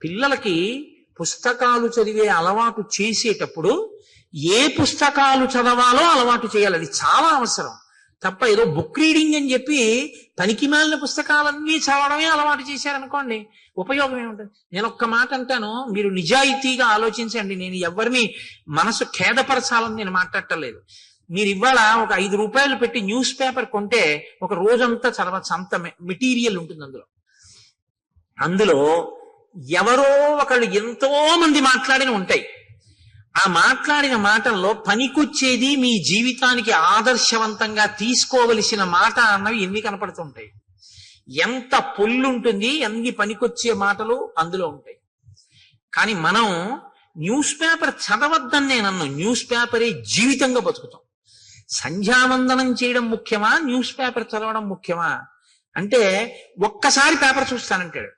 పిల్లలకి పుస్తకాలు చదివే అలవాటు చేసేటప్పుడు ఏ పుస్తకాలు చదవాలో అలవాటు చేయాలి. అది చాలా అవసరం. తప్ప ఏదో బుక్ రీడింగ్ అని చెప్పి పనికిమాలిన పుస్తకాలన్నీ చదవడమే అలవాటు చేశారనుకోండి, ఉపయోగం ఏముంటుంది? నేను ఒక్క మాట అంటాను, మీరు నిజాయితీగా ఆలోచించండి. నేను ఎవరిని మనసు ఖేదపరచాలని నేను మాట్లాడటలేదు. మీరు ఇవాళ ఒక 5 రూపాయలు పెట్టి న్యూస్ పేపర్ కొంటే ఒక రోజంతా చదవచ్చు. అంత మెటీరియల్ ఉంటుంది అందులో ఎవరో ఒకళ్ళు ఎంతో మంది మాట్లాడిన ఉంటాయి. ఆ మాట్లాడిన మాటల్లో పనికొచ్చేది, మీ జీవితానికి ఆదర్శవంతంగా తీసుకోవలసిన మాట అన్నవి ఎన్ని కనపడుతుంటాయి. ఎంత పొల్లుంటుంది, ఎన్ని పనికొచ్చే మాటలు అందులో ఉంటాయి. కానీ మనం న్యూస్ పేపర్ చదవద్దని నేనన్ను, న్యూస్ పేపరే జీవితంగా బతుకుతాం. సంధ్యావందనం చేయడం ముఖ్యమా, న్యూస్ పేపర్ చదవడం ముఖ్యమా అంటే, ఒక్కసారి పేపర్ చూస్తానంటాడు.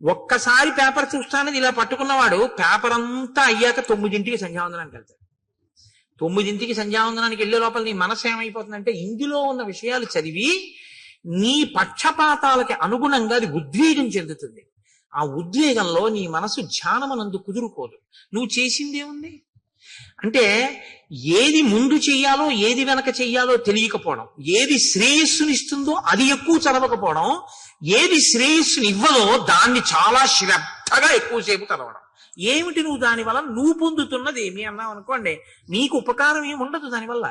ఒక్కసారి పేపర్ చూస్తానని ఇలా పట్టుకున్నవాడు పేపర్ అంతా అయ్యాక 9ంటికి సంధ్యావందనానికి వెళ్తాడు. 9ంటికి సంధ్యావందనానికి వెళ్లే లోపల నీ మనసు ఏమైపోతుందంటే, ఇందులో ఉన్న విషయాలు చదివి నీ పక్షపాతాలకి అనుగుణంగా అది ఉద్వేగం చెందుతుంది. ఆ ఉద్వేగంలో నీ మనసు ధ్యానమనందు కుదురుకోదు. నువ్వు చేసిందేముంది అంటే, ఏది ముందు చెయ్యాలో ఏది వెనక చెయ్యాలో తెలియకపోవడం, ఏది శ్రేయస్సునిస్తుందో అది ఎక్కువ చదవకపోవడం, ఏది శ్రేయస్సుని ఇవ్వదో దాన్ని చాలా శ్రద్ధగా ఎక్కువసేపు చదవడం. ఏమిటి నువ్వు దానివల్ల నువ్వు పొందుతున్నది ఏమి అన్నావు అనుకోండి, నీకు ఉపకారం ఏమి ఉండదు. దానివల్ల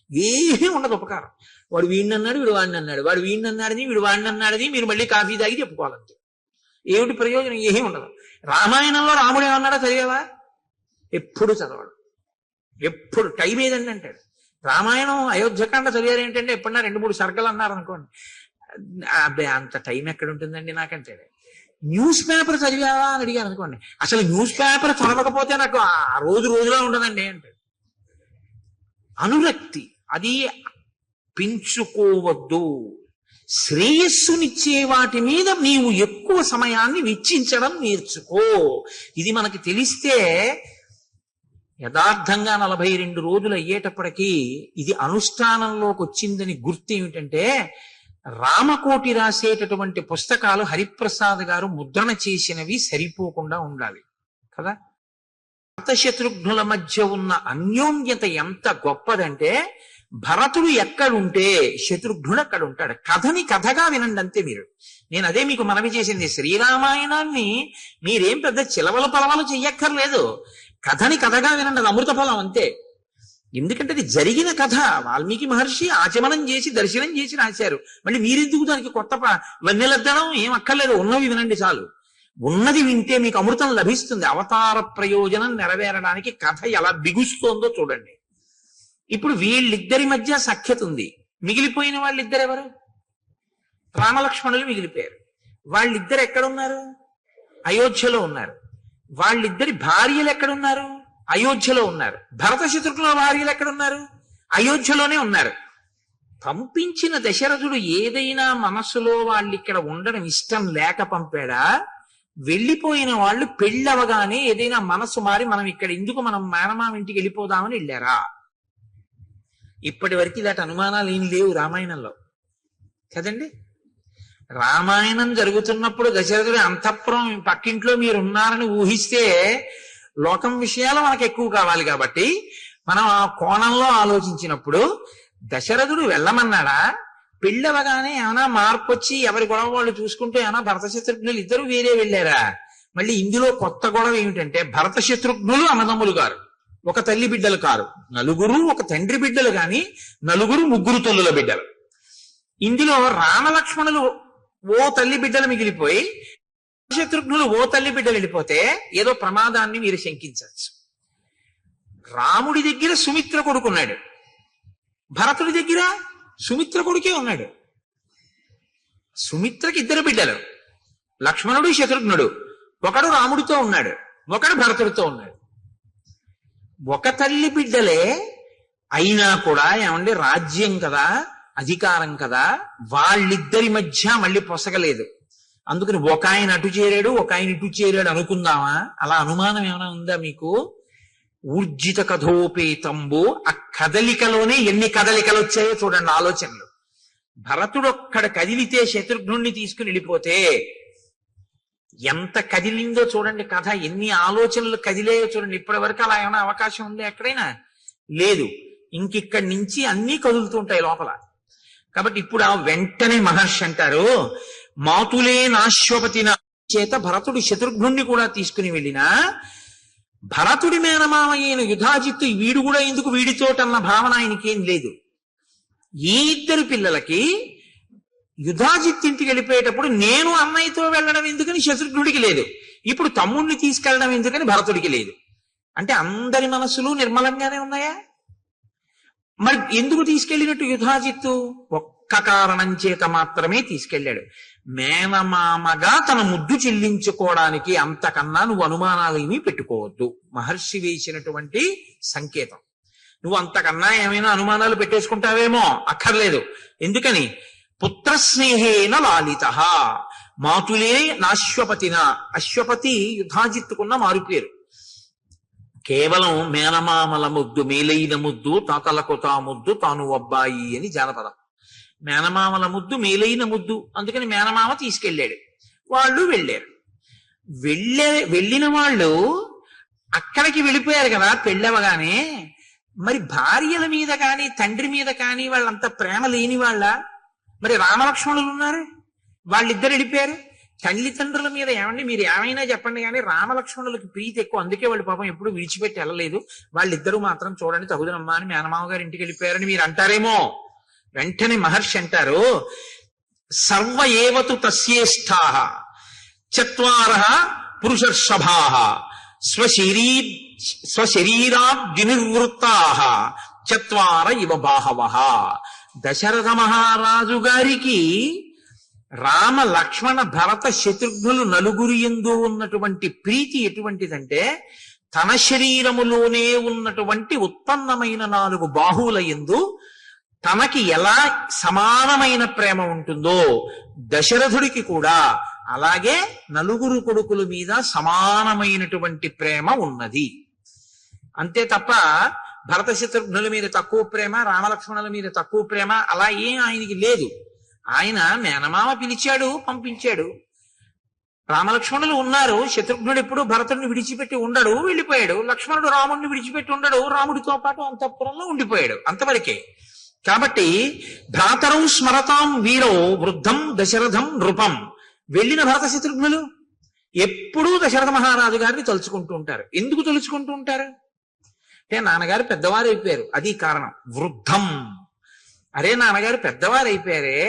ఏమీ ఉండదు ఉపకారం. వాడు వీడిని అన్నాడు, వీడు వాడిని అన్నాడు, వాడు వీడిని అన్నాడని వీడు వాడిని అన్నాడని మీరు మళ్ళీ కాఫీ తాగి చెప్పుకోవాలంతే. ఏమిటి ప్రయోజనం? ఏమీ ఉండదు. రామాయణంలో రాముడు ఏమన్నాడో చదివావా? ఎప్పుడు చదవడు. ఎప్పుడు టైం ఏదండి అంటాడు. రామాయణం అయోధ్యకాండ చదివారు ఏంటంటే ఎప్పుడన్నా 2-3 సర్గలు అన్నారు అనుకోండి, అబ్బాయి అంత టైం ఎక్కడ ఉంటుందండి నాకంటాడు. న్యూస్ పేపర్ చదివావా అని అడిగాను అనుకోండి, అసలు న్యూస్ పేపర్ చదవకపోతే నాకు ఆ రోజులా ఉండదండి అంటాడు. అనురక్తి అది పెంచుకోవద్దు. శ్రేయస్సునిచ్చే వాటి మీద నీవు ఎక్కువ సమయాన్ని వెచ్చించడం నేర్చుకో. ఇది మనకి తెలిస్తే యథార్థంగా 42 రోజులు అయ్యేటప్పటికీ ఇది అనుష్ఠానంలోకి వచ్చిందని గుర్తు ఏమిటంటే, రామకోటి రాసేటటువంటి పుస్తకాలు హరిప్రసాద్ గారు ముద్రణ చేసినవి సరిపోకుండా ఉండాలి కదా. భరతశత్రుఘ్నుల మధ్య ఉన్న అన్యోన్యత ఎంత గొప్పదంటే, భరతుడు ఎక్కడుంటే శత్రుఘ్నుడు అక్కడ ఉంటాడు. కథని కథగా వినండి అంతే. నేను అదే మీకు మనవి చేసింది. శ్రీరామాయణాన్ని మీరేం పెద్ద చిలవల పలవలు చెయ్యక్కర్లేదు. కథని కథగా వినండి, అది అమృత ఫలం అంతే. ఎందుకంటే అది జరిగిన కథ. వాల్మీకి మహర్షి ఆచమనం చేసి దర్శనం చేసి రాశారు. మళ్ళీ మీరెందుకు దానికి కొత్త వన్నెలద్దడం ఏం అక్కర్లేదు. ఉన్నవి వినండి చాలు. ఉన్నది వింటే మీకు అమృతం లభిస్తుంది. అవతార ప్రయోజనం నెరవేరడానికి కథ ఎలా బిగుస్తోందో చూడండి. ఇప్పుడు వీళ్ళిద్దరి మధ్య సఖ్యత ఉంది. మిగిలిపోయిన వాళ్ళిద్దరు ఎవరు? రామలక్ష్మణులు మిగిలిపోయారు. వాళ్ళిద్దరు ఎక్కడున్నారు? అయోధ్యలో ఉన్నారు. వాళ్ళిద్దరి భార్యలు ఎక్కడున్నారు? అయోధ్యలో ఉన్నారు. భరత శత్రుఘ్నుల భార్యలు ఎక్కడున్నారు? అయోధ్యలోనే ఉన్నారు. పంపించిన దశరథుడు ఏదైనా మనస్సులో వాళ్ళు ఇక్కడ ఉండడం ఇష్టం లేక పంపాడా? వెళ్ళిపోయిన వాళ్ళు పెళ్ళవగానే ఏదైనా మనసు మారి మనం ఇక్కడ ఎందుకు, మనం మేనమామ ఇంటికి వెళ్ళిపోదామని వెళ్ళారా? ఇప్పటి వరకు ఇలాంటి అనుమానాలు ఏం లేవు రామాయణంలో కదండి. రామాయణం జరుగుతున్నప్పుడు దశరథుడు అంతఃపురం పక్కింట్లో మీరు ఉన్నారని ఊహిస్తే లోకం విషయాలు మనకు ఎక్కువ కావాలి కాబట్టి మనం ఆ కోణంలో ఆలోచించినప్పుడు దశరథుడు వెళ్ళమన్నాడా? పెళ్ళవగానే ఏమైనా మార్పు వచ్చి ఎవరి గొడవ వాళ్ళు చూసుకుంటూ ఏమైనా భరత శత్రుఘ్నులు ఇద్దరు వేరే వెళ్ళారా? మళ్ళీ ఇందులో కొత్త గొడవ ఏమిటంటే, భరత శత్రుఘ్నులు అన్నదమ్ములు గారు, ఒక తల్లి బిడ్డలు కారు. నలుగురు ఒక తండ్రి బిడ్డలు గాని నలుగురు ముగ్గురు తల్లుల బిడ్డలు. ఇందులో రామలక్ష్మణులు ఓ తల్లి బిడ్డలు మిగిలిపోయి శత్రుఘ్నులు ఓ తల్లి బిడ్డలు వెళ్ళిపోతే ఏదో ప్రమాదాన్ని మీరు శంకించవచ్చు. రాముడి దగ్గర సుమిత్ర కొడుకున్నాడు, భరతుడి దగ్గర సుమిత్ర కొడుకే ఉన్నాడు. సుమిత్రకి 2 బిడ్డలు, లక్ష్మణుడు శత్రుఘ్నుడు. ఒకడు రాముడితో ఉన్నాడు, ఒకడు భరతుడితో ఉన్నాడు. ఒక తల్లి బిడ్డలే అయినా కూడా ఏమంటే రాజ్యం కదా, అధికారం కదా, వాళ్ళిద్దరి మధ్య మళ్ళీ పొసగలేదు. అందుకని ఒక ఆయన అటు చేరాడు, ఒక ఆయన ఇటు చేరాడు అనుకుందామా? అలా అనుమానం ఏమైనా ఉందా మీకు? ఊర్జిత కథోపేతంబు, ఆ కదలికలోనే ఎన్ని కదలికలు వచ్చాయో చూడండి ఆలోచనలు. భరతుడు ఒక్కడ కదిలితే శత్రుఘ్నుణ్ణి తీసుకుని వెళ్ళిపోతే ఎంత కదిలిందో చూడండి కథ, ఎన్ని ఆలోచనలు కదిలేయో చూడండి. ఇప్పటి వరకు అలా ఏమైనా అవకాశం ఉంది ఎక్కడైనా? లేదు. ఇంకిక్కడి నుంచి అన్నీ కదులుతుంటాయి లోపల. కాబట్టి ఇప్పుడు ఆ వెంటనే మహర్షి అంటారు, మాతులే నాశ్వపతిన చేత భరతుడు శత్రుఘ్నుణ్ణి కూడా తీసుకుని వెళ్ళినా భరతుడి మేనమామ అయిన యుధాజిత్తు వీడు కూడా ఎందుకు వీడితోటన్న భావన ఆయనకేం లేదు. ఈ ఇద్దరు పిల్లలకి యుధాజిత్ ఇంటికి వెళ్ళిపోయేటప్పుడు నేను అన్నయ్యతో వెళ్ళడం ఎందుకని శత్రుఘ్నుడికి లేదు, ఇప్పుడు తమ్ముడిని తీసుకెళ్ళడం ఎందుకని భరతుడికి లేదు. అంటే అందరి మనసులు నిర్మలంగానే ఉన్నాయా? మరి ఎందుకు తీసుకెళ్ళినట్టు యుధాజిత్తు? ఒక్క కారణం చేత మాత్రమే తీసుకెళ్ళాడు, మేనమామగా తన ముద్దు చెల్లించుకోవడానికి. అంతకన్నా నువ్వు అనుమానాలు ఏమీ పెట్టుకోవద్దు. మహర్షి వేసినటువంటి సంకేతం. నువ్వు అంతకన్నా ఏమైనా అనుమానాలు పెట్టేసుకుంటావేమో, అక్కర్లేదు. ఎందుకని? పుత్రస్నేహేన లాలిత మాతులే నాశ్వపతిన. అశ్వపతి యుధాజిత్తుకున్న మారుపేరు. కేవలం మేనమామల ముద్దు, మేలైన ముద్దు, తాతలకు తా ముద్దు, తాను అబ్బాయి అని జానపదం. మేనమామల ముద్దు మేలైన ముద్దు, అందుకని మేనమామ తీసుకెళ్ళాడు. వాళ్ళు వెళ్ళారు. వెళ్ళిన వాళ్ళు అక్కడికి వెళ్ళిపోయారు కదా పెళ్ళవగానే. మరి భార్యల మీద కానీ తండ్రి మీద కానీ వాళ్ళంత ప్రేమ లేని వాళ్ళ? మరి రామలక్ష్మణులు ఉన్నారు, వాళ్ళిద్దరు వెళ్ళిపోయారు. తల్లిదండ్రుల మీద ఏమండి మీరు ఏమైనా చెప్పండి కానీ రామలక్ష్మణులకి ప్రీతి ఎక్కువ, అందుకే వాళ్ళు పాపం ఎప్పుడు విడిచిపెట్టి వెళ్ళలేదు. వాళ్ళిద్దరూ మాత్రం చూడండి తగుదనమ్మా అని మేనమామ గారి ఇంటికి వెళ్ళిపోయారని మీరు అంటారేమో. వెంటనే మహర్షి అంటారు, సర్వ ఏవతు తస్యేష్ఠాః చత్వారః పురుషర్షభాః స్వశరీరాద్వినివృత్తాః చత్వార ఇవ బాహవః. దశరథ మహారాజు గారికి రామ లక్ష్మణ భరత శత్రుఘ్నులు నలుగురి యందు ఉన్నటువంటి ప్రీతి ఎటువంటిదంటే, తన శరీరములోనే ఉన్నటువంటి ఉత్పన్నమైన 4 బాహువుల యందు తనకి ఎలా సమానమైన ప్రేమ ఉంటుందో దశరథుడికి కూడా అలాగే నలుగురు కొడుకుల మీద సమానమైనటువంటి ప్రేమ ఉన్నది. అంతే తప్ప భరత శత్రుఘ్నుల మీద తక్కువ ప్రేమ, రామలక్ష్మణుల మీద తక్కువ ప్రేమ అలా ఏం ఆయనకి లేదు. ఆయన మేనమామ పిలిచాడు, పంపించాడు. రామలక్ష్మణులు ఉన్నారు. శత్రుఘ్నుడు ఎప్పుడు భరతుడిని విడిచిపెట్టి ఉండడు, వెళ్ళిపోయాడు. లక్ష్మణుడు రాముడిని విడిచిపెట్టి ఉండడు, రాముడితో పాటు అంతఃపురంలో ఉండిపోయాడు. అంతవరకే. కాబట్టి భ్రాతరౌ స్మరతాం వీరో వృద్ధం దశరథం నృపం. వెళ్ళిన భరత శత్రుఘ్నులు ఎప్పుడూ దశరథ మహారాజు గారిని తలుచుకుంటూ ఉంటారు. ఎందుకు తలుచుకుంటూ ఉంటారు అంటే, నాన్నగారు పెద్దవారు అయిపోయారు, అది కారణం. వృద్ధం, అరే నాన్నగారు పెద్దవారు అయిపోయారే,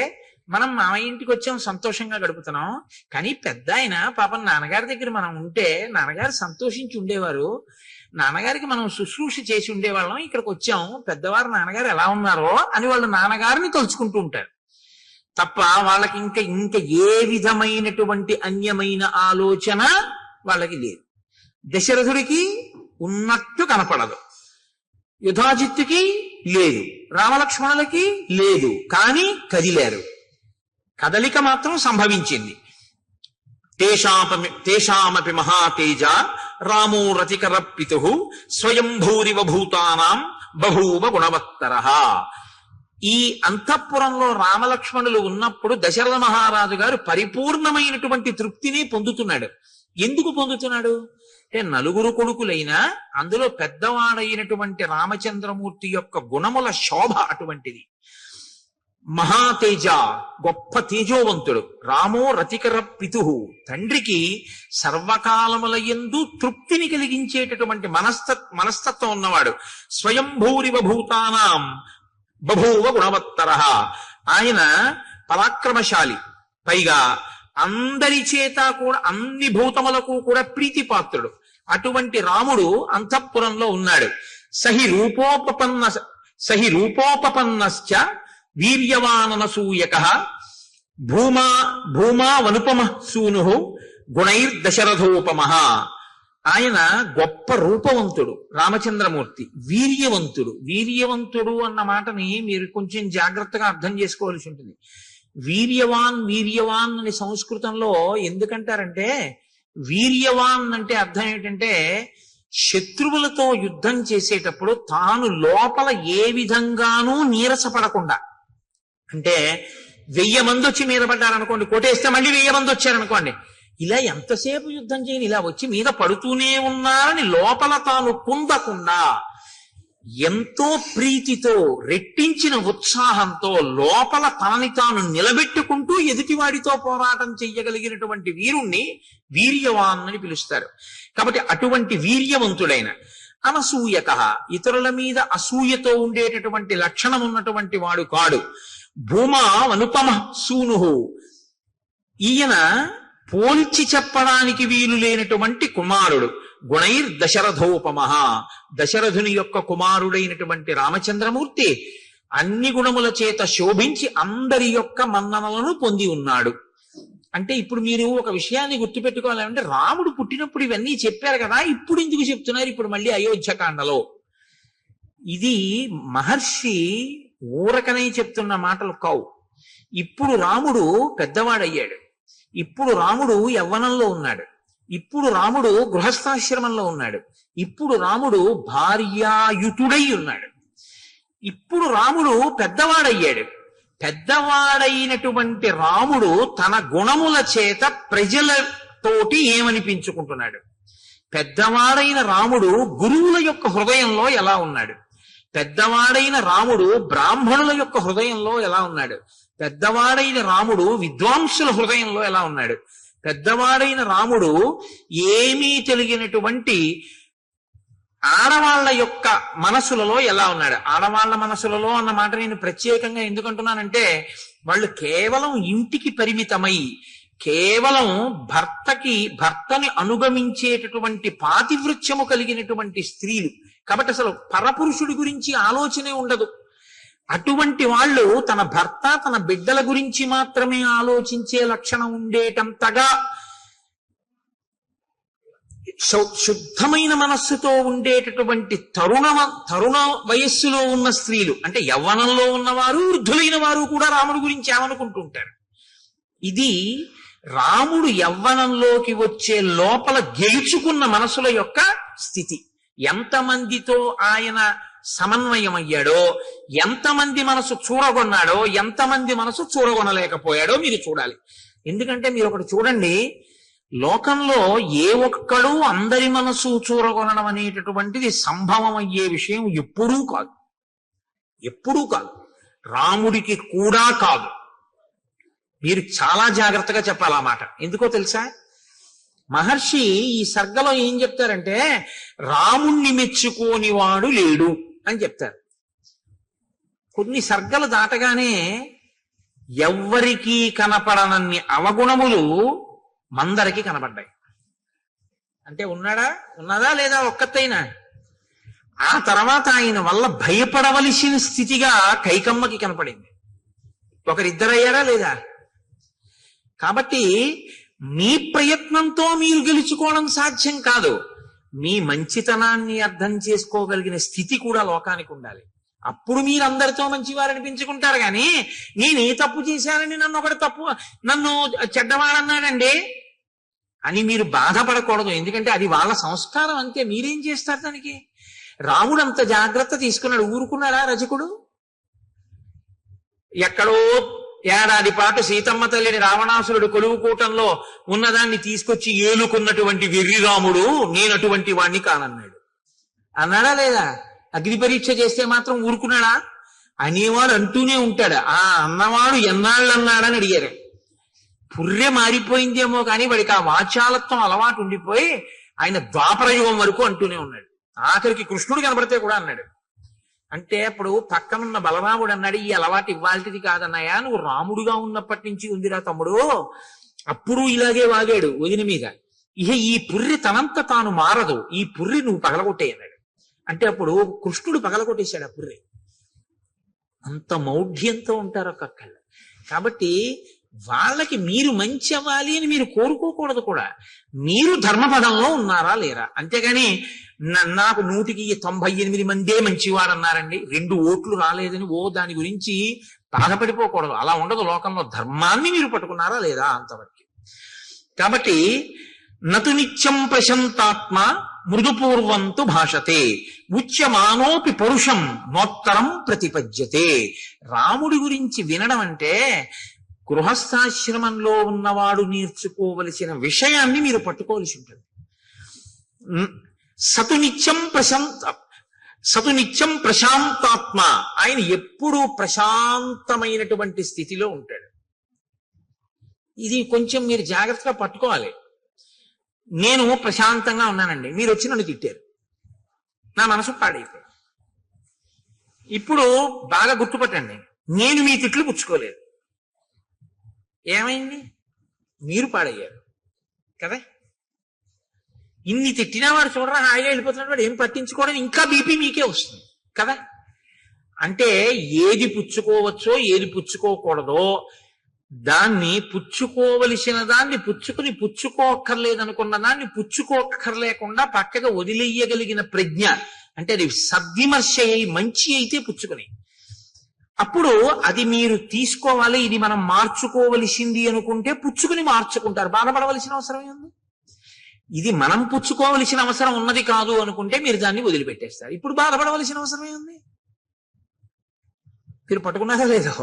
మనం మామయ్య ఇంటికి వచ్చాం, సంతోషంగా గడుపుతున్నాం. కానీ పెద్ద ఆయన పాపం నాన్నగారి దగ్గర మనం ఉంటే నాన్నగారు సంతోషించి ఉండేవారు, నాన్నగారికి మనం శుశ్రూష చేసి ఉండేవాళ్ళం, ఇక్కడికి వచ్చాం, పెద్దవారు నాన్నగారు ఎలా ఉన్నారో అని వాళ్ళు నాన్నగారిని తలుచుకుంటూ ఉంటారు తప్ప వాళ్ళకి ఇంకా ఏ విధమైనటువంటి అన్యమైన ఆలోచన వాళ్ళకి లేదు. దశరథుడికి ఉన్నట్టు కనపడదు, యుధాజిత్తుకి లేదు, రామలక్ష్మణులకి లేదు, కానీ కదిలారు. కదలిక మాత్రం సంభవించింది. తేషామపి మహాతేజ రామో రతికర పితుః స్వయం భూరివ భూతానాం బభూవ గుణవత్తరః. ఈ అంతఃపురంలో రామలక్ష్మణులు ఉన్నప్పుడు దశరథ మహారాజు గారు పరిపూర్ణమైనటువంటి తృప్తిని పొందుతున్నాడు. ఎందుకు పొందుతున్నాడు అంటే, నలుగురు కొడుకులైనా అందులో పెద్దవాడైనటువంటి రామచంద్రమూర్తి యొక్క గుణముల శోభ అటువంటిది. మహాతేజ, గొప్ప తేజోవంతుడు. రామో రతికర పితుః, తండ్రికి సర్వకాలముల యందు తృప్తిని కలిగించేటటువంటి మనస్తత్వం ఉన్నవాడు. స్వయం భూరివ భూతానాం బభూవ గుణవత్తరః. ఆయన పరాక్రమశాలి, పైగా అందరి చేత కూడా అన్ని భూతములకు కూడా ప్రీతిపాత్రుడు. అటువంటి రాముడు అంతఃపురంలో ఉన్నాడు. సహి రూపోపపన్నశ్చ వీర్యవాననసూయకః భూమా వనుపమ సూనుః గుణైర్దశరథోపమః. ఆయన గొప్ప రూపవంతుడు రామచంద్రమూర్తి, వీర్యవంతుడు అన్న మాటని మీరు కొంచెం జాగ్రత్తగా అర్థం చేసుకోవాల్సి ఉంటుంది. వీర్యవాన్ అని సంస్కృతంలో ఎందుకంటారంటే, వీర్యవాన్ అంటే అర్థం ఏంటంటే, శత్రువులతో యుద్ధం చేసేటప్పుడు తాను లోపల ఏ విధంగానూ నీరసపడకుండా, అంటే 1000 మంది వచ్చి మీద పడ్డారనుకోండి, కొట్టేస్తే మళ్ళీ 1000 మంది వచ్చారనుకోండి, ఇలా ఎంతసేపు యుద్ధం చేయని, ఇలా వచ్చి మీద పడుతూనే ఉన్నారని లోపల తాను కుందకుండా ఎంతో ప్రీతితో రెట్టించిన ఉత్సాహంతో లోపల తనని తాను నిలబెట్టుకుంటూ ఎదుటివాడితో పోరాటం చెయ్యగలిగినటువంటి వీరుణ్ణి వీర్యవాన్ అని పిలుస్తారు. కాబట్టి అటువంటి వీర్యవంతుడైన, అనసూయక, ఇతరుల మీద అసూయతో ఉండేటటువంటి లక్షణం ఉన్నటువంటి వాడు కాడు. భూమా అనుపమ సూనుహు, ఈయన పోల్చి చెప్పడానికి వీలు లేనటువంటి కుమారుడు. గుణైర్ దశరథోపమః, దశరథుని యొక్క కుమారుడైనటువంటి రామచంద్రమూర్తి అన్ని గుణముల చేత శోభించి అందరి యొక్క మన్ననలను పొంది ఉన్నాడు. అంటే ఇప్పుడు మీరు ఒక విషయాన్ని గుర్తుపెట్టుకోవాలంటే, రాముడు పుట్టినప్పుడు ఇవన్నీ చెప్పారు కదా, ఇప్పుడు ఎందుకు చెప్తున్నారు ఇప్పుడు మళ్ళీ అయోధ్యకాండలో? ఇది మహర్షి ఊరకనే చెప్తున్న మాటలు కావు. ఇప్పుడు రాముడు పెద్దవాడయ్యాడు, ఇప్పుడు రాముడు యవ్వనంలో ఉన్నాడు, ఇప్పుడు రాముడు గృహస్థాశ్రమంలో ఉన్నాడు, ఇప్పుడు రాముడు భార్యాయుతుడై ఉన్నాడు, ఇప్పుడు రాముడు పెద్దవాడయ్యాడు. పెద్దవాడైనటువంటి రాముడు తన గుణముల చేత ప్రజలతోటి ఏమనిపించుకుంటున్నాడు? పెద్దవాడైన రాముడు గురువుల యొక్క హృదయంలో ఎలా ఉన్నాడు? పెద్దవాడైన రాముడు బ్రాహ్మణుల యొక్క హృదయంలో ఎలా ఉన్నాడు? పెద్దవాడైన రాముడు విద్వాంసుల హృదయంలో ఎలా ఉన్నాడు? పెద్దవాడైన రాముడు ఏమీ తెలియనటువంటి ఆడవాళ్ల యొక్క మనసులలో ఎలా ఉన్నాడు? ఆడవాళ్ల మనసులలో అన్న మాట నేను ప్రత్యేకంగా ఎందుకంటున్నానంటే, వాళ్ళు కేవలం ఇంటికి పరిమితమై కేవలం భర్తని అనుగమించేటటువంటి పాతివృత్యము కలిగినటువంటి స్త్రీలు కాబట్టి అసలు పరపురుషుడి గురించి ఆలోచనే ఉండదు. అటువంటి వాళ్ళు తన భర్త తన బిడ్డల గురించి మాత్రమే ఆలోచించే లక్షణం ఉండేటంతగా శుద్ధమైన మనస్సుతో ఉండేటటువంటి తరుణ వయస్సులో ఉన్న స్త్రీలు, అంటే యవ్వనంలో ఉన్నవారు వృద్ధులైన వారు కూడా రాముడి గురించి ఏమనుకుంటుంటారు. ఇది రాముడు యవ్వనంలోకి వచ్చే లోపల గెలుచుకున్న మనసుల యొక్క స్థితి. ఎంతమందితో ఆయన సమన్వయమయ్యాడో, ఎంతమంది మనసు చూరగొన్నాడో, ఎంతమంది మనసు చూరగొనలేకపోయాడో మీరు చూడాలి. ఎందుకంటే మీరు ఒకటి చూడండి, లోకంలో ఏ ఒక్కడూ అందరి మనసు చూరగొనడం అనేటటువంటిది సంభవం అయ్యే విషయం ఎప్పుడూ కాదు, ఎప్పుడూ కాదు, రాముడికి కూడా కాదు. మీరు చాలా జాగ్రత్తగా చెప్పాలి ఆ మాట. ఎందుకో తెలుసా? మహర్షి ఈ సర్గలో ఏం చెప్తారంటే, రాముణ్ణి మెచ్చుకోని వాడు లేడు అని చెప్తారు. కొన్ని సర్గలు దాటగానే ఎవ్వరికీ కనపడనన్ని అవగుణములు మందరికి కనపడ్డాయి. అంటే ఉన్నదా లేదా ఒక్కతైనా? ఆ తర్వాత ఆయన వల్ల భయపడవలసిన స్థితిగా కైకమ్మకి కనపడింది. ఒకరిద్దరయ్యారా లేదా? కాబట్టి మీ ప్రయత్నంతో మీరు గెలుచుకోవడం సాధ్యం కాదు. మీ మంచితనాన్ని అర్థం చేసుకోగలిగిన స్థితి కూడా లోకానికి ఉండాలి. అప్పుడు మీరు అందరితో మంచివారని పెంచుకుంటారు. కానీ నేను ఏ తప్పు చేశానని నన్ను చెడ్డవాడన్నాడండి అని మీరు బాధపడకూడదు. ఎందుకంటే అది వాళ్ళ సంస్కారం, అంతే. మీరేం చేస్తారు దానికి? రాముడు అంత జాగ్రత్త తీసుకున్నాడు. ఊరుకున్నాడా రజకుడు? ఎక్కడో ఏడాది పాటు సీతమ్మ తల్లిని రావణాసురుడు కొలువు కూటంలో ఉన్నదాన్ని తీసుకొచ్చి ఏలుకున్నటువంటి వెర్రి రాముడు నేనటువంటి వాణ్ణి కానన్నాడు. అన్నాడా లేదా? అగ్ని పరీక్ష చేస్తే మాత్రం ఊరుకున్నాడా? అనేవాడు అంటూనే ఉంటాడు. ఆ అన్నవాడు ఎన్నాళ్ళు అన్నాడని అడిగారు. పుర్రె మారిపోయిందేమో కానీ వాడికి ఆ వాచాలత్వం అలవాటు ఉండిపోయి ఆయన ద్వాపరయుగం వరకు అంటూనే ఉన్నాడు. ఆఖరికి కృష్ణుడు కనబడితే కూడా అన్నాడు. అంటే అప్పుడు పక్కనున్న బలరాముడు అన్నాడు, ఈ అలవాటు ఇవ్వాల్టిది కాదన్నాయా, నువ్వు రాముడుగా ఉన్నప్పటి నుంచి ఉందిరా తమ్ముడు. అప్పుడు ఇలాగే వాగాడు వదిన మీద. ఇహ ఈ పుర్రి తనంత తాను మారదు, ఈ పుర్రి నువ్వు పగలగొట్టే అన్నాడు. అంటే అప్పుడు కృష్ణుడు పగలగొట్టేశాడు ఆ పుర్రి. అంత మౌఢ్యంతో ఉంటారు ఒక్కొక్కళ్ళు. కాబట్టి వాళ్ళకి మీరు మంచి అవ్వాలి అని మీరు కోరుకోకూడదు కూడా. మీరు ధర్మపదంలో ఉన్నారా లేరా? అంతేగాని నాకు 198 మందే మంచివారు అన్నారండి, 2 ఓట్లు రాలేదని దాని గురించి బాధపడిపోకూడదు. అలా ఉండదు లోకంలో. ధర్మాన్ని మీరు పట్టుకున్నారా లేదా అంతవరకు. కాబట్టి నతు నిత్యం ప్రశంతాత్మ మృదుపూర్వంతు భాషతే ఉచ్యమానోపి పరుషం నోత్తరం ప్రతిపద్యతే. రాముడి గురించి వినడం అంటే గృహస్థాశ్రమంలో ఉన్నవాడు నేర్చుకోవలసిన విషయాన్ని మీరు పట్టుకోవలసి ఉంటుంది. సతు నిత్యం ప్రశాంతాత్మ, ఆయన ఎప్పుడూ ప్రశాంతమైనటువంటి స్థితిలో ఉంటాడు. ఇది కొంచెం మీరు జాగ్రత్తగా పట్టుకోవాలి. నేను ప్రశాంతంగా ఉన్నానండి, మీరు వచ్చి నన్ను తిట్టారు, నా మనసు పాడైపోయింది. ఇప్పుడు బాగా గుర్తుపట్టండి, నేను మీ తిట్లు పుచ్చుకోలేదు, ఏమైంది? మీరు పాడయ్యారు కదా. ఇన్ని తిట్టినా వాడు చూడరా హాయిగా వెళ్ళిపోతున్నాడు, వాడు ఏం పట్టించుకోవడం, ఇంకా బీపీ మీకే వస్తుంది కదా. అంటే ఏది పుచ్చుకోవచ్చో ఏది పుచ్చుకోకూడదో దాన్ని, పుచ్చుకోవలసిన దాన్ని పుచ్చుకోక్కర్లేదనుకున్న దాన్ని పుచ్చుకోక్కర్లేకుండా పక్కగా వదిలేయగలిగిన ప్రజ్ఞ, అంటే అది సద్విమర్శ అయి మంచి అయితే పుచ్చుకుని, అప్పుడు అది మీరు తీసుకోవాలి. ఇది మనం మార్చుకోవలసింది అనుకుంటే పుచ్చుకుని మార్చుకుంటారు, బాధపడవలసిన అవసరం ఉంది. ఇది మనం పుచ్చుకోవలసిన అవసరం ఉన్నది కాదు అనుకుంటే మీరు దాన్ని వదిలిపెట్టేస్తారు. ఇప్పుడు బాధపడవలసిన అవసరమే ఉంది. మీరు పట్టుకున్నారా లేదో?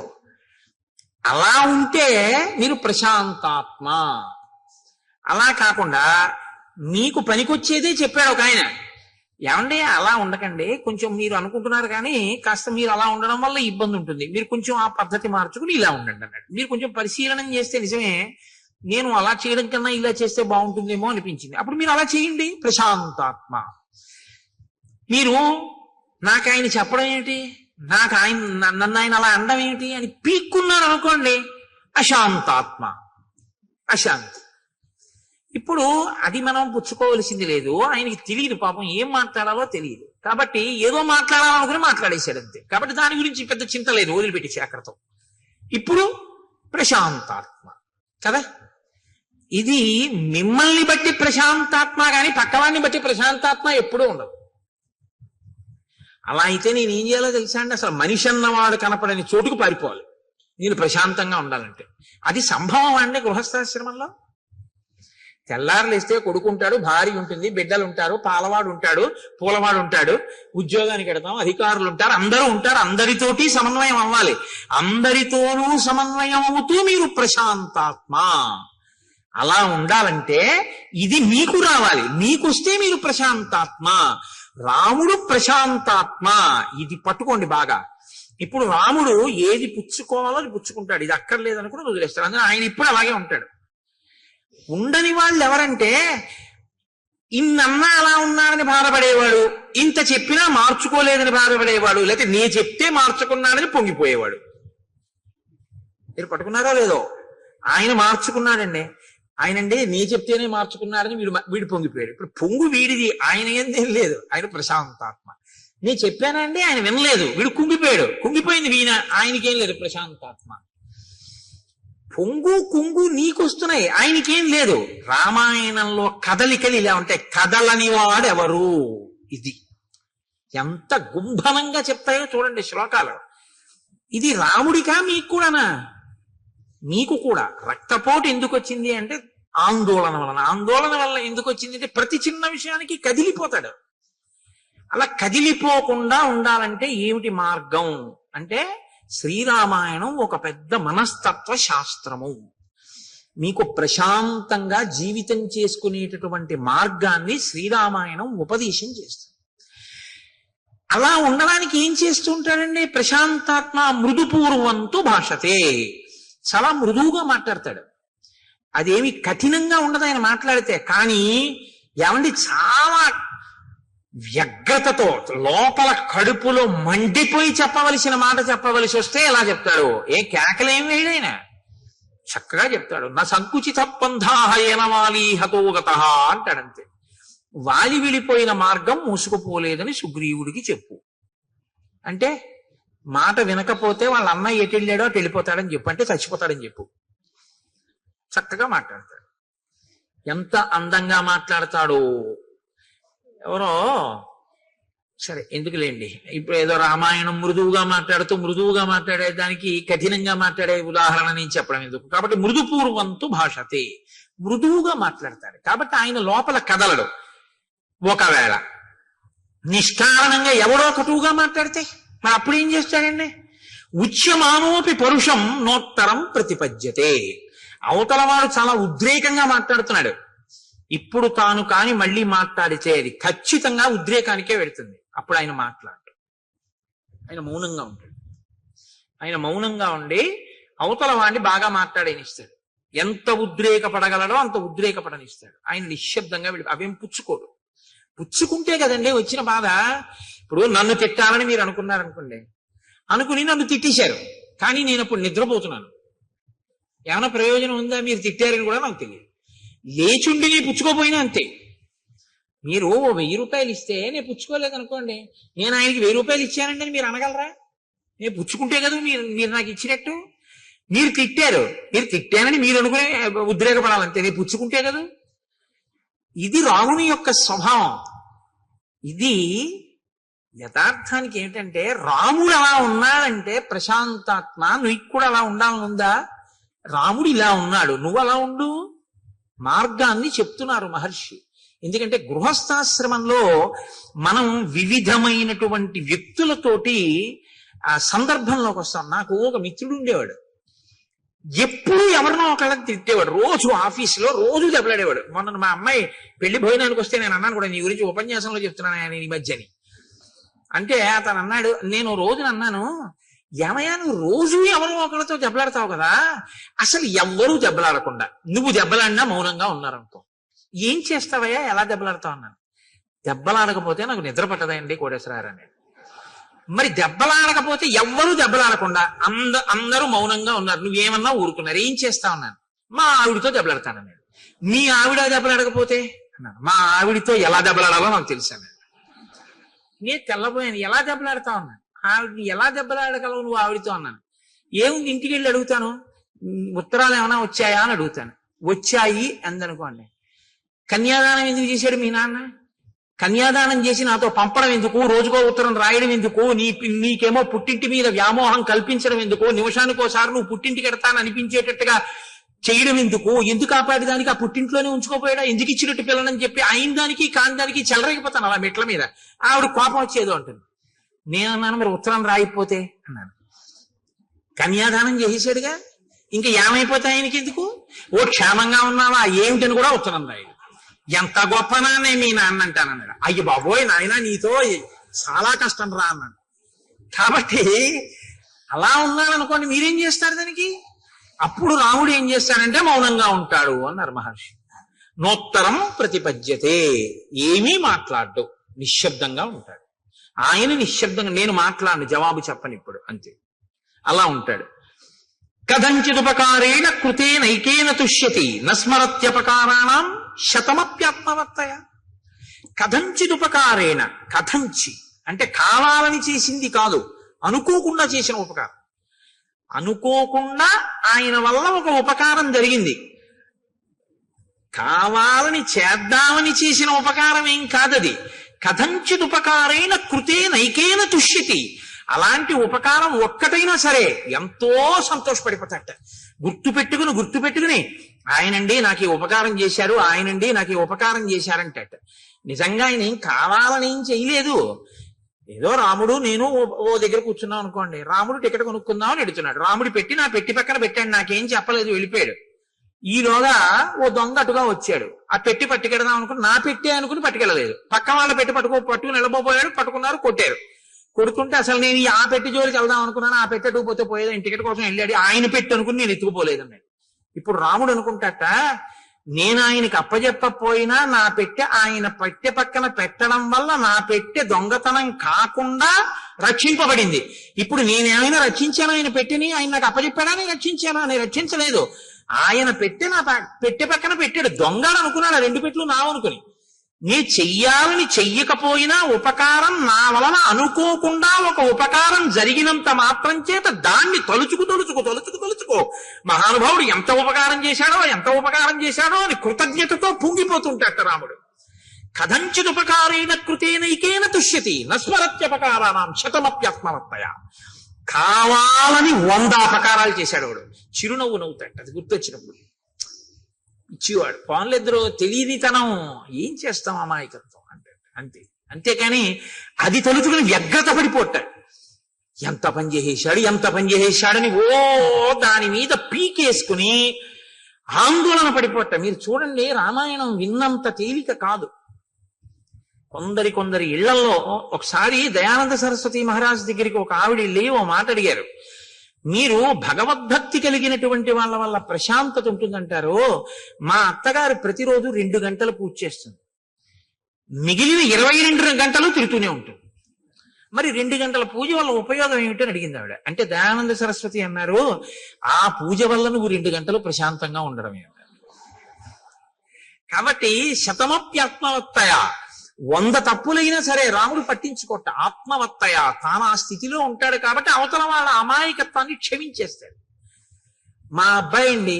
అలా ఉంటే మీరు ప్రశాంతాత్మ. అలా కాకుండా మీకు పనికొచ్చేదే చెప్పాడు ఒక ఆయన, ఏమండి అలా ఉండకండి, కొంచెం మీరు అనుకుంటున్నారు కానీ కాస్త మీరు అలా ఉండడం వల్ల ఇబ్బంది ఉంటుంది, మీరు కొంచెం ఆ పద్ధతి మార్చుకుని ఇలా ఉండండి అన్నాడు. మీరు కొంచెం పరిశీలన చేస్తే నిజమే, నేను అలా చేయడం కన్నా ఇలా చేస్తే బాగుంటుందేమో అనిపించింది. అప్పుడు మీరు అలా చేయండి, ప్రశాంతాత్మ. మీరు నాకు ఆయన చెప్పడం ఏమిటి, నాకు నన్ను ఆయన అలా అనడం ఏమిటి అని పీక్కున్నాను అనుకోండి, అశాంతాత్మ, అశాంతి. ఇప్పుడు అది మనం పుచ్చుకోవలసింది లేదు, ఆయనకి తెలియదు పాపం, ఏం మాట్లాడాలో తెలియదు కాబట్టి ఏదో మాట్లాడాలనుకుని మాట్లాడేశాడు అంతే. కాబట్టి దాని గురించి పెద్ద చింత లేదు, వదిలిపెట్టి అక్కడతో. ఇప్పుడు ప్రశాంతాత్మ కదా. ఇది మిమ్మల్ని బట్టి ప్రశాంతాత్మ కానీ పక్కవాడిని బట్టి ప్రశాంతాత్మ ఎప్పుడూ ఉండదు. అలా అయితే నేను ఏం చేయాలో తెలుసా అండి, అసలు మనిషి అన్నవాడు కనపడని చోటుకు పారిపోవాలి నేను ప్రశాంతంగా ఉండాలంటే. అది సంభవం అండి గృహస్థాశ్రమంలో. తెల్లారులేస్తే కొడుకుంటాడు, భార్య ఉంటుంది, బిడ్డలు ఉంటారు, పాలవాడు ఉంటాడు, పూలవాడు ఉంటాడు, ఉద్యోగానికి వెడతాం, అధికారులు ఉంటారు, అందరూ ఉంటారు. అందరితోటి సమన్వయం అవ్వాలి. అందరితోనూ సమన్వయం అవుతూ మీరు ప్రశాంతాత్మ. అలా ఉండాలంటే ఇది మీకు రావాలి, మీకొస్తే మీరు ప్రశాంతాత్మ. రాముడు ప్రశాంతాత్మ, ఇది పట్టుకోండి బాగా. ఇప్పుడు రాముడు ఏది పుచ్చుకోవాలో అది పుచ్చుకుంటాడు, ఇది అక్కర్లేదనుకుని వదిలేస్తాడు. అందులో ఆయన ఇప్పుడు అలాగే ఉంటాడు. ఉండని వాళ్ళు ఎవరంటే ఇన్నన్నా అలా ఉన్నాడని బాధపడేవాడు, ఇంత చెప్పినా మార్చుకోలేదని బాధపడేవాడు, లేకపోతే నే చెప్తే మార్చుకున్నాడని పొంగిపోయేవాడు. మీరు పట్టుకున్నారో లేదో? ఆయన మార్చుకున్నాడండి, ఆయనండి నీ చెప్తేనే మార్చుకున్నాడని వీడు పొంగిపోయాడు. ఇప్పుడు పొంగు వీడిది, ఆయన ఏం లేదు, ఆయన ప్రశాంతాత్మ. నేను చెప్పానండి, ఆయన వినలేదు, వీడు కుంగిపోయాడు, కుంగిపోయింది వీణ, ఆయనకేం లేదు, ప్రశాంతాత్మ. పొంగు కుంగు నీకొస్తున్నాయి, ఆయనకేం లేదు. రామాయణంలో కదలికలు ఇలా ఉంటాయి, కదలని వాడెవరు, ఇది ఎంత గుంభనంగా చెప్తాయో చూడండి శ్లోకాలు. ఇది రాముడికా మీకు కూడానా? మీకు కూడా. రక్తపోటు ఎందుకు వచ్చింది అంటే ఆందోళన వలన. ఆందోళన వల్ల ఎందుకు వచ్చింది అంటే ప్రతి చిన్న విషయానికి కదిలిపోతాడు. అలా కదిలిపోకుండా ఉండాలంటే ఏమిటి మార్గం అంటే శ్రీరామాయణం ఒక పెద్ద మనస్తత్వ శాస్త్రము. మీకు ప్రశాంతంగా జీవితం చేసుకునేటటువంటి మార్గాన్ని శ్రీరామాయణం ఉపదేశం చేస్తుంది. అలా ఉండడానికి ఏం చేస్తూ ఉంటాడండి ప్రశాంతాత్మ? మృదుపూర్వంతు భాషతే, చాలా మృదువుగా మాట్లాడతాడు. అదేమి కఠినంగా ఉండదు ఆయన మాట్లాడితే. కానీ ఏమండి చాలా వ్యగ్రతతో లోపల కడుపులో మండిపోయి చెప్పవలసిన మాట చెప్పవలసి వస్తే ఎలా చెప్తాడు? ఏ కేకలేం వేయడైన చక్కగా చెప్తాడు. నా సంకుచిత పంథాహయనవాలి హతోగత అంటాడంతే. వాలి విడిపోయిన మార్గం మూసుకుపోలేదని సుగ్రీవుడికి చెప్పు. అంటే మాట వినకపోతే వాళ్ళ అన్నయ్య ఎటు వెళ్ళాడో అటు వెళ్ళిపోతాడని చెప్పు, అంటే చచ్చిపోతాడని చెప్పు. చక్కగా మాట్లాడతాడు. ఎంత అందంగా మాట్లాడతాడో. ఎవరో సరే ఎందుకులేండి, ఇప్పుడు ఏదో రామాయణం మృదువుగా మాట్లాడుతూ మృదువుగా మాట్లాడేదానికి కఠినంగా మాట్లాడే ఉదాహరణ నేను చెప్పడం ఎందుకు. కాబట్టి మృదుపూర్వంతు భాషతే, మృదువుగా మాట్లాడతాడు. కాబట్టి ఆయన లోపల కదలడు. ఒకవేళ నిష్కారణంగా ఎవడో కటువుగా మాట్లాడితే మరి అప్పుడు ఏం చేస్తాడండి? ఉచ్యమానోపి పరుషం నోత్తరం ప్రతిపద్యతే. అవతల వాడు చాలా ఉద్రేకంగా మాట్లాడుతున్నాడు, ఇప్పుడు తాను కాని మళ్ళీ మాట్లాడితే అది ఖచ్చితంగా ఉద్రేకానికే వెళుతుంది. అప్పుడు ఆయన మాట్లాడు, ఆయన మౌనంగా ఉంటాడు. ఆయన మౌనంగా ఉండి అవతల వాడిని బాగా మాట్లాడనిస్తాడు. ఎంత ఉద్రేకపడగలడో అంత ఉద్రేకపడనిస్తాడు. ఆయన నిశ్శబ్దంగా అవేం పుచ్చుకోడు. పుచ్చుకుంటే కదండి వచ్చిన బాధ. ఇప్పుడు నన్ను తిట్టాలని మీరు అనుకున్నారనుకోండి, అనుకుని నన్ను తిట్టేశారు, కానీ నేను అప్పుడు నిద్రపోతున్నాను. ఏమైనా ప్రయోజనం ఉందా? మీరు తిట్టారని కూడా నాకు తెలియదు. లేచుండి నేను పుచ్చుకోపోయినా అంతే. మీరు 1000 రూపాయలు ఇస్తే నేను పుచ్చుకోలేదనుకోండి, నేను ఆయనకి 1000 రూపాయలు ఇచ్చానంటే మీరు అనగలరా? నేను పుచ్చుకుంటే కదా మీరు నాకు ఇచ్చినట్టు. మీరు తిట్టారు, మీరు తిట్టానని మీరు అనుకునే ఉద్రేకపడాలంతే, నేను పుచ్చుకుంటే కదా. ఇది రాముని యొక్క స్వభావం. ఇది యథార్థానికి ఏమిటంటే, రాముడు అలా ఉన్నాడంటే ప్రశాంతాత్మ, నువ్వు కూడా అలా ఉండాలనుందా? రాముడు ఇలా ఉన్నాడు, నువ్వు అలా ఉండు. మార్గాన్ని చెప్తున్నారు మహర్షి. ఎందుకంటే గృహస్థాశ్రమంలో మనం వివిధమైనటువంటి వ్యక్తులతోటి ఆ సందర్భంలోకి వస్తాం. నాకు ఒక మిత్రుడు ఉండేవాడు, ఎప్పుడు ఎవరినో ఒకళ్ళని తిట్టేవాడు. రోజు ఆఫీసులో రోజు దెబ్బలాడేవాడు. మొన్న మా అమ్మాయి పెళ్లి భోజనానికి వస్తే నేను అన్నాను కూడా, నీ గురించి ఉపన్యాసంలో చెప్తున్నాను ఆయన ఈ మధ్యని. అంటే అతను అన్నాడు, నేను రోజున అన్నాను, ఏమయ్యా నువ్వు రోజు ఎవరో ఒకరితో దెబ్బలాడతావు కదా, అసలు ఎవ్వరూ దెబ్బలాడకుండా నువ్వు దెబ్బలాడినా మౌనంగా ఉన్నారనుకో, ఏం చేస్తావయ్యా, ఎలా దెబ్బలాడతావు అన్నాను. దెబ్బలాడకపోతే నాకు నిద్ర పట్టదండి కోటేశ్వరారని. మరి దెబ్బలాడకపోతే ఎవ్వరూ దెబ్బలాడకుండా అందరూ మౌనంగా ఉన్నారు, నువ్వేమన్నా ఊరుకున్నారు, ఏం చేస్తావు అన్నాను. మా ఆవిడితో దెబ్బలాడతాను. మీ ఆవిడ దెబ్బలాడకపోతే అన్నాను. మా ఆవిడితో ఎలా దెబ్బలాడాలో నాకు తెలుసాను. నేను తెల్లబోయాను, ఎలా దెబ్బలాడతావు అన్నాను. ఆవిడని ఎలా దెబ్బలాడగలవు నువ్వు ఆవిడితో అన్నాను. ఏముంది, ఇంటికి వెళ్ళి అడుగుతాను, ఉత్తరాలు ఏమైనా వచ్చాయా అని అడుగుతాను. వచ్చాయి అందనుకోండి. కన్యాదానం ఎందుకు చేశాడు మీ నాన్న? కన్యాదానం చేసి నాతో పంపడం ఎందుకు, రోజుకో ఉత్తరం రాయడం ఎందుకు, నీకేమో పుట్టింటి మీద వ్యామోహం కల్పించడం ఎందుకు, నిమిషానికోసారి నువ్వు పుట్టింటికి ఎడతాను అనిపించేటట్టుగా చేయడం ఎందుకు, ఎందుకు ఆపాటి దానికి ఆ పుట్టింట్లోనే ఉంచుకోపోయాడా, ఎందుకు ఇచ్చినట్టు పిల్లనని చెప్పి ఆయన దానికి కాని దానికి చెలరైపోతాను అలా మెట్ల మీద. ఆవిడ కోపం వచ్చేదో అంటుంది. నేనన్నాను, మరి ఉత్తరం రాయిపోతే అన్నాను. కన్యాదానం చేసేసాడుగా, ఇంకా ఏమైపోతాయి ఆయనకి ఎందుకు, ఓ క్షేమంగా ఉన్నావా ఏమిటని కూడా ఉత్తరం రాయడు. ఎంత గొప్ప నాన్నే మీ నాన్న అంటానన్నాడు. అయ్య బాబోయ్ నాయన నీతో చాలా కష్టం రా అన్నాడు. కాబట్టి అలా ఉన్నాననుకోండి, మీరేం చేస్తారు దానికి? అప్పుడు రాముడు ఏం చేస్తాడంటే మౌనంగా ఉంటాడు అన్నారు మహర్షి. నోత్తరం ప్రతిపద్యతే, ఏమీ మాట్లాడ్డు, నిశ్శబ్దంగా ఉంటాడు. ఆయన నిశ్శబ్దంగా, నేను మాట్లాడను, జవాబు చెప్పను ఇప్పుడు, అంతే, అలా ఉంటాడు. కథంచిదుపకారేణ కృతే నైకేన తుష్యతి నస్మరత్యపకారాణం శతమప్యాత్మవర్తయ. కథంచిదుపకారేణ, కథంచి అంటే కావాలని చేసింది కాదు, అనుకోకుండా చేసిన ఉపకారం. అనుకోకుండా ఆయన వల్ల ఒక ఉపకారం జరిగింది, కావాలని చేద్దామని చేసిన ఉపకారం ఏం కాదది. కథంచిదుపకారేణ కృతే నైకేన తుష్యతి, అలాంటి ఉపకారం ఒక్కటైనా సరే ఎంతో సంతోషపడిపోతాట. గుర్తుపెట్టుకుని ఆయనండి నాకు ఈ ఉపకారం చేశారు, ఆయనండి నాకు ఈ ఉపకారం చేశారంటట. నిజంగా ఆయన ఏం కావాలని ఏం చేయలేదు. ఏదో రాముడు నేను ఓ దగ్గర కూర్చున్నాం అనుకోండి, రాముడు టికెట్ కొనుక్కుందామని ఎడుతున్నాడు, రాముడి పెట్టి నా పెట్టి పక్కన పెట్టాడు, నాకేం చెప్పలేదు, వెళ్ళిపోయాడు. ఈలోగా ఓ దొంగ అటుగా వచ్చాడు, ఆ పెట్టి పట్టుకెడదాం అనుకుని నా పెట్టి అనుకుని పట్టుకెళ్ళలేదు, పక్క వాళ్ళ పెట్టి పట్టుకుని నిలబోపోయాడు, పట్టుకున్నారు, కొట్టారు. కొడుతుంటే అసలు నేను ఆ పెట్టి జోలికి వెళ్దాం అనుకున్నాను, ఆ పెట్టి ఎట్టుకుపోతే పోయేది, టికెట్ కోసం వెళ్ళాడు, ఆయన పెట్టి అనుకుని నేను ఎత్తుకుపోలేదు అన్నాడు. ఇప్పుడు రాముడు అనుకుంటాట, నేను ఆయనకి అప్పజెప్పపోయినా నా పెట్టె ఆయన పెట్టె పక్కన పెట్టడం వల్ల నా పెట్టె దొంగతనం కాకుండా రక్షింపబడింది. ఇప్పుడు నేనేమైనా రక్షించాను ఆయన పెట్టెని? ఆయన నాకు అప్పజెప్పాడా, నేను రక్షించానా? నేను రక్షించలేదు. ఆయన పెట్టె నా పెట్టె పక్కన పెట్టాడు, దొంగలు అనుకున్నాడు, ఆ 2 పెట్లు నావనుకుని. నీ చెయ్యాలని చెయ్యకపోయినా ఉపకారం నా వలన అనుకోకుండా ఒక ఉపకారం జరిగినంత మాత్రం చేత దాన్ని తలుచుకో మహానుభావుడు ఎంత ఉపకారం చేశాడో అని కృతజ్ఞతతో పొంగిపోతుంటాట రాముడు. కథంచిదుపకారేణ కృతేనైకేన తుష్యతి నస్మరత్యపకారాణం శతమప్యాత్మవర్తయ. కావాలని 100 అపకారాలు చేశాడు వాడు, చిరునవ్వు నవ్వుతాడు అది గుర్తొచ్చినప్పుడు. ఇచ్చేవాడు పాన్లిద్దరూ తెలియనితనం, ఏం చేస్తాం అమాయకత్వం అంటే అంతే. అంతేకాని అది తలుచుకుని వ్యగ్రత పడిపోతాడు. ఎంత పని చేసేశాడు, ఎంత పని చేసేశాడని దాని మీద పీకేసుకుని ఆందోళన పడిపోట. మీరు చూడండి, రామాయణం విన్నంత తేలిక కాదు. కొందరి ఇళ్లలో ఒకసారి దయానంద సరస్వతి మహారాజ్ దగ్గరికి ఒక ఆవిడ వెళ్ళి ఓ మాట అడిగారు. మీరు భగవద్భక్తి కలిగినటువంటి వాళ్ళ వల్ల ప్రశాంతత ఉంటుందంటారు. మా అత్తగారు ప్రతిరోజు 2 గంటలు పూజ చేస్తుంది, మిగిలిన 22 గంటలు తిరుగుతూనే ఉంటుంది. మరి 2 గంటల పూజ వల్ల ఉపయోగం ఏమిటని అడిగింది ఆవిడ. అంటే దయానంద సరస్వతి అన్నారు, ఆ పూజ వల్ల నువ్వు 2 గంటలు ప్రశాంతంగా ఉండడమే. కాబట్టి శతమప్యాత్మవత్తయ, 100 తప్పులైనా సరే రాముడు పట్టించుకోట. ఆత్మవత్తయ, తాను ఆ స్థితిలో ఉంటాడు కాబట్టి అవతల వాళ్ళ అమాయకత్వాన్ని క్షమించేస్తాడు. మా అబ్బాయి అండి,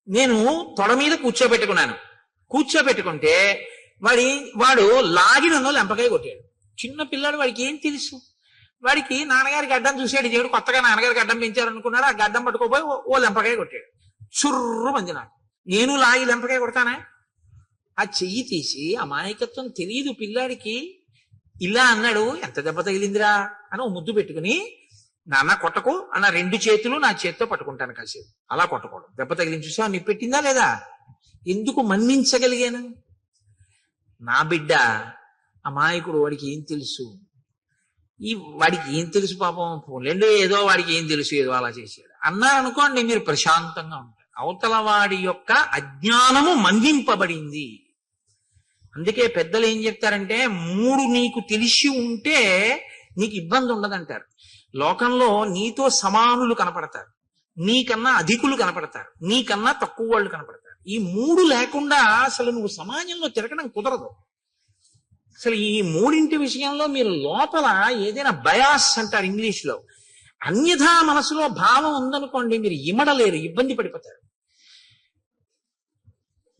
నేను తొడ మీద కూర్చోబెట్టుకుంటే వాడు లాగి నన్ను లెంపకాయ కొట్టాడు. చిన్న పిల్లాడు, వాడికి ఏం తెలుసు? వాడికి నాన్నగారి గడ్డం చూసాడు, దేవుడు కొత్తగా నాన్నగారి గడ్డం పెంచారు అనుకున్నాడు. ఆ గడ్డం పట్టుకోపోయి ఓ లెంపకాయ కొట్టాడు. చుర్రు మంది నాకు. నేను లాగి లెంపకాయ కొడతానా? ఆ చెయ్యి తీసి, అమాయకత్వం తెలియదు పిల్లాడికి, ఇలా అన్నాడు. ఎంత దెబ్బ తగిలిందిరా అని ఓ ముద్దు పెట్టుకుని, నాన్న కొట్టకు అన్న 2 చేతులు నా చేతితో పట్టుకుంటాను కాసేపు. అలా కొట్టకూడదు. దెబ్బ తగిలించి చూసా, నీ పెట్టిందా లేదా? ఎందుకు మన్నించగలిగాను? నా బిడ్డ అమాయకుడు, వాడికి ఏం తెలుసు? వాడికి ఏం తెలుసు పాపం, పోలేండు, ఏదో వాడికి ఏం తెలుసు, ఏదో అలా చేశాడు అన్నారనుకోండి, మీరు ప్రశాంతంగా ఉంటారు. అవతల వాడి యొక్క అజ్ఞానము మన్నింపబడింది. అందుకే పెద్దలు ఏం చెప్తారంటే, 3 నీకు తెలిసి ఉంటే నీకు ఇబ్బంది ఉండదంటారు. లోకంలో నీతో సమానులు కనపడతారు, నీకన్నా అధికులు కనపడతారు, నీకన్నా తక్కువ వాళ్ళు కనపడతారు. ఈ 3 లేకుండా అసలు నువ్వు సమాజంలో తిరగడం కుదరదు. అసలు ఈ 3 విషయంలో మీరు లోపల ఏదైనా బయాస్ అంటారు ఇంగ్లీష్ లో, అన్యథా మనసులో భావం ఉందనుకోండి, మీరు ఇమడలేరు, ఇబ్బంది పడిపోతారు.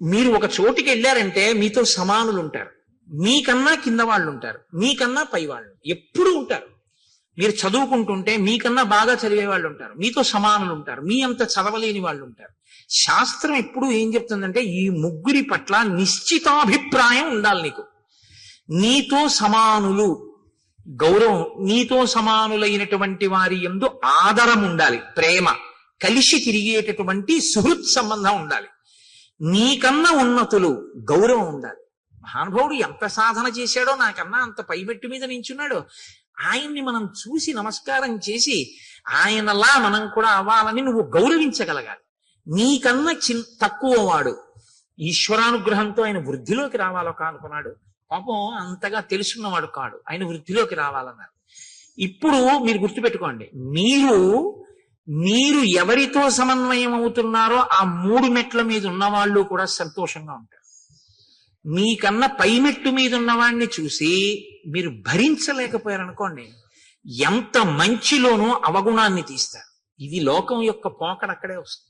మీరు ఒక చోటికి వెళ్ళారంటే మీతో సమానులు ఉంటారు, మీకన్నా కింద వాళ్ళు ఉంటారు, మీకన్నా పై వాళ్ళు ఎప్పుడూ ఉంటారు. మీరు చదువుకుంటుంటే మీకన్నా బాగా చదివే వాళ్ళు ఉంటారు, మీతో సమానులు ఉంటారు, మీ అంత చదవలేని వాళ్ళు ఉంటారు. శాస్త్రం ఎప్పుడు ఏం చెప్తుందంటే, ఈ 3 పట్ల నిశ్చితాభిప్రాయం ఉండాలి నీకు. నీతో సమానులు గౌరవం, నీతో సమానులైనటువంటి వారి యందు ఆదరం ఉండాలి, ప్రేమ, కలిసి తిరిగేటటువంటి సుహృత్ సంబంధం ఉండాలి. నీకన్నా ఉన్నతులు గౌరవం ఉండాలి. మహానుభావుడు ఎంత సాధన చేశాడో, నాకన్నా అంత పైమెట్టు మీద నించున్నాడు. ఆయన్ని మనం చూసి నమస్కారం చేసి ఆయనలా మనం కూడా అవ్వాలని నువ్వు గౌరవించగలగాలి. నీకన్నా తక్కువ వాడు ఈశ్వరానుగ్రహంతో ఆయన వృద్ధిలోకి రావాలో కానుకున్నాడు. పాపం అంతగా తెలుసున్నవాడు కాడు, ఆయన వృద్ధిలోకి రావాలన్నారు. ఇప్పుడు మీరు గుర్తుపెట్టుకోండి, మీరు ఎవరితో సమన్వయం అవుతున్నారో ఆ 3 మెట్ల మీద ఉన్నవాళ్ళు కూడా సంతోషంగా ఉంటారు. మీకన్నా పై మెట్టు మీద ఉన్నవాడిని చూసి మీరు భరించలేకపోయారనుకోండి, ఎంత మంచిలోనూ అవగుణాన్ని తీస్తారు. ఇది లోకం యొక్క పోకడ అక్కడే వస్తుంది.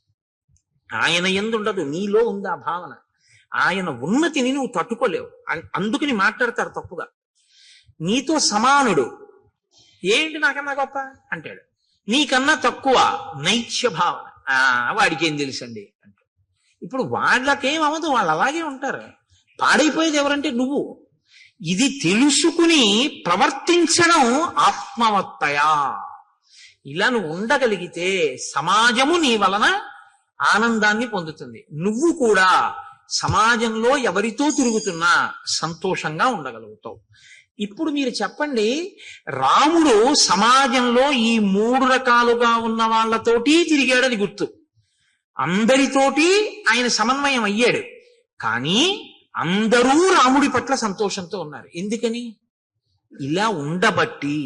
ఆయన యందు ఉండదు, నీలో ఉంది ఆ భావన. ఆయన ఉన్నతిని నువ్వు తట్టుకోలేవు, అందుకని మాట్లాడతారు తప్పుగా. నీతో సమానుడు, ఏంటి నాకన్నా గొప్ప అంటాడు, నీకన్నా తక్కువ నైత్య భావన, వాడికి ఏం తెలుసండి అంటే. ఇప్పుడు వాళ్ళకేం అవ్వదు, వాళ్ళు అలాగే ఉంటారు. పాడైపోయేది ఎవరంటే నువ్వు. ఇది తెలుసుకుని ప్రవర్తించడం ఆత్మవత్తయా. ఇలా నువ్వు ఉండగలిగితే సమాజము నీ వలన ఆనందాన్ని పొందుతుంది. నువ్వు కూడా సమాజంలో ఎవరితో తిరుగుతున్నా సంతోషంగా ఉండగలుగుతావు. ఇప్పుడు మీరు చెప్పండి, రాముడు సమాజంలో ఈ 3 రకాలుగా ఉన్న వాళ్ళతోటి తిరిగాడని గుర్తు, అందరితోటి ఆయన సమన్వయం అయ్యాడు. కానీ అందరూ రాముడి పట్ల సంతోషంతో ఉన్నారు. ఎందుకని? ఇలా ఉండబట్టి.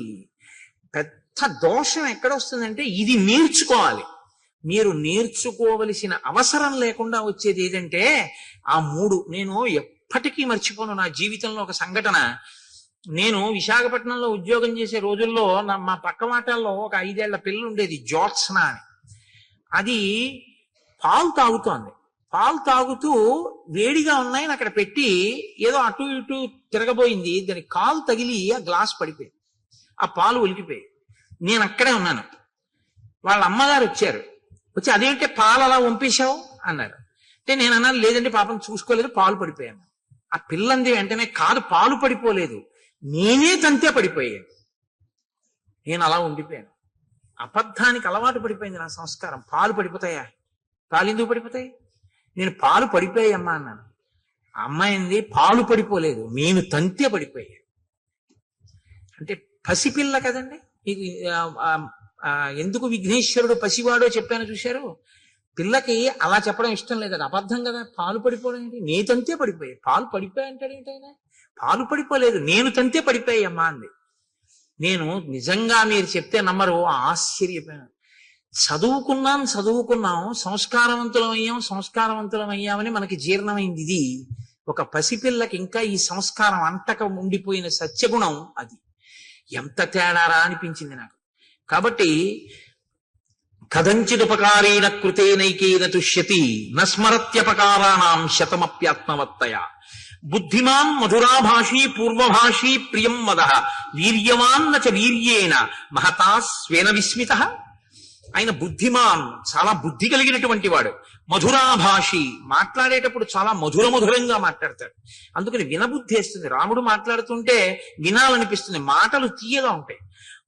పెద్ద దోషం ఎక్కడొస్తుందంటే, ఇది నేర్చుకోవాలి. మీరు నేర్చుకోవలసిన అవసరం లేకుండా వచ్చేది ఏదంటే ఆ 3. నేను ఎప్పటికీ మర్చిపోను నా జీవితంలో ఒక సంఘటన. నేను విశాఖపట్నంలో ఉద్యోగం చేసే రోజుల్లో మా పక్క మాటల్లో ఒక 5 ఏళ్ల పిల్ల ఉండేది, జ్యోత్స్న అని. అది పాలు తాగుతోంది. పాలు తాగుతూ వేడిగా ఉన్నాయని అక్కడ పెట్టి ఏదో అటు ఇటు తిరగబోయింది. దాని కాలు తగిలి ఆ గ్లాస్ పడిపోయింది, ఆ పాలు ఒలికిపోయి. నేను అక్కడే ఉన్నాను. వాళ్ళ అమ్మగారు వచ్చారు. వచ్చి అదేంటే పాలు అలా వంపేశావు అన్నారు. అంటే నేను అన్నాను, లేదంటే పాపం చూసుకోలేదు, పాలు పడిపోయాను. ఆ పిల్లంది వెంటనే, కాదు పాలు పడిపోలేదు, నేనే తంతే పడిపోయాను. నేను అలా ఉండిపోయాను. అబద్ధానికి అలవాటు పడిపోయింది నా సంస్కారం. పాలు పడిపోతాయా? పాలు ఎందుకు పడిపోతాయి? నేను పాలు పడిపోయాయమ్మా అన్నాను. అమ్మాయింది పాలు పడిపోలేదు, నేను తంతే పడిపోయాను. అంటే పసిపిల్ల కదండి. మీకు ఎందుకు విఘ్నేశ్వరుడు పసివాడో చెప్పాను చూశారు. పిల్లకి అలా చెప్పడం ఇష్టం లేదు, అది అబద్ధం కదా. పాలు పడిపోవడం ఏంటి? నే తంతే పడిపోయాయి. పాలు పడిపోయా అంటాడు ఏంటైనా? పాలు పడిపోలేదు, నేను తంతే పడిపోయాయమ్మా అంది. నేను నిజంగా మీరు చెప్తే నమ్మరు, ఆశ్చర్యపోయాను. చదువుకున్నాం, సంస్కారవంతులం అయ్యామని మనకి జీర్ణమైంది. ఇది ఒక పసిపిల్లకి ఇంకా ఈ సంస్కారం అంటక ఉండిపోయిన సత్యగుణం. అది ఎంత తేడారా అనిపించింది నాకు. కాబట్టి కథంచిదుపకారేణ కృతేనైకేన తుష్యతి నస్మరత్యపకారాణం శతమప్యాత్మవత్తయ. బుద్ధిమాన్ మధురాభాషీ పూర్వభాషీ ప్రియం వదః వీర్యవాన్న చ వీర్యేణ మహతా స్వేన విస్మితః. ఆయన బుద్ధిమాన్, చాలా బుద్ధి కలిగినటువంటి వాడు. మధురాభాషి, మాట్లాడేటప్పుడు చాలా మధురంగా మాట్లాడతాడు. అందుకని వినబుద్ధి వేస్తుంది. రాముడు మాట్లాడుతుంటే వినాలనిపిస్తుంది, మాటలు తీయగా ఉంటాయి.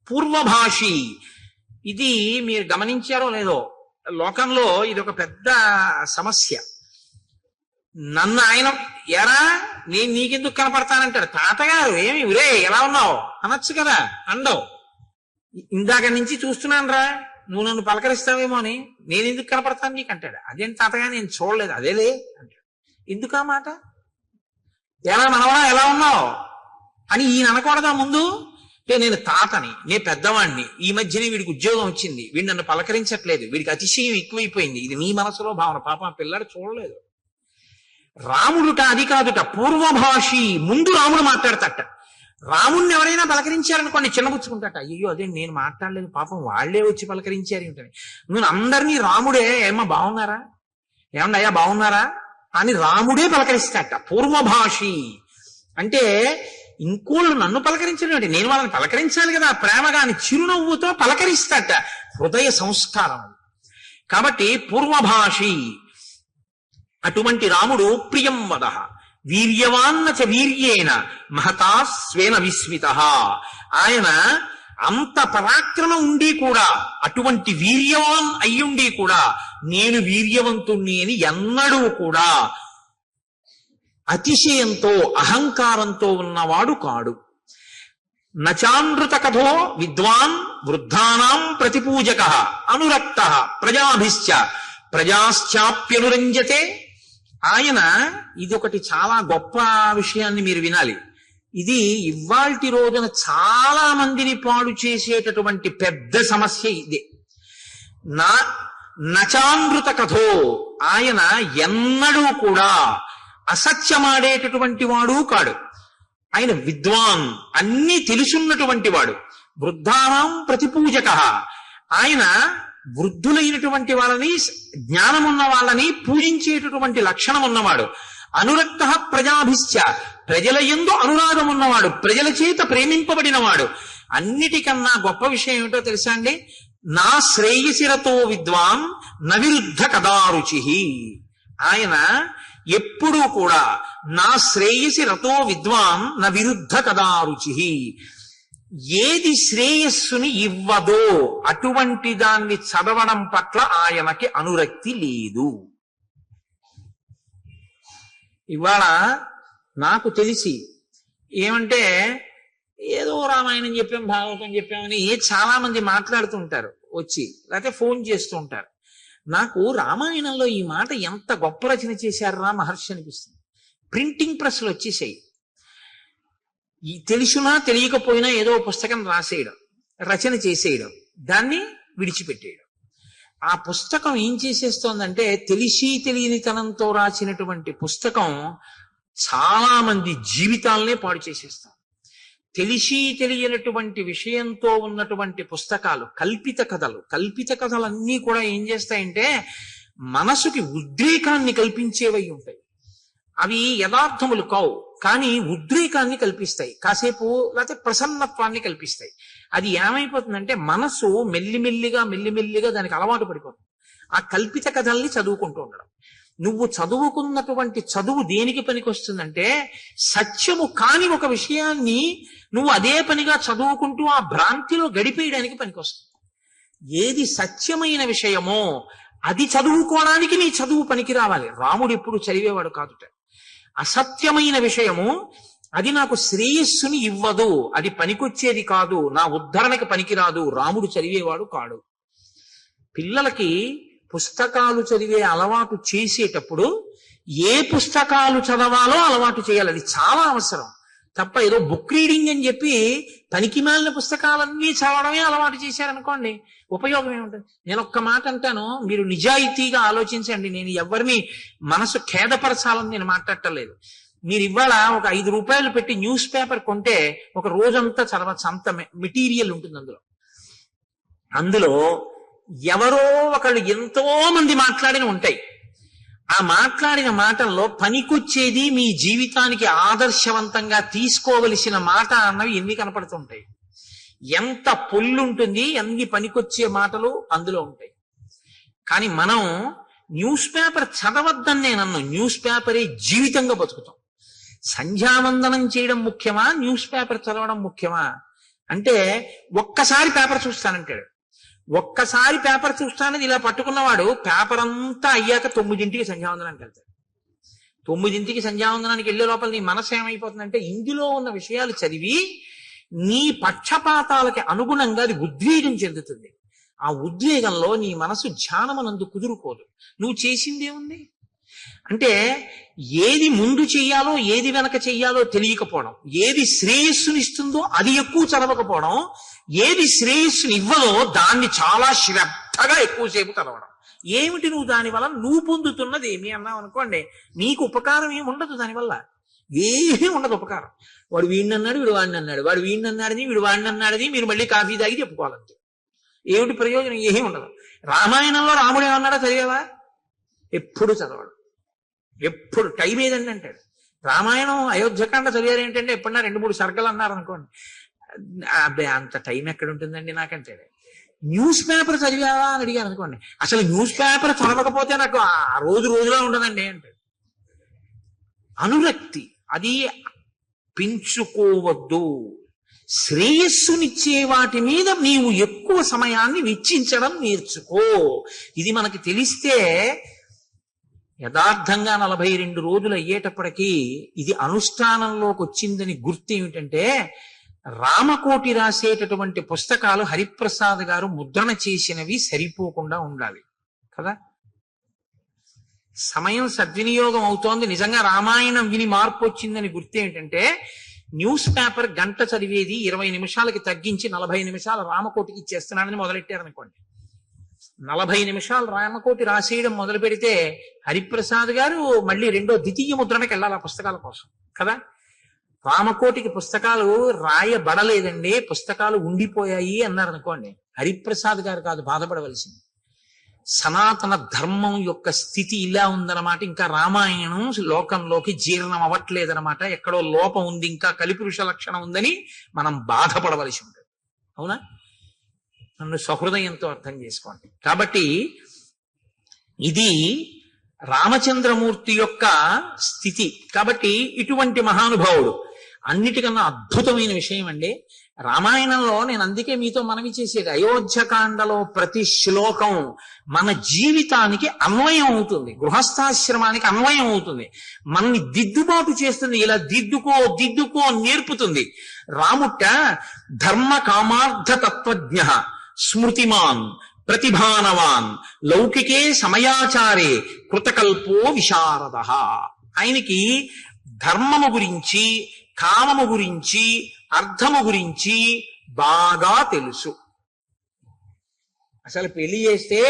పూర్వభాషి, ఇది మీరు గమనించారో లేదో, లోకంలో ఇది ఒక పెద్ద సమస్య. నన్ను ఆయన ఎరా నేను నీకెందుకు కనపడతానంటాడు. తాతగారు ఏమి ఉరే ఎలా ఉన్నావు అనొచ్చు కదా, అండవు. ఇందాక నుంచి చూస్తున్నాను రా, నువ్వు నన్ను పలకరిస్తావేమో అని, నేను ఎందుకు కనపడతాను నీకు అంటాడు. అదేంటి తాతగా నేను చూడలేదు, అదేలే అంటాడు. ఎందుకు ఆ మాట? ఎలా మనవడా ఎలా ఉన్నావు అని ఈయన అనకూడదా ముందు? నేను తాతని, నేను పెద్దవాడిని, ఈ మధ్యనే వీడికి ఉద్యోగం వచ్చింది, వీడు నన్ను పలకరించట్లేదు, వీడికి అతిశయం ఎక్కువైపోయింది. ఇది నీ మనసులో భావన. పాప పిల్లాడు చూడలేదు. రాముడుట అది కాదుట, పూర్వభాషి. ముందు రాముడు మాట్లాడతాట. రాముడిని ఎవరైనా పలకరించారనుకోండి చిన్నపుచ్చుకుంటాట. అయ్యో అదే నేను మాట్లాడలేదు, పాపం వాళ్లే వచ్చి పలకరించారు ఏమిటని. నువ్వు అందరినీ రాముడే ఏమో బాగున్నారా, ఏమన్నా అయ్యా బాగున్నారా అని రాముడే పలకరిస్తాట. పూర్వభాషి అంటే ఇంకోళ్ళు నన్ను పలకరించడం ఏంటి, నేను వాళ్ళని పలకరించాలి కదా ప్రేమగా అని చిరునవ్వుతో పలకరిస్తాట. హృదయ సంస్కారం. కాబట్టి పూర్వభాషి. అటువంటి రాముడు ప్రియం వదః వీర్యవాన్న చ వీర్యేణ మహతా స్వేన విస్మితః. ఆయన అంత పరాక్రమం ఉండి కూడా, అటువంటి వీర్యవాన్ అయ్యుండి కూడా నేను వీర్యవంతుణ్ణి అని ఎన్నడూ కూడా అతిశయంతో అహంకారంతో ఉన్నవాడు కాడు. నచానృత కథో విద్వాన్ వృద్ధానాం ప్రతిపూజకః అనురక్తః ప్రజాభిశ్చ ప్రజాశ్చాప్యనురంజతే. ఆయన ఇదొకటి చాలా గొప్ప విషయాన్ని మీరు వినాలి. ఇది ఇవాల్టి రోజున చాలా మందిని పాడు చేసేటటువంటి పెద్ద సమస్య ఇదే. నచానృత కథో, ఆయన ఎన్నడూ కూడా అసత్యమాడేటటువంటి వాడు కాడు. ఆయన విద్వాన్, అన్ని తెలుసున్నటువంటి వాడు. వృద్ధానాం ప్రతిపూజకః, ఆయన వృద్ధులైనటువంటి వాళ్ళని, జ్ఞానమున్న వాళ్ళని పూజించేటటువంటి లక్షణం ఉన్నవాడు. అనురక్త ప్రజాభిశ్చ, ప్రజల యందు అనురాగం ఉన్నవాడు, ప్రజల చేత ప్రేమింపబడినవాడు. అన్నిటికన్నా గొప్ప విషయం ఏమిటో తెలుసా అండి? నా శ్రేయసిరతో విద్వాన్ నవిరుద్ధ కదారుచి. ఆయన ఎప్పుడూ కూడా నా శ్రేయసి రతో విద్వాన్ న విరుద్ధ కదారుచి. ఏది శ్రేయస్సుని ఇవ్వదో అటువంటి దాన్ని చదవడం పట్ల ఆయనకి అనురక్తి లేదు. ఇవాళ నాకు తెలిసి ఏమంటే, ఏదో రామాయణం చెప్పాం, భాగవతం చెప్పామని చాలా మంది మాట్లాడుతుంటారు వచ్చి, లేకపోతే ఫోన్ చేస్తూ ఉంటారు. నాకు రామాయణంలో ఈ మాట ఎంత గొప్ప రచన చేశారా మహర్షి అనిపిస్తుంది. ప్రింటింగ్ ప్రెస్లు వచ్చేసాయి. ఈ తెలిసినా తెలియకపోయినా ఏదో పుస్తకం రాసేయడం, రచన చేసేయడం, దాన్ని విడిచిపెట్టేయడం. ఆ పుస్తకం ఏం చేసేస్తోందంటే, తెలిసి తెలియనితనంతో రాసినటువంటి పుస్తకం చాలా మంది జీవితాలనే పాడు చేసేస్తాం. తెలిసి తెలియనటువంటి విషయంతో ఉన్నటువంటి పుస్తకాలు, కల్పిత కథలన్నీ కూడా ఏం చేస్తాయంటే మనసుకి ఉద్రేకాన్ని కల్పించేవై ఉంటాయి. అవి యథార్థములు కావు, కానీ ఉద్రేకాన్ని కల్పిస్తాయి, కాసేపు లేకపోతే ప్రసన్నత్వాన్ని కల్పిస్తాయి. అది ఏమైపోతుందంటే మనసు మెల్లిమెల్లిగా దానికి అలవాటు పడిపోతుంది. ఆ కల్పిత కథల్ని చదువుకుంటూ ఉండడం. నువ్వు చదువుకున్నటువంటి చదువు దేనికి పనికొస్తుందంటే సత్యము కాని ఒక విషయాన్ని నువ్వు అదే పనిగా చదువుకుంటూ ఆ భ్రాంతిలో గడిపేయడానికి పనికొస్తుంది. ఏది సత్యమైన విషయమో అది చదువుకోవడానికి నీ చదువు పనికి రావాలి. రాముడు ఎప్పుడు చదివేవాడు కాదుట. అసత్యమైన విషయము అది నాకు శ్రేయస్సుని ఇవ్వదు, అది పనికొచ్చేది కాదు, నా ఉద్ధరణకి పనికిరాదు, రాముడు చదివేవాడు కాడు. పిల్లలకి పుస్తకాలు చదివే అలవాటు చేసేటప్పుడు ఏ పుస్తకాలు చదవాలో అలవాటు చేయాలి. అది చాలా అవసరం. తప్ప ఏదో బుక్ రీడింగ్ అని చెప్పి పనికి మాలిన పుస్తకాలన్నీ చదవడమే అలవాటు చేశారనుకోండి, ఉపయోగం ఏముంటుంది? నేను ఒక్క మాట అంటాను, మీరు నిజాయితీగా ఆలోచించండి. నేను ఎవరిని మనసు ఖేదపరచాలని నేను మాట్లాడటలేదు. మీరు ఇవాళ ఒక 5 రూపాయలు పెట్టి న్యూస్ పేపర్ కొంటే ఒక రోజంతా చదవచ్చు, అంత మెటీరియల్ ఉంటుంది అందులో. అందులో ఎవరో ఒకళ్ళు ఎంతో మంది మాట్లాడిన ఉంటాయి. ఆ మాట్లాడిన మాటల్లో పనికొచ్చేది, మీ జీవితానికి ఆదర్శవంతంగా తీసుకోవలసిన మాట అన్నవి ఎన్ని కనపడుతుంటాయి. ఎంత పొల్లుంటుంది, ఎన్ని పనికొచ్చే మాటలు అందులో ఉంటాయి. కానీ మనం న్యూస్ పేపర్ చదవద్దని నేను అన్ను, న్యూస్ పేపరే జీవితంగా బతుకుతాం. సంధ్యావందనం చేయడం ముఖ్యమా, న్యూస్ పేపర్ చదవడం ముఖ్యమా అంటే ఒక్కసారి పేపర్ చూస్తానంటాడు. ఒక్కసారి పేపర్ చూస్తానని ఇలా పట్టుకున్నవాడు పేపర్ అంతా అయ్యాక 9ంటికి సంధ్యావందనానికి వెళ్తాడు. 9ంటికి సంధ్యావందనానికి వెళ్లే లోపల నీ మనసు ఏమైపోతుందంటే ఇందులో ఉన్న విషయాలు చదివి నీ పక్షపాతాలకి అనుగుణంగా అది ఉద్వేగం చెందుతుంది. ఆ ఉద్వేగంలో నీ మనసు ధ్యానమనందు కుదురుకోదు. నువ్వు చేసిందేముంది అంటే ఏది ముందు చెయ్యాలో ఏది వెనక చెయ్యాలో తెలియకపోవడం, ఏది శ్రేయస్సునిస్తుందో అది ఎక్కువ చదవకపోవడం, ఏది శ్రేయస్సుని ఇవ్వదో దాన్ని చాలా శ్రద్ధగా ఎక్కువసేపు చదవడం. ఏమిటి నువ్వు దానివల్ల నువ్వు పొందుతున్నది ఏమి అన్నావు అనుకోండి, నీకు ఉపకారం ఏమి ఉండదు దానివల్ల, ఏమీ ఉండదు ఉపకారం. వాడు వీడిని అన్నాడు, వీడు వాడిని అన్నాడు, వాడు వీడిని అన్నాడని వీడు వాడిని అన్నాడని మీరు మళ్ళీ కాఫీ తాగి చెప్పుకోవాలంతే. ఏమిటి ప్రయోజనం? ఏమీ ఉండదు. రామాయణంలో రాముడు ఏమన్నాడో చదివావా? ఎప్పుడు చదవడు. ఎప్పుడు టైం ఏదండి అంటాడు. రామాయణం అయోధ్యకాండ చదివారు ఏంటంటే ఎప్పుడన్నా 2-3 సర్గలు అన్నారు అనుకోండి, అబ్బాయి అంత టైం ఎక్కడ ఉంటుందండి నాకంటాడు. న్యూస్ పేపర్ చదివావా అని అడిగాను అనుకోండి, అసలు న్యూస్ పేపర్ చదవకపోతే నాకు ఆ రోజులా ఉండదండి అంటాడు. అనురక్తి అది పెంచుకోవద్దు. శ్రేయస్సునిచ్చే వాటి మీద నీవు ఎక్కువ సమయాన్ని వెచ్చించడం నేర్చుకో. ఇది మనకి తెలిస్తే యథార్థంగా 42 రోజులు అయ్యేటప్పటికీ ఇది అనుష్ఠానంలోకి వచ్చిందని గుర్తు ఏమిటంటే, రామకోటి రాసేటటువంటి పుస్తకాలు హరిప్రసాద్ గారు ముద్రణ చేసినవి సరిపోకుండా ఉండాలి కదా. సమయం సద్వినియోగం అవుతోంది. నిజంగా రామాయణం విని మార్పు వచ్చిందని గుర్తు ఏమిటంటే, న్యూస్ పేపర్ గంట చదివేది 20 నిమిషాలకి తగ్గించి 40 నిమిషాలు రామకోటికి ఇచ్చేస్తున్నానని మొదలెట్టారనుకోండి. 40 నిమిషాలు రామకోటి రాసేయడం మొదలు పెడితే హరిప్రసాద్ గారు మళ్ళీ ద్వితీయ ముద్రణకి వెళ్ళాలి ఆ పుస్తకాల కోసం కదా. రామకోటికి పుస్తకాలు రాయబడలేదండి, పుస్తకాలు ఉండిపోయాయి అన్నారు అనుకోండి, హరిప్రసాద్ గారు కాదు బాధపడవలసింది. సనాతన ధర్మం యొక్క స్థితి ఇలా ఉందన్నమాట. ఇంకా రామాయణం లోకంలోకి జీర్ణం అవ్వట్లేదన్నమాట. ఎక్కడో లోపం ఉంది, ఇంకా కలిపురుష లక్షణం ఉందని మనం బాధపడవలసి ఉంటుంది. అవునా? నన్ను సహృదయంతో అర్థం చేసుకోండి. కాబట్టి ఇది రామచంద్రమూర్తి యొక్క స్థితి. కాబట్టి ఇటువంటి మహానుభావుడు. అన్నిటికన్నా అద్భుతమైన విషయం అండి రామాయణంలో, నేను అందుకే మీతో మనవి చేసేది, అయోధ్యకాండలో ప్రతి శ్లోకం మన జీవితానికి అన్వయం అవుతుంది, గృహస్థాశ్రమానికి అన్వయం అవుతుంది, మనని దిద్దుబాటు చేస్తుంది. ఇలా దిద్దుకో నేర్పుతుంది. రాముట్ట ధర్మ కామార్థ తత్వజ్ఞ స్మృతిమాన్ ప్రతిభానవాన్ లౌకికే సమయాచారే కృతకల్పో విశారద. ఆయనకి ధర్మము గురించి, కామము గురించి, అర్థము గురించి బాగా తెలుసు. అసలు పెళ్లి చేస్తే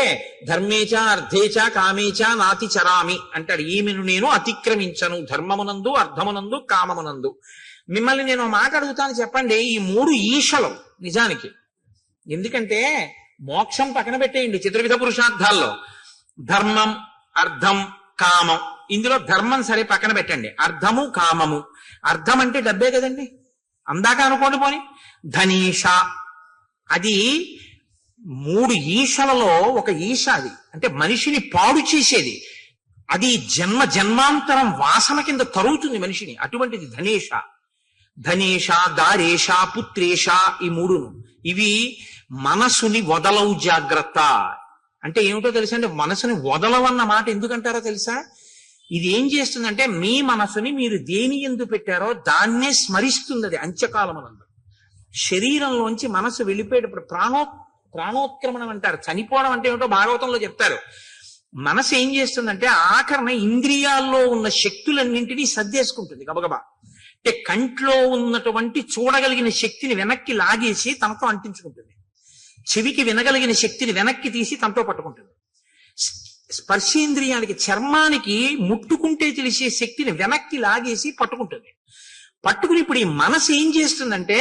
ధర్మేచ అర్థేచ కామేచ నాతి చరామి అంటాడు. ఈమెను నేను అతిక్రమించను ధర్మమునందు, అర్థమునందు, కామమునందు. మిమ్మల్ని నేను మాట అడుగుతాను, చెప్పండి, ఈ 3 ఈశలు నిజానికి, ఎందుకంటే మోక్షం పక్కన పెట్టేయండి, చతుర్విధ పురుషార్థాల్లో ధర్మం, అర్థం, కామం. ఇందులో ధర్మం సరే పక్కన పెట్టండి, అర్థము, కామము. అర్థం అంటే డబ్బే కదండి, అందాక అనుకోండి. పోని ధనీష, అది 3 ఈశలలో ఒక ఈశ. అది అంటే మనిషిని పాడు చేసేది. అది జన్మ జన్మాంతరం వాసన కింద తరుగుతుంది మనిషిని. అటువంటిది ధనేష. ధనేష, దారేష, పుత్రేష, ఈ మూడును. ఇవి మనసుని వదలవు జాగ్రత్త. అంటే ఏమిటో తెలుసా? అంటే మనసుని వదలవన్న మాట ఎందుకంటారో తెలుసా? ఇది ఏం చేస్తుందంటే మీ మనసుని మీరు దేని ఎందు పెట్టారో దాన్నే స్మరిస్తుంది. అది అంత్యకాలమునందు శరీరంలోంచి మనసు వెళ్ళిపోయేటప్పుడు ప్రాణోత్క్రమణం అంటారు. చనిపోవడం అంటే ఏమిటో భాగవతంలో చెప్తారు. మనసు ఏం చేస్తుందంటే ఆఖరణ ఇంద్రియాల్లో ఉన్న శక్తులన్నింటినీ సర్దేసుకుంటుంది గబగబా. అంటే కంట్లో ఉన్నటువంటి చూడగలిగిన శక్తిని వెనక్కి లాగేసి తనతో అంటించుకుంటుంది. చెవికి వినగలిగిన శక్తిని వెనక్కి తీసి తనతో పట్టుకుంటుంది. స్పర్శేంద్రియానికి, చర్మానికి ముట్టుకుంటే తెలిసే శక్తిని వెనక్కి లాగేసి పట్టుకుంటుంది. పట్టుకుని ఇప్పుడు ఈ మనసు ఏం చేస్తుందంటే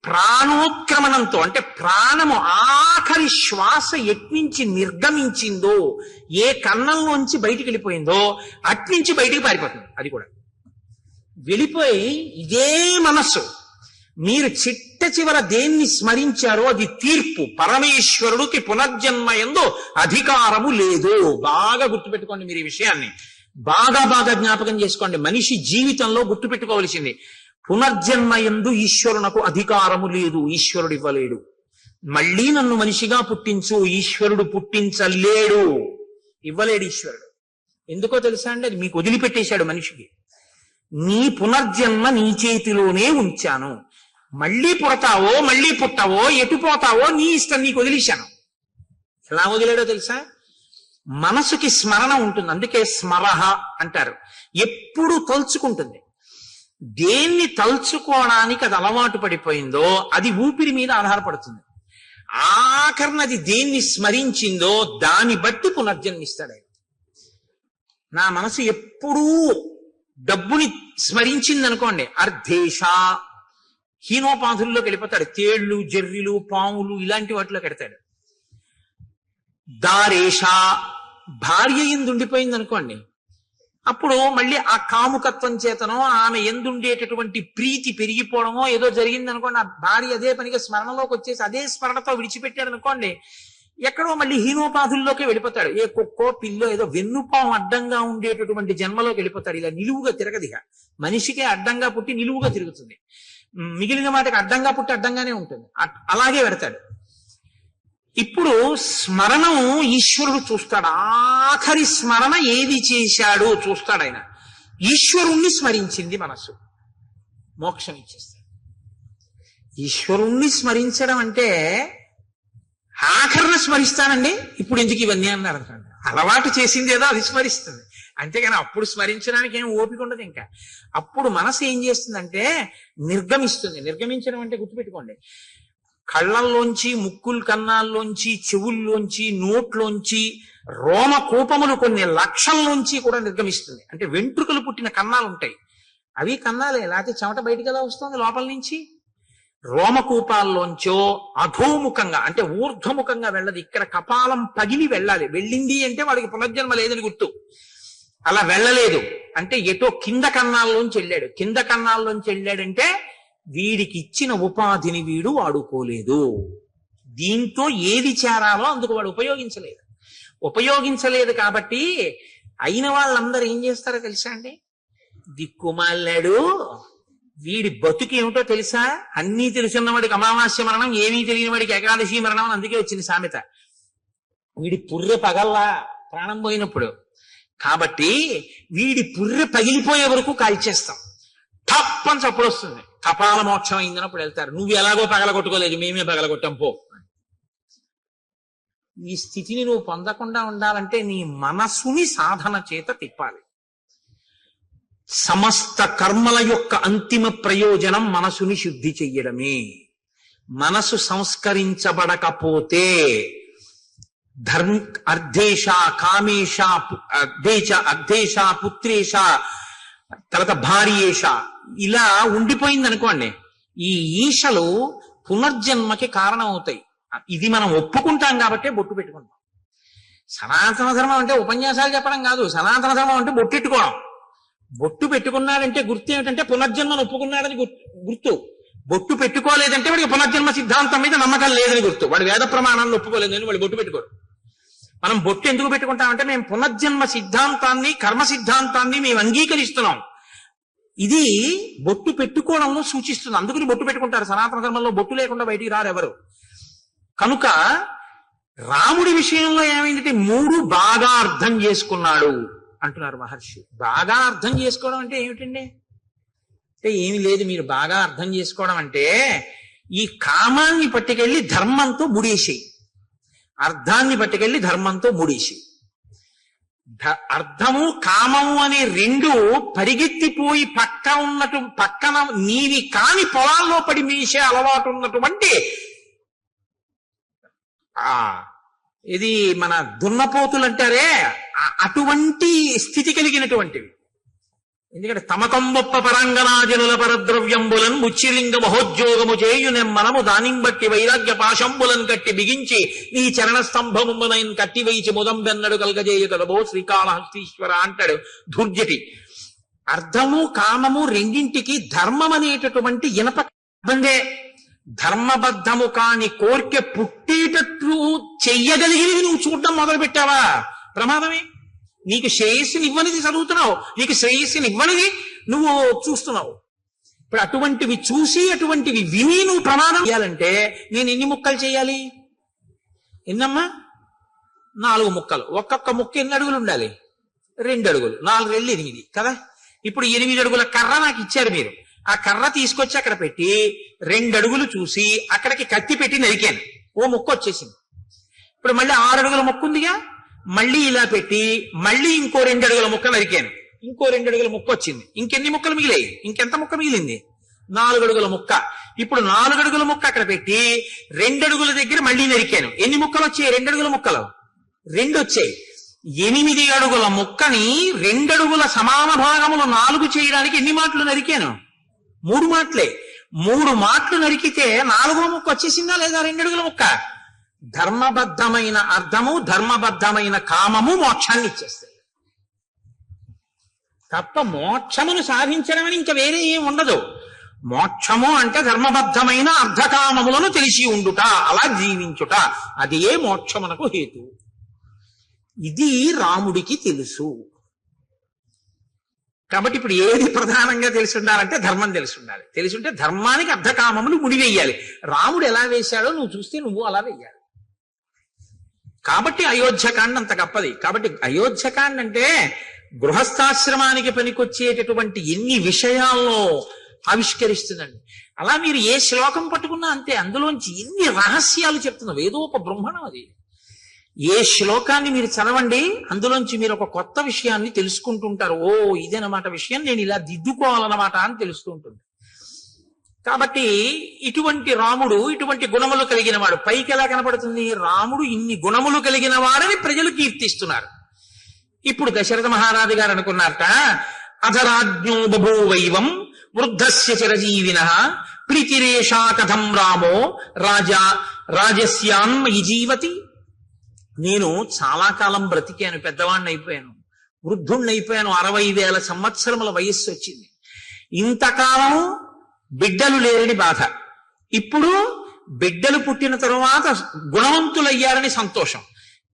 ప్రాణోత్క్రమణంతో, అంటే ప్రాణము ఆఖరి శ్వాస ఎట్నుంచి నిర్గమించిందో, ఏ కన్నంలోంచి బయటికి వెళ్ళిపోయిందో అట్నుంచి బయటికి పారిపోతుంది. అది కూడా వెళ్ళిపోయి ఇదే మనస్సు మీరు చిట్ట చివర దేన్ని స్మరించారో అది తీర్పు. పరమేశ్వరుడికి పునర్జన్మయందు అధికారము లేదు. బాగా గుర్తుపెట్టుకోండి మీరు ఈ విషయాన్ని. బాగా జ్ఞాపకం చేసుకోండి. మనిషి జీవితంలో గుర్తుపెట్టుకోవలసింది పునర్జన్మయందు ఈశ్వరునకు అధికారము లేదు. ఈశ్వరుడు ఇవ్వలేడు. మళ్ళీ నన్ను మనిషిగా పుట్టించు, ఈశ్వరుడు పుట్టించలేడు, ఇవ్వలేడు ఈశ్వరుడు. ఎందుకో తెలుసా అండి? అది మీకు వదిలిపెట్టేశాడు మనిషికి. నీ పునర్జన్మ నీ చేతిలోనే ఉంచాను. మళ్ళీ పుడతావో మళ్ళీ పుట్టవో ఎటు పోతావో నీ ఇష్టం, నీకు వదిలేశాను. ఎలా వదిలేడో తెలుసా? మనసుకి స్మరణ ఉంటుంది. అందుకే స్మరహ అంటారు. ఎప్పుడు తలుచుకుంటుంది. దేన్ని తలుచుకోవడానికి అది అలవాటు పడిపోయిందో అది ఊపిరి మీద ఆధారపడుతుంది. ఆఖరినది దేన్ని స్మరించిందో దాన్ని బట్టి పునర్జన్మిస్తాడు ఆయన. నా మనసు ఎప్పుడూ డబ్బుని స్మరించింది అనుకోండి, అర్ధేష హీనోపాధుల్లోకి వెళ్ళిపోతాడు. తేళ్లు, జర్రిలు, పాములు ఇలాంటి వాటిలో పెడతాడు. దారేష భార్య ఎందుండిపోయింది అనుకోండి, అప్పుడు మళ్ళీ ఆ కాముకత్వం చేతనో ఆమె ఎందుండేటటువంటి ప్రీతి పెరిగిపోవడమో ఏదో జరిగింది అనుకోండి, ఆ భార్య అదే పనిగా స్మరణలోకి వచ్చేసి అదే స్మరణతో విడిచిపెట్టాడు అనుకోండి, ఎక్కడో మళ్ళీ హీనోపాధుల్లోకి వెళ్ళిపోతాడు. ఏ కుక్కో పిల్లో ఏదో వెన్నుపాం అడ్డంగా ఉండేటటువంటి జన్మలోకి వెళ్ళిపోతాడు. ఇలా నిలువుగా తిరగదిగా. మనిషికే అడ్డంగా పుట్టి నిలువుగా తిరుగుతుంది, మిగిలిన వాటికి అడ్డంగా పుట్టి అడ్డంగానే ఉంటుంది. అలాగే పెడతాడు. ఇప్పుడు స్మరణం ఈశ్వరుడు చూస్తాడు. ఆఖరి స్మరణ ఏది చేశాడో చూస్తాడు ఆయన. ఈశ్వరుణ్ణి స్మరించింది మనసు, మోక్షం ఇచ్చేస్తాడు. ఈశ్వరుణ్ణి స్మరించడం అంటే ఆఖరణ స్మరిస్తానండి, ఇప్పుడు ఎందుకు ఇవన్నీ అన్నారు అనుకోండి. అలవాటు చేసింది ఏదో అది స్మరిస్తుంది, అంతేగాని అప్పుడు స్మరించడానికి ఏం ఓపిక ఉండదు. ఇంకా అప్పుడు మనసు ఏం చేస్తుందంటే నిర్గమిస్తుంది. నిర్గమించడం అంటే గుర్తుపెట్టుకోండి, కళ్ళల్లోంచి, ముక్కుల కన్నాల్లోంచి, చెవుల్లోంచి, నోట్లోంచి, రోమకూపములు కొన్ని లక్షల్లోంచి కూడా నిర్గమిస్తుంది. అంటే వెంట్రుకలు పుట్టిన కన్నాలు ఉంటాయి, అవి కన్నాలే, లేకపోతే చెమట బయటికి ఎలా వస్తుంది లోపల నుంచి. రోమకూపాల్లోంచో అధోముఖంగా అంటే ఊర్ధ్వముఖంగా వెళ్ళదు. ఇక్కడ కపాలం పగిలి వెళ్ళాలి. వెళ్ళింది అంటే వాడికి పునర్జన్మ లేదని గుర్తు. అలా వెళ్ళలేదు అంటే ఎటో కింద కన్నాల్లోంచి వెళ్ళాడు. కింద కన్నాల్లోంచి వెళ్ళాడంటే వీడికి ఇచ్చిన ఉపాధిని వీడు వాడుకోలేదు. దీంతో ఏది చేరాలో అందుకు వాడు ఉపయోగించలేదు కాబట్టి అయిన వాళ్ళందరూ ఏం చేస్తారో తెలుసా అండి? దిక్కుమాలాడు, వీడి బతుకు ఏమిటో తెలుసా? అన్నీ తెలుసున్న వాడికి అమావాస్య మరణం, ఏమీ తెలియని వాడికి ఏకాదశి మరణం అని అందుకే వచ్చింది సామెత. వీడి పుర్రె పగల్లా ప్రాణం పోయినప్పుడు. కాబట్టి వీడి పుర్రె పగిలిపోయే వరకు కాల్చేస్తాం. తప్పని చప్పుడు వస్తుంది. కపాల మోక్షం అయిందన్నప్పుడు వెళ్తారు. నువ్వు ఎలాగో పగలగొట్టుకోలేదు, మేమే పగలగొట్టాం పో. ఈ స్థితిని నువ్వు పొందకుండా ఉండాలంటే నీ మనసుని సాధన చేత తిప్పాలి. సమస్త కర్మల యొక్క అంతిమ ప్రయోజనం మనసుని శుద్ధి చెయ్యడమే. మనసు సంస్కరించబడకపోతే అర్ధేష, కామేష, అర్ధేష, పుత్రేష, తర్వాత భార్యేష ఇలా ఉండిపోయింది అనుకోండి, ఈ ఈశలు పునర్జన్మకి కారణం అవుతాయి. ఇది మనం ఒప్పుకుంటాం కాబట్టి బొట్టు పెట్టుకుంటాం. సనాతన ధర్మం అంటే ఉపన్యాసాలు చెప్పడం కాదు. సనాతన ధర్మం అంటే బొట్టెట్టుకోవడం. బొట్టు పెట్టుకున్నాడంటే గుర్తు ఏమిటంటే పునర్జన్మను ఒప్పుకున్నాడని గుర్తు. బొట్టు పెట్టుకోలేదంటే వాడికి పునర్జన్మ సిద్ధాంతం మీద నమ్మకం లేదని గుర్తు. వాడు వేద ప్రమాణాలను ఒప్పుకోలేదని వాడు బొట్టు పెట్టుకోడు. మనం బొట్టు ఎందుకు పెట్టుకుంటామంటే మేము పునర్జన్మ సిద్ధాంతాన్ని, కర్మ సిద్ధాంతాన్ని మేము అంగీకరిస్తున్నాం. ఇది బొట్టు పెట్టుకోవడంలో సూచిస్తుంది. అందుకని బొట్టు పెట్టుకుంటారు. సనాతన ధర్మంలో బొట్టు లేకుండా బయటికి రారు ఎవరు. కనుక రాముడి విషయంలో ఏమైందంటే 3 బాగా అర్థం చేసుకున్నాడు అంటున్నారు మహర్షి. బాగా అర్థం చేసుకోవడం అంటే ఏమిటండి? అంటే ఏమి లేదు, మీరు బాగా అర్థం చేసుకోవడం అంటే ఈ కామాన్ని పట్టుకెళ్ళి ధర్మంతో ముడేసేయి, అర్థాన్ని పట్టుకెళ్ళి ధర్మంతో ముడేసేయి. అర్థము కామము అనే 2 పరిగెత్తిపోయి పక్కన నీవి కాని పొలాల్లో పడి మీసే అలవాటు ఉన్నటువంటి ఇది మన దున్నపోతులు అంటారే, అటువంటి స్థితి కలిగినటువంటివి. ఎందుకంటే తమకంబొప్ప పరంగనాజనుల పరద్రవ్యంబులన్ ముచ్చిలింగ మహోద్యోగము చేయునెమ్మనము దానిం బట్టి వైరాగ్య పాశంబులను కట్టి బిగించి నీ చరణ స్తంభమునైన్ కట్టి వైచి ముదంబెన్నడు కలగజేయ కలబో శ్రీకాళహస్తీశ్వర అంటాడు ధూర్జటి. అర్థము కామము రెండింటికి ధర్మం అనేటటువంటి ఇనప బందే. ధర్మబద్ధము కాని కోరిక పుట్టేటట్లు చెయ్యగలిగినవి నువ్వు చూడడం మొదలు పెట్టావా ప్రమాదమే. నీకు శ్రేయస్సుని ఇవ్వనిది చదువుతున్నావు, నీకు శ్రేయస్సుని ఇవ్వనిది నువ్వు చూస్తున్నావు. ఇప్పుడు అటువంటివి చూసి అటువంటివి విని నువ్వు ప్రమాదం చేయాలంటే నేను ఎన్ని ముక్కలు చేయాలి? ఎన్నమ్మా? 4 ముక్కలు. ఒక్కొక్క ముక్క ఎన్ని అడుగులు ఉండాలి? 2 అడుగులు. 4 రెళ్ళు 8 కదా. ఇప్పుడు 8 అడుగుల కర్ర నాకు ఇచ్చారు మీరు. ఆ కర్ర తీసుకొచ్చి అక్కడ పెట్టి 2 అడుగులు చూసి అక్కడికి కత్తి పెట్టి నరికాను, ఓ ముక్క వచ్చేసింది. ఇప్పుడు మళ్ళీ 6 అడుగుల ముక్క ఉందిగా, మళ్ళీ ఇలా పెట్టి మళ్ళీ ఇంకో 2 అడుగుల ముక్క నరికాను, ఇంకో 2 అడుగుల ముక్క వచ్చింది. ఇంకెన్ని ముక్కలు మిగిలాయి? ఇంకెంత ముక్క మిగిలింది? 4 అడుగుల ముక్క. ఇప్పుడు 4 అడుగుల ముక్క అక్కడ పెట్టి 2 అడుగుల దగ్గర మళ్ళీ నరికాను. ఎన్ని ముక్కలు వచ్చాయి? 2 అడుగుల ముక్కలు 2 వచ్చాయి. 8 అడుగుల ముక్కని 2 అడుగుల సమాన భాగములు 4 చేయడానికి ఎన్ని మాటలు నరికాను? 3 మాటలే. 3 మాటలు నరికితే 4వ ముక్క వచ్చేసిందా లేదా? 2 అడుగుల ముక్క. ధర్మబద్ధమైన అర్థము, ధర్మబద్ధమైన కామము మోక్షాన్ని ఇచ్చేస్తాయి తప్ప మోక్షమును సాధించడం అని ఇంకా వేరే ఏం ఉండదు. మోక్షము అంటే ధర్మబద్ధమైన అర్ధకామములను తెలిసి ఉండుట, అలా జీవించుట, అది ఏ మోక్షమునకు హేతు. ఇది రాముడికి తెలుసు. కాబట్టి ఇప్పుడు ఏది ప్రధానంగా తెలిసి ఉండాలంటే ధర్మం తెలిసి ఉండాలి. తెలిసి ఉంటే ధర్మానికి అర్ధకామములు ముడివేయాలి. రాముడు ఎలా వేశాడో నువ్వు చూస్తే నువ్వు అలా వేయాలి. కాబట్టి అయోధ్యకాండ అంత గొప్పది. కాబట్టి అయోధ్యకాండ అంటే గృహస్థాశ్రమానికి పనికొచ్చేటటువంటి ఎన్ని విషయాల్లో ఆవిష్కరిస్తుందండి. అలా మీరు ఏ శ్లోకం పట్టుకున్నా అంతే, అందులోంచి ఎన్ని రహస్యాలు చెప్తున్నా. వేదోప బ్రహ్మణం అది. ఏ శ్లోకాన్ని మీరు చదవండి, అందులోంచి మీరు ఒక కొత్త విషయాన్ని తెలుసుకుంటుంటారు. ఓ ఇదేనమాట విషయం, నేను ఇలా దిద్దుకోవాలన్నమాట అని తెలుస్తూ ఉంటుంది. కాబట్టి ఇటువంటి రాముడు ఇటువంటి గుణములు కలిగిన వాడు. పైకి ఎలా కనపడుతుంది? రాముడు ఇన్ని గుణములు కలిగిన వాడని ప్రజలు కీర్తిస్తున్నారు. ఇప్పుడు దశరథ మహారాజు గారు అనుకున్నారట, అధరాజ్ఞో బభూవైవం వృద్ధస్య చిరజీవిన ప్రీతిరేషా కథం రామో రాజస్యాన్మయి జీవతి. నేను చాలా కాలం బ్రతికాను, పెద్దవాణ్ణి అయిపోయాను, వృద్ధుణ్ణి అయిపోయాను, 60,000 సంవత్సరముల వయస్సు వచ్చింది. ఇంతకాలం బిడ్డలు లేరని బాధ, ఇప్పుడు బిడ్డలు పుట్టిన తరువాత గుణవంతులయ్యారని సంతోషం.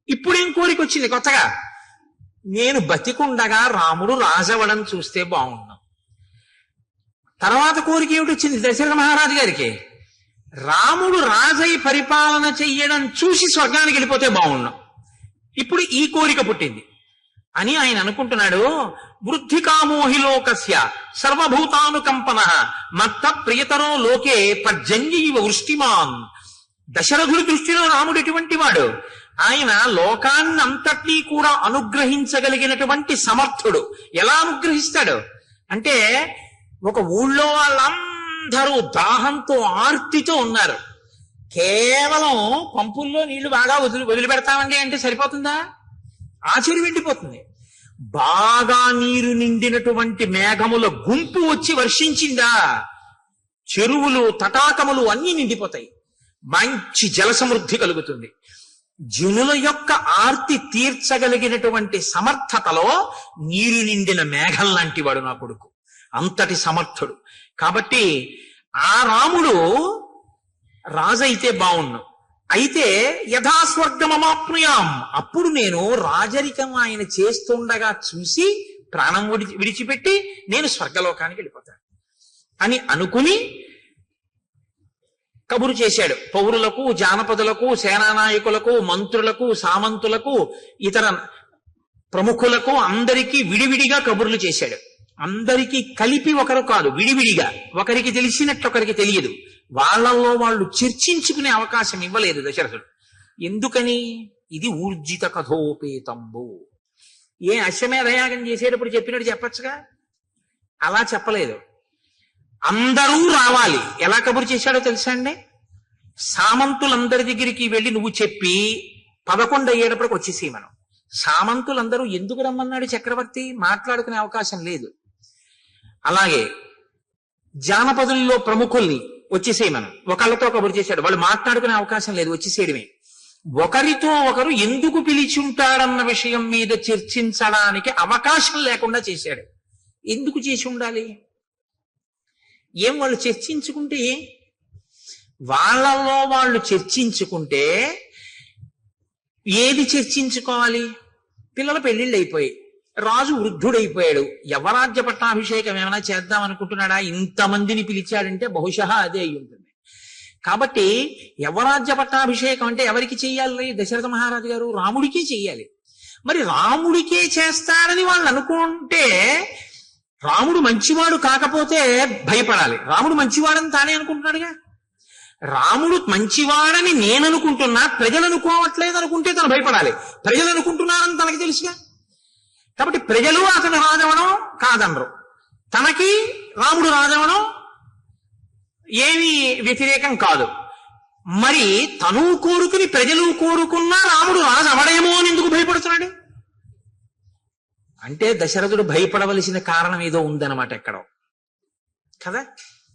ఇప్పుడేం కోరిక వచ్చింది కొత్తగా? నేను బతికుండగా రాముడు రాజవడం చూస్తే బాగున్నాం. తర్వాత కోరిక ఏమిటి వచ్చింది దశరథ మహారాజు గారికి? రాముడు రాజై పరిపాలన చెయ్యడం చూసి స్వర్గానికి వెళ్ళిపోతే బాగున్నాం. ఇప్పుడు ఈ కోరిక పుట్టింది అని ఆయన అనుకుంటున్నాడు. వృద్ధి కామోహి లోకస్య సర్వభూతానుకంపన మత్త ప్రియతరో లోకే పర్జన్యైవ వృష్టిమాన్. దశరథుడి దృష్టిలో రాముడు ఎటువంటి వాడు? ఆయన లోకాన్నంతటినీ కూడా అనుగ్రహించగలిగినటువంటి సమర్థుడు. ఎలా అనుగ్రహిస్తాడు అంటే, ఒక ఊళ్ళో వాళ్ళందరూ దాహంతో ఆర్తితో ఉన్నారు. కేవలం పంపుల్లో నీళ్లు బాగా వదిలిపెడతామండి అంటే సరిపోతుందా? ఆచరి వెళ్ళిపోతుంది. బాగా నీరు నిండినటువంటి మేఘముల గుంపు వచ్చి వర్షించిందా, చెరువులు తటాకములు అన్నీ నిండిపోతాయి. మంచి జల సమృద్ధి కలుగుతుంది. జనుల యొక్క ఆర్తి తీర్చగలిగినటువంటి సమర్థతలో నీరు నిండిన మేఘం లాంటి వాడు నా కొడుకు, అంతటి సమర్థుడు. కాబట్టి ఆ రాముడు రాజు అయితే బాగున్నాం. అయితే యథాస్వర్గమమాప్నుయాం, అప్పుడు నేను రాజరికం ఆయన చేస్తుండగా చూసి ప్రాణం విడిచిపెట్టి నేను స్వర్గలోకానికి వెళ్ళిపోతాను అని అనుకుని కబురు చేశాడు. పౌరులకు, జానపదులకు, సేనానాయకులకు, మంత్రులకు, సామంతులకు, ఇతర ప్రముఖులకు అందరికీ విడివిడిగా కబుర్లు చేశాడు. అందరికీ కలిపి ఒకరు కాదు, విడివిడిగా, ఒకరికి తెలిసినట్టు ఒకరికి తెలియదు. వాళ్ళల్లో వాళ్ళు చర్చించుకునే అవకాశం ఇవ్వలేదు దశరథుడు. ఎందుకని? ఇది ఊర్జిత కథోపేతంబు. అశ్వమేధయాగం చేసేటప్పుడు చెప్పినట్టు చెప్పచ్చుగా, అలా చెప్పలేదు. అందరూ రావాలి. ఎలా కబురు చేశాడో తెలుసా అండి? సామంతులందరి దగ్గరికి వెళ్ళి నువ్వు చెప్పి 11 అయ్యేటప్పటికి వచ్చేసి మనం. సామంతులందరూ ఎందుకు రమ్మన్నాడు చక్రవర్తి? మాట్లాడుకునే అవకాశం లేదు. అలాగే జానపదుల్లో ప్రముఖుల్ని వచ్చేసేయమను, ఒకళ్ళతో కబురు చేశాడు, వాళ్ళు మాట్లాడుకునే అవకాశం లేదు, వచ్చేసేయడమే. ఒకరితో ఒకరు ఎందుకు పిలిచుంటాడన్న విషయం మీద చర్చించడానికి అవకాశం లేకుండా చేశాడు. ఎందుకు చేసి ఉండాలి? వాళ్ళు చర్చించుకుంటే, వాళ్ళలో వాళ్ళు చర్చించుకుంటే ఏది చర్చించుకోవాలి? పిల్లల పెళ్లిళ్ళు అయిపోయాయి, రాజు వృద్ధుడైపోయాడు, యవరాజ్య పట్టాభిషేకం ఏమైనా చేద్దాం అనుకుంటున్నాడా? ఇంతమందిని పిలిచాడంటే బహుశా అదే అయి ఉంటుంది. కాబట్టి యవరాజ్య పట్టాభిషేకం అంటే ఎవరికి చెయ్యాలి? దశరథ మహారాజు గారు రాముడికే చెయ్యాలి. మరి రాముడికే చేస్తాడని వాళ్ళు అనుకుంటే రాముడు మంచివాడు కాకపోతే భయపడాలి. రాముడు మంచివాడని తానే అనుకుంటున్నాడుగా. రాముడు మంచివాడని నేను అనుకుంటున్నా, ప్రజలు అనుకోవట్లేదు అనుకుంటే తను భయపడాలి. ప్రజలు అనుకుంటున్నారని తనకి తెలుసుగా. కాబట్టి ప్రజలు అతను రాజవడం కాదనరు, తనకి రాముడు రాజవడం ఏమీ వ్యతిరేకం కాదు. మరి తను కోరుకుని ప్రజలు కోరుకున్నా రాముడు రాజు అవడేమో అని ఎందుకు భయపడుతున్నాడు? అంటే దశరథుడు భయపడవలసిన కారణం ఏదో ఉందన్నమాట ఎక్కడో కదా.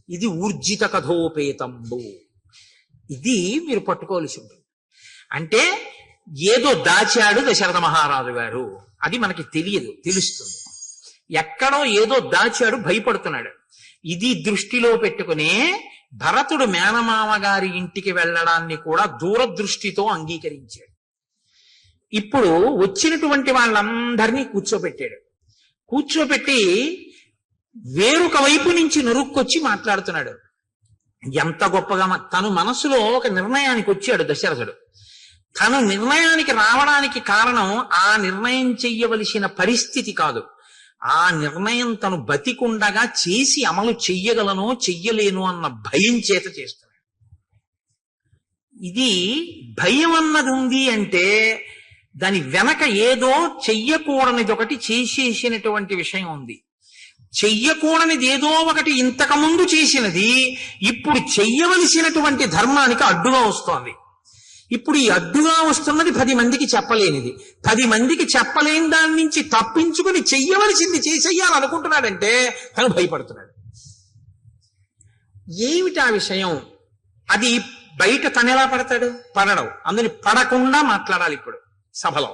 ఇది ఊర్జిత కథోపేతంబు. ఇది మీరు పట్టుకోవలసి ఉంటుంది. అంటే ఏదో దాచాడు దశరథ మహారాజు గారు, అది మనకి తెలియదు, తెలుస్తుంది. ఎక్కడో ఏదో దాచాడు, భయపడుతున్నాడు. ఇది దృష్టిలో పెట్టుకునే భరతుడు మేనమామ గారి ఇంటికి వెళ్ళడాన్ని కూడా దూరదృష్టితో అంగీకరించాడు. ఇప్పుడు వచ్చినటువంటి వాళ్ళందరినీ కూర్చోబెట్టాడు. కూర్చోబెట్టి వేరొక వైపు నుంచి నొరుక్కొచ్చి మాట్లాడుతున్నాడు. ఎంత గొప్పగా తను మనసులో ఒక నిర్ణయానికి వచ్చాడు దశరథుడు. తను నిర్ణయానికి రావడానికి కారణం ఆ నిర్ణయం చెయ్యవలసిన పరిస్థితి కాదు, ఆ నిర్ణయం తను బతికుండగా చేసి అమలు చెయ్యగలనో చెయ్యలేను అన్న భయం చేత చేస్తున్నాడు. ఇది భయం అన్నది ఉంది అంటే దాని వెనక ఏదో చెయ్యకూడనిది ఒకటి చేసేసినటువంటి విషయం ఉంది. చెయ్యకూడనిది ఏదో ఒకటి ఇంతకుముందు చేసినది ఇప్పుడు చెయ్యవలసినటువంటి ధర్మానికి అడ్డుగా వస్తోంది. ఇప్పుడు ఈ అడ్డుగా వస్తున్నది 10 మందికి చెప్పలేనిది. 10 మందికి చెప్పలేని దాని నుంచి తప్పించుకుని చెయ్యవలసింది చేసేయాలనుకుంటున్నాడంటే తను భయపడుతున్నాడు. ఏమిటా విషయం? అది బయట తనెలా పడతాడు? పడడం. అందుని పడకుండా మాట్లాడాలి. ఇప్పుడు సభలో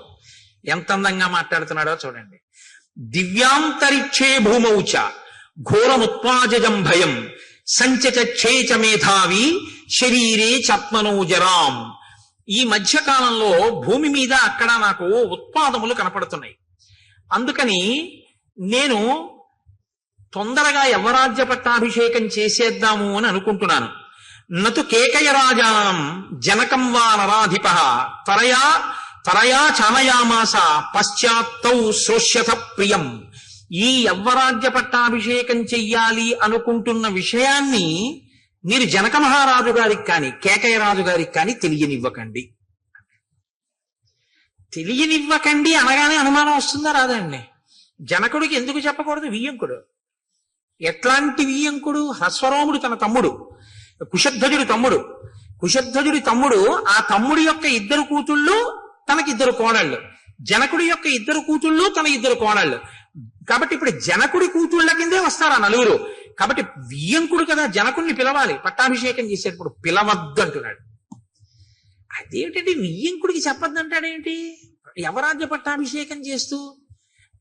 ఎంత అందంగా మాట్లాడుతున్నాడో చూడండి. దివ్యాంతరిక్షే భూమౌచ ఘోరముత్పాజం భయం సంచచేచ మేధావి శరీరే చాత్మనో జరాం. ఈ మధ్యకాలంలో భూమి మీద అక్కడ నాకు ఉత్పాదములు కనపడుతున్నాయి. అందుకని నేను తొందరగా యవరాజ్య పట్టాభిషేకం చేసేద్దాము అని అనుకుంటున్నాను. నతు కేకయ రాజానం జనకం వా నరాధిప తరయా చానయామాస పశ్చాత్తౌ శ్రోష్యథ ప్రియం. ఈ యవ్వరాజ్య పట్టాభిషేకం చెయ్యాలి అనుకుంటున్న విషయాన్ని మీరు జనక మహారాజు గారికి కానీ కేకయ రాజు గారికి కానీ తెలియనివ్వకండి. తెలియనివ్వకండి అనగానే అనుమానం వస్తుందా రాదండి? జనకుడికి ఎందుకు చెప్పకూడదు? వియ్యంకుడు. ఎట్లాంటి వియ్యంకుడు? హ్రస్వరోముడు తన తమ్ముడు, కుశధ్వజుడి తమ్ముడు. కుశధ్వజుడి తమ్ముడు, ఆ తమ్ముడి యొక్క 2 కూతుళ్ళు తనకి 2 కోడళ్ళు, జనకుడి యొక్క 2 కూతుళ్ళు తన 2 కోడళ్ళు. కాబట్టి ఇప్పుడు జనకుడి కూతుళ్ళ కిందే వస్తారు ఆ 4. కాబట్టి వియ్యంకుడు కదా, జనకుడిని పిలవాలి. పట్టాభిషేకం చేసేటప్పుడు పిలవద్దు అంటున్నాడు. అదేమిటంటే వియ్యంకుడికి చెప్పొద్దంటాడేంటి? యవరాజ్య పట్టాభిషేకం చేస్తూ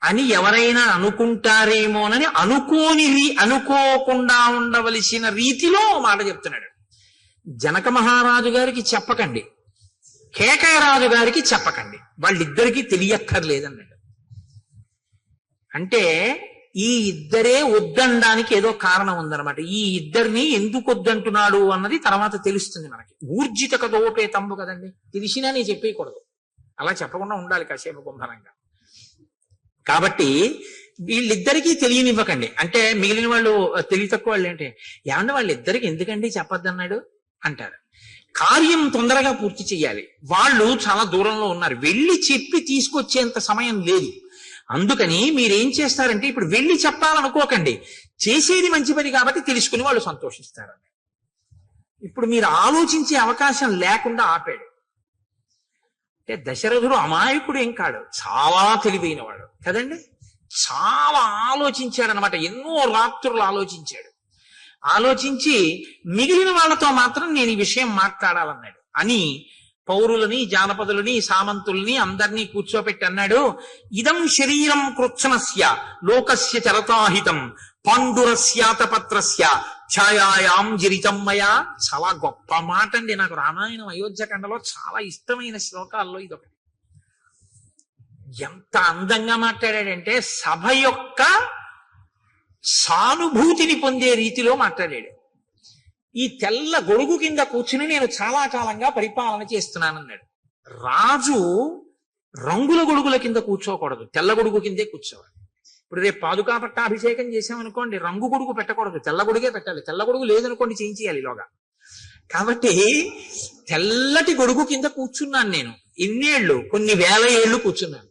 అని ఎవరైనా అనుకుంటారేమోనని అనుకోకుండా ఉండవలసిన రీతిలో మాట చెప్తున్నాడు. జనక మహారాజు గారికి చెప్పకండి, కేకయరాజు గారికి చెప్పకండి, వాళ్ళిద్దరికీ తెలియక్కర్లేదన్నాడు. అంటే ఈ ఇద్దరే వద్దనడానికి ఏదో కారణం ఉందన్నమాట. ఈ ఇద్దరిని ఎందుకు వద్దంటున్నాడు అన్నది తర్వాత తెలుస్తుంది మనకి. ఊర్జిత కథోపేతంబు కదండి, తెలిసినా నేను చెప్పేయకూడదు, అలా చెప్పకుండా ఉండాలి కాసేపు గుంభనంగా. కాబట్టి వీళ్ళిద్దరికీ తెలియనివ్వకండి. అంటే మిగిలిన వాళ్ళు తెలివి తక్కువ వాళ్ళు ఏంటి, ఏమన్నా వాళ్ళిద్దరికి ఎందుకండి చెప్పొద్దన్నాడు అంటారు. కార్యం తొందరగా పూర్తి చేయాలి. వాళ్ళు చాలా దూరంలో ఉన్నారు, వెళ్ళి చెప్పి తీసుకొచ్చేంత సమయం లేదు. అందుకని మీరేం చేస్తారంటే ఇప్పుడు వెళ్ళి చెప్పాలనుకోకండి, చేసేది మంచి పని కాబట్టి తెలుసుకుని వాళ్ళు సంతోషిస్తారు. ఇప్పుడు మీరు ఆలోచించే అవకాశం లేకుండా ఆపాడు. అంటే దశరథుడు అమాయకుడు ఏం కాడు, చాలా తెలివైన వాడు కదండి. చాలా ఆలోచించాడనమాట, ఎన్నో రాత్రులు ఆలోచించాడు. ఆలోచించి మిగిలిన వాళ్ళతో మాత్రం నేను ఈ విషయం మాట్లాడాలన్నాడు అని పౌరులని, జానపదులని, సామంతుల్ని అందరినీ కూర్చోపెట్టి అన్నాడు, ఇదం శరీరం కృత్సనస్య లోకస్య చరతాహితం పాండురస్యాతపత్రస్య ఛాయాయాం జిరితమ్మయా. చాలా గొప్ప మాట అండి, నాకు రామాయణం అయోధ్యకాండలో చాలా ఇష్టమైన శ్లోకాల్లో ఇదొకటి. ఎంత అందంగా మాట్లాడాడంటే సభ యొక్క సానుభూతిని పొందే రీతిలో మాట్లాడాడు. ఈ తెల్ల గొడుగు కింద కూర్చుని నేను చాలా కాలంగా పరిపాలన చేస్తున్నానన్నాడు. రాజు రంగుల గొడుగుల కింద కూర్చోకూడదు, తెల్ల గొడుగు కిందే కూర్చోవాలి. ఇప్పుడు రేపు పాదుకా పట్టాభిషేకం చేసామనుకోండి, రంగు గొడుగు పెట్టకూడదు, తెల్ల గొడుగే పెట్టాలి. తెల్ల గొడుగు లేదనుకోండి చేయించేయాలి ఇలాగా. కాబట్టి తెల్లటి గొడుగు కింద కూర్చున్నాను నేను. ఎన్నేళ్ళు, కొన్ని వేల ఏళ్ళు కూర్చున్నాను.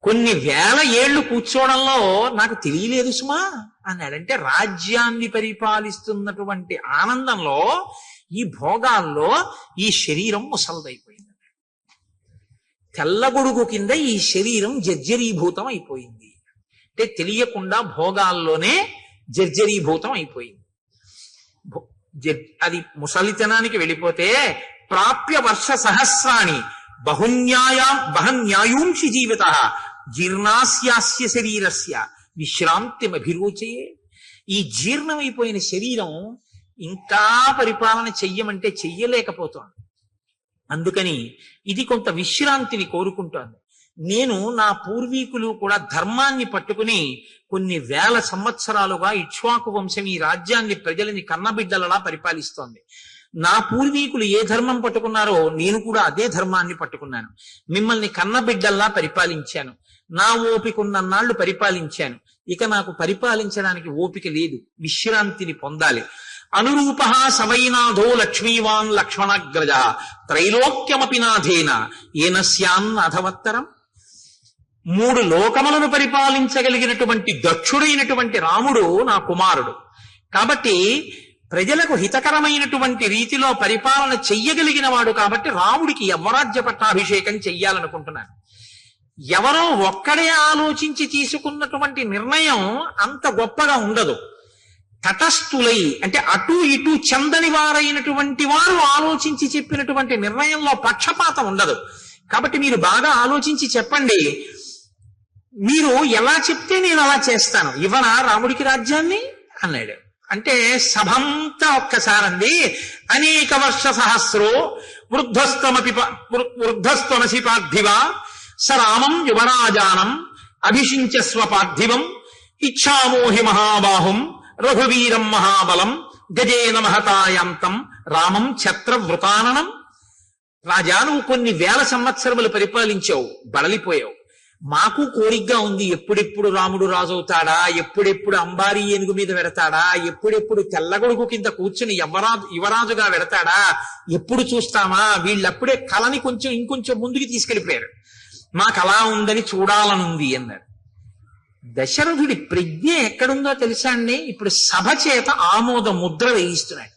కొన్ని వేల ఏళ్ళు కూర్చోవడంలో నాకు తెలియలేదు సుమా అన్నాడంటే, రాజ్యాన్ని పరిపాలిస్తున్నటువంటి ఆనందంలో, ఈ భోగాల్లో ఈ శరీరం ముసలదైపోయింది. తెల్లగొడుగు కింద ఈ శరీరం జర్జరీభూతం అయిపోయింది. అంటే తెలియకుండా భోగాల్లోనే జర్జరీభూతం అయిపోయింది. అది ముసలితనానికి వెళ్ళిపోతే ప్రాప్య వర్ష సహస్రాణి బహన్యాయూంషి జీవిత జీర్ణాస్యాస్య శరీరస్య విశ్రాంతిమభిరోచయే. ఈ జీర్ణమైపోయిన శరీరం ఇంకా పరిపాలన చెయ్యమంటే చెయ్యలేకపోతోంది. అందుకని ఇది కొంత విశ్రాంతిని కోరుకుంటోంది. నేను నా పూర్వీకులు కూడా ధర్మాన్ని పట్టుకుని కొన్ని వేల సంవత్సరాలుగా ఇక్ష్వాకు వంశం ఈ రాజ్యాన్ని, ప్రజలని కన్నబిడ్డలలా పరిపాలిస్తోంది. నా పూర్వీకులు ఏ ధర్మం పట్టుకున్నారో నేను కూడా అదే ధర్మాన్ని పట్టుకున్నాను. మిమ్మల్ని కన్నబిడ్డల్లా పరిపాలించాను. నా ఓపిక ఉన్నన్నాళ్లు పరిపాలించాను. ఇక నాకు పరిపాలించడానికి ఓపిక లేదు, విశ్రాంతిని పొందాలి. అనురూప సవైనాథో లక్ష్మీవాన్ లక్ష్మణాగ్రజ త్రైలోక్యమపి నాథేన ఏనస్యాన్ అధవత్తరం. 3 లోకములను పరిపాలించగలిగినటువంటి దక్షుడైనటువంటి రాముడు నా కుమారుడు. కాబట్టి ప్రజలకు హితకరమైనటువంటి రీతిలో పరిపాలన చెయ్యగలిగిన వాడు కాబట్టి రాముడికి యవ్వరాజ్య పట్టాభిషేకం చెయ్యాలనుకుంటున్నాను. ఎవరో ఒక్కడే ఆలోచించి తీసుకున్నటువంటి నిర్ణయం అంత గొప్పగా ఉండదు. తటస్థులై అంటే అటు ఇటు చెందని వారైనటువంటి వారు ఆలోచించి చెప్పినటువంటి నిర్ణయంలో పక్షపాతం ఉండదు. కాబట్టి మీరు బాగా ఆలోచించి చెప్పండి, మీరు ఎలా చెప్తే నేను అలా చేస్తాను, ఇవ్వనా రాముడికి రాజ్యాన్ని అన్నాడు. అంటే సభంతా ఒక్కసారండి, అనేక వర్ష సహస్రో వృద్ధస్త్వమసి పార్థివ సరామం యువరాజానం అభిషించస్వ పార్థివం ఇచ్ఛామోహి మహాబాహుం రఘువీరం మహాబలం గజేన మహతాయాంతం రామం ఛత్రవృతాననం. రాజా, నువ్వు కొన్ని వేల సంవత్సరములు పరిపాలించావు, బడలిపోయావు. మాకు కోరికగా ఉంది, ఎప్పుడెప్పుడు రాముడు రాజవుతాడా, ఎప్పుడెప్పుడు అంబారీ ఏనుగు మీద వెడతాడా, ఎప్పుడెప్పుడు తెల్లగొడుగు కింద కూర్చుని యువరాజుగా వెడతాడా, ఎప్పుడు చూస్తామా. వీళ్ళప్పుడే కళని ఇంకొంచెం ముందుకు తీసుకెళ్లిపోయారు. మాకు అలా ఉందని చూడాలనుంది అన్నారు. దశరథుడి ప్రజ్ఞ ఎక్కడుందో తెలుసా అండి? ఇప్పుడు సభ చేత ఆమోద ముద్ర వేయిస్తున్నాడు.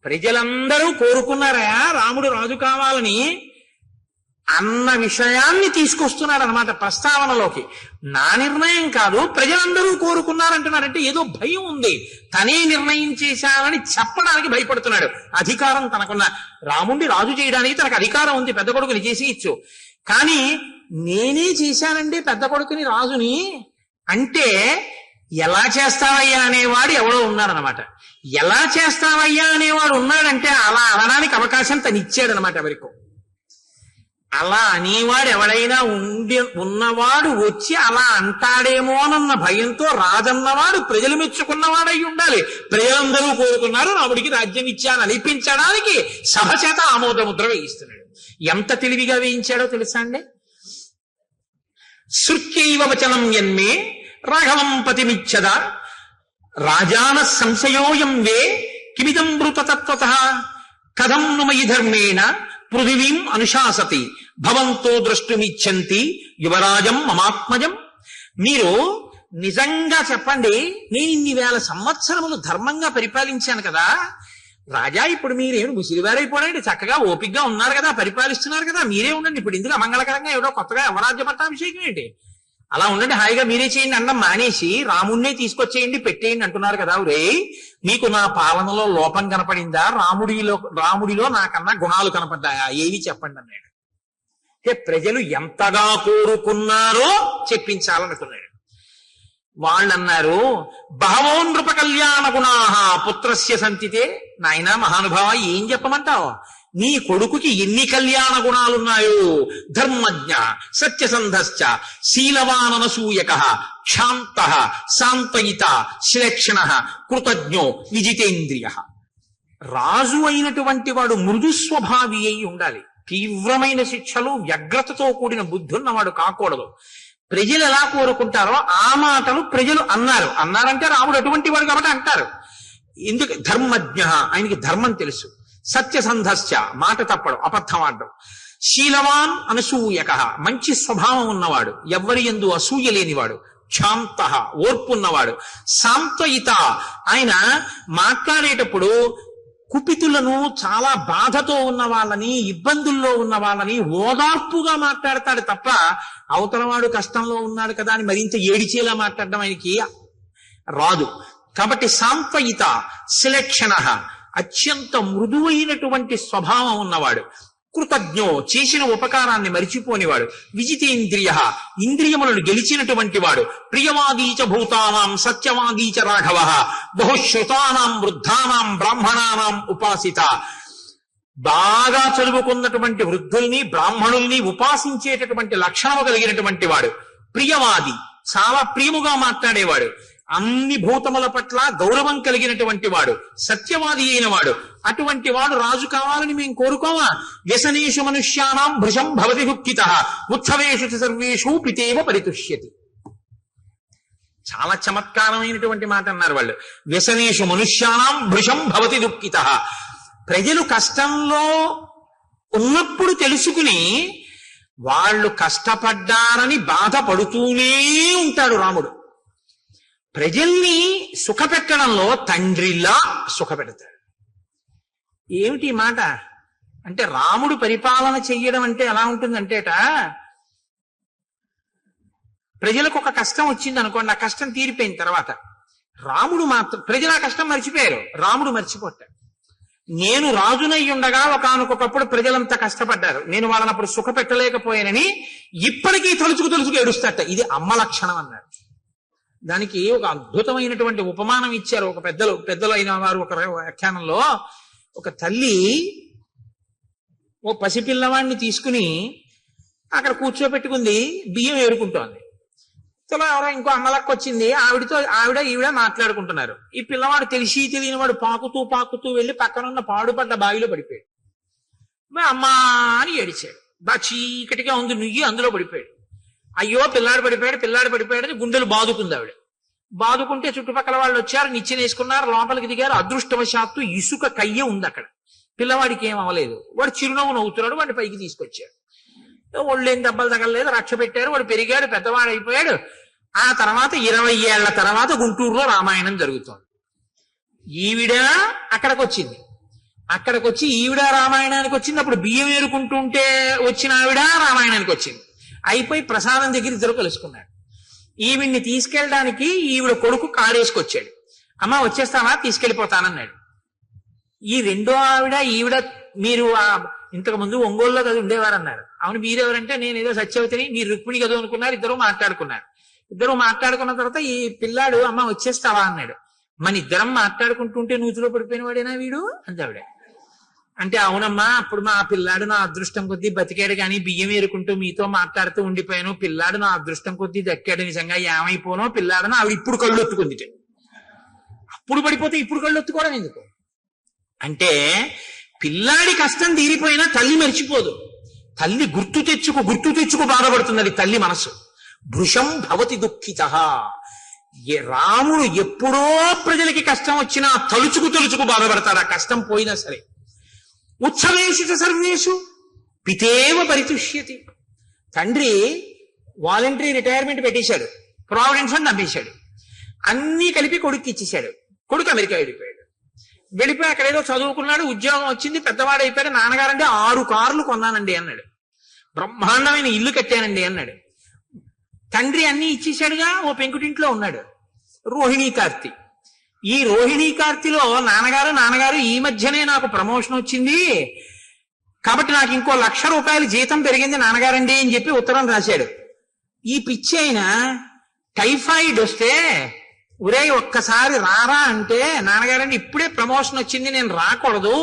ప్రజలందరూ కోరుకున్నారా రాముడు రాజు కావాలని అన్న విషయాన్ని తీసుకొస్తున్నాడు అనమాట ప్రస్తావనలోకి. నా నిర్ణయం కాదు, ప్రజలందరూ కోరుకున్నారంటున్నారంటే ఏదో భయం ఉంది. తనే నిర్ణయం చేశానని చెప్పడానికి భయపడుతున్నాడు. అధికారం తనకున్న, రాముడిని రాజు చేయడానికి తనకు అధికారం ఉంది, పెద్ద కొడుకుని చేసి ఇచ్చు. కానీ నేనే చేశానండి పెద్ద కొడుకుని రాజుని అంటే ఎలా చేస్తావయ్యా అనేవాడు ఎవడో ఉన్నాడనమాట. ఎలా చేస్తావయ్యా అనేవాడు ఉన్నాడంటే అలా అనడానికి అవకాశం తను ఇచ్చాడనమాట ఎవరికో. అలా అనేవాడు ఎవడైనా ఉన్నవాడు వచ్చి అలా అంటాడేమోనన్న భయంతో రాజన్నవాడు ప్రజలు మెచ్చుకున్నవాడై ఉండాలి. ప్రజలందరూ కోరుకున్నారు రాముడికి రాజ్యం ఇచ్చాను అనిపించడానికి సభ చేత ఆమోదముద్ర వేయిస్తున్నాడు. ఎంత తెలివిగా వేయించాడో తెలుసా అండి. శృత్యైవ వచనం యన్మే రాఘవం పతిమిచ్చద రాజాన సంశయోయం వే కిమిదం మృతతత్వతః కథం ను మయి ధర్మేణ పృథివీం అనుశాసతి భవంతో ద్రష్టుమిచ్చంతి యువరాజం మమాత్మజం. మీరు నిజంగా చెప్పండి, నేను ఇన్ని వేల సంవత్సరములు ధర్మంగా పరిపాలించాను కదా రాజా, ఇప్పుడు మీరేమి ముసిరివారైపోయారండి, చక్కగా ఓపిగ్గా ఉన్నారు కదా, పరిపాలిస్తున్నారు కదా, మీరే ఉండండి. ఇప్పుడు ఇందుకు అమంగళకరంగా ఏదో కొత్తగా యమరాజ్య పట్టాభిషేకం ఏంటి, అలా ఉండండి, హాయిగా మీరే చేయండి అన్నం మానేసి రాముణ్ణే తీసుకొచ్చేయండి పెట్టేయండి అంటున్నారు కదా. రే, మీకు నా పాలనలో లోపం కనపడిందా? రాముడిలో నాకన్నా గుణాలు కనపడ్డాయా? ఏవి చెప్పండి అన్నాడు. ప్రజలు ఎంతగా కోరుకున్నారో చెప్పించాలనుకున్నాడు. వాళ్ళన్నారు, బహవో నృప కళ్యాణ గుణాహ పుత్రస్య సంతితే. నాయనా మహానుభావ, ఏం చెప్పమంటావు? నీ కొడుకుకి ఎన్ని కళ్యాణ గుణాలున్నాయో. ధర్మజ్ఞ, సత్యసంధశ్చ, శీలవాననసూయక, క్షాంత, శాంతయిత, శ్లేక్షణ, కృతజ్ఞో, విజితేంద్రియ. రాజు అయినటువంటి వాడు మృదు స్వభావి అయి ఉండాలి. తీవ్రమైన శిక్షలు, వ్యగ్రతతో కూడిన బుద్ధి ఉన్నవాడు కాకూడదు. ప్రజలు ఎలా కోరుకుంటారో ఆ మాటలు ప్రజలు అన్నారంటే రాముడు అటువంటి వాడు కాబట్టి అంటారు. ఎందుకు? ధర్మజ్ఞ, ఆయనకి ధర్మం తెలుసు. సత్యసంధశ్చ, మాట తప్పడు, అబద్ధం ఆడడం. శీలవాన్ అనసూయక, మంచి స్వభావం ఉన్నవాడు, ఎవ్వరి యందు అసూయ లేనివాడు. క్షాంత, ఓర్పున్నవాడు. శాంతయిత, ఆయన మాట్లాడేటప్పుడు కుపితులను, చాలా బాధతో ఉన్న వాళ్ళని, ఇబ్బందుల్లో ఉన్న వాళ్ళని ఓదార్పుగా మాట్లాడతాడు తప్ప అవతలవాడు కష్టంలో ఉన్నాడు కదా అని మరింత ఏడిచేలా మాట్లాడడం ఆయనకి రాదు. కాబట్టి శాంతయిత, శ్లేక్షణ, అత్యంత మృదువైనటువంటి స్వభావం ఉన్నవాడు. కృతజ్ఞో, చేసిన ఉపకారాన్ని మరిచిపోనివాడు. విజితేంద్రియ, ఇంద్రియములను గెలిచినటువంటి వాడు. ప్రియవాదీచ భూతానాం సత్యవాదీచ రాఘవ, బహుశ్రుతానాం వృద్ధానాం బ్రాహ్మణానాం ఉపాసిత. బాగా చదువుకున్నటువంటి వృద్ధుల్ని, బ్రాహ్మణుల్ని ఉపాసించేటటువంటి లక్షణము కలిగినటువంటి వాడు. ప్రియవాది, చాలా ప్రియముగా మాట్లాడేవాడు. అన్ని భూతముల పట్ల గౌరవం కలిగినటువంటి వాడు. సత్యవాది అయిన వాడు. అటువంటి వాడు రాజు కావాలని మేము కోరుకోమా? వ్యసనేషు మనుష్యానాం భృశం భవతి దుఃఖితః ఉత్సవేషు సర్వేషు పితేవ పరితుష్యతి. చాలా చమత్కారమైనటువంటి మాట అన్నారు వాళ్ళు. వ్యసనేషు మనుష్యానాం భృశం భవతి దుఃఖితః. ప్రజలు కష్టంలో ఉన్నప్పుడు తెలుసుకుని వాళ్ళు కష్టపడ్డారని బాధపడుతూనే ఉంటాడు రాముడు. ప్రజల్ని సుఖపెట్టడంలో తండ్రిలా సుఖపెడతాడు. ఏమిటి మాట అంటే, రాముడు పరిపాలన చెయ్యడం అంటే ఎలా ఉంటుందంటేట, ప్రజలకు ఒక కష్టం వచ్చింది అనుకోండి, ఆ కష్టం తీరిపోయిన తర్వాత రాముడు మాత్రం, ప్రజలు ఆ కష్టం మర్చిపోయారు, రాముడు మర్చిపోతాడు. నేను రాజునై ఉండగా ఒకానొకప్పుడు ప్రజలంతా కష్టపడ్డారు, నేను వాళ్ళని అప్పుడు సుఖపెట్టలేకపోయానని ఇప్పటికీ తలుచుకు ఏడుస్తాట. ఇది అమ్మ లక్షణం అన్నాడు. దానికి ఒక అద్భుతమైనటువంటి ఉపమానం ఇచ్చారు ఒక పెద్దలు అయిన వారు. ఒక వ్యాఖ్యానంలో, ఒక తల్లి ఓ పసిపిల్లవాడిని తీసుకుని అక్కడ కూర్చోపెట్టుకుంది, బియ్యం ఏరుకుంటోంది. చలో ఎవరో ఇంకో అమ్మలక్క వచ్చింది, ఈవిడ మాట్లాడుకుంటున్నారు. ఈ పిల్లవాడు తెలిసి తెలియని వాడు పాకుతూ వెళ్ళి పక్కనున్న పాడుపడ్డ బావిలో పడిపోయాడు. అమ్మా అని ఏడిచాడు. బాగా చీకటిగా ఉంది, నుయ్యి అందులో పడిపోయాడు. అయ్యో పిల్లాడు పడిపోయాడు అని గుండెలు బాదుకుంది ఆవిడ. బాదుకుంటే చుట్టుపక్కల వాళ్ళు వచ్చారు, నిచ్చెన వేసుకున్నారు, లోపలికి దిగారు. అదృష్టవశాత్తు ఇసుక కయ్య ఉంది అక్కడ. పిల్లవాడికి ఏం అవ్వలేదు. వాడు చిరునవ్వు నవ్వుతున్నాడు. వాడిని పైకి తీసుకొచ్చాడు. ఒళ్ళేం దెబ్బలు తగలలేదు, రక్ష పెట్టారు. వాడు పెరిగాడు, పెద్దవాడు అయిపోయాడు. ఆ తర్వాత 20 ఏళ్ల తర్వాత గుంటూరులో రామాయణం జరుగుతోంది. ఈవిడ అక్కడికి వచ్చి ఈవిడ రామాయణానికి వచ్చింది. అప్పుడు బియ్యం ఏరుకుంటుంటే వచ్చిన ఆవిడ రామాయణానికి వచ్చింది. అయిపోయి ప్రసాదం దగ్గర ఇద్దరు కలుసుకున్నాడు. ఈవిడ్ని తీసుకెళ్ళడానికి ఈవిడ కొడుకు కారేసుకొచ్చాడు. అమ్మ వచ్చేస్తావా? తీసుకెళ్ళిపోతానన్నాడు. ఈ రెండో ఈవిడ మీరు ఇంతకు ముందు ఒంగోలులో కదా ఉండేవారన్నారు. అవును, మీరెవరంటే నేను ఏదో సత్యవతిని, మీరు రుక్మిణి కదా అనుకున్నారు. ఇద్దరు మాట్లాడుకున్న తర్వాత ఈ పిల్లాడు అమ్మ వచ్చేస్తావా అన్నాడు. మన ఇద్దరం మాట్లాడుకుంటుంటే నూతిలో పడిపోయిన వాడేనా వీడు అందావిడ. అంటే అవునమ్మా, అప్పుడు మా పిల్లాడు నా అదృష్టం కొద్దీ బతికాడు, కానీ బియ్యం ఏరుకుంటూ మీతో మాట్లాడుతూ ఉండిపోయాను, పిల్లాడు నా అదృష్టం కొద్దీ దక్కాడు, నిజంగా ఏమైపోనో పిల్లాడనో ఆవిడ ఇప్పుడు కళ్ళు ఒత్తుకుంది. అప్పుడు పడిపోతే ఇప్పుడు కళ్ళు ఒత్తుకోవడం ఎందుకు? అంటే పిల్లాడి కష్టం తీరిపోయినా తల్లి మర్చిపోదు. తల్లి గుర్తు తెచ్చుకు బాధపడుతున్నది తల్లి మనసు. భృశం భవతి దుఃఖిత. రాముడు ఎప్పుడో ప్రజలకి కష్టం వచ్చినా తలుచుకు బాధపడతాడు, ఆ కష్టం పోయినా సరే. ఉత్సవేషిత సర్వేషు పితేవ పరితుష్యతి. తండ్రి వాలంటరీ రిటైర్మెంట్ పెట్టేశాడు, ప్రావిడెంట్ ఫండ్ అమ్మేశాడు, అన్నీ కలిపి కొడుక్కి ఇచ్చేశాడు. కొడుకు అమెరికా వెళ్ళిపోయి అక్కడ ఏదో చదువుకున్నాడు, ఉద్యోగం వచ్చింది, పెద్దవాడు అయిపోయాడు. నాన్నగారంటే 6 కార్లు కొన్నానండి అన్నాడు, బ్రహ్మాండమైన ఇల్లు కట్టానండి అన్నాడు. తండ్రి అన్ని ఇచ్చేశాడుగా, ఓ పెంకుటింట్లో ఉన్నాడు. రోహిణీ కార్తీ. ఈ రోహిణీ కార్తీలో నాన్నగారు ఈ మధ్యనే నాకు ప్రమోషన్ వచ్చింది కాబట్టి నాకు ఇంకో 1,00,000 రూపాయలు జీతం పెరిగింది నాన్నగారండి అని చెప్పి ఉత్తరం రాశాడు. ఈ పిచ్చి అయిన టైఫాయిడ్ వస్తే ఒరే ఒక్కసారి రారా అంటే, నాన్నగారండి ఇప్పుడే ప్రమోషన్ వచ్చింది నేను రాకూడదు,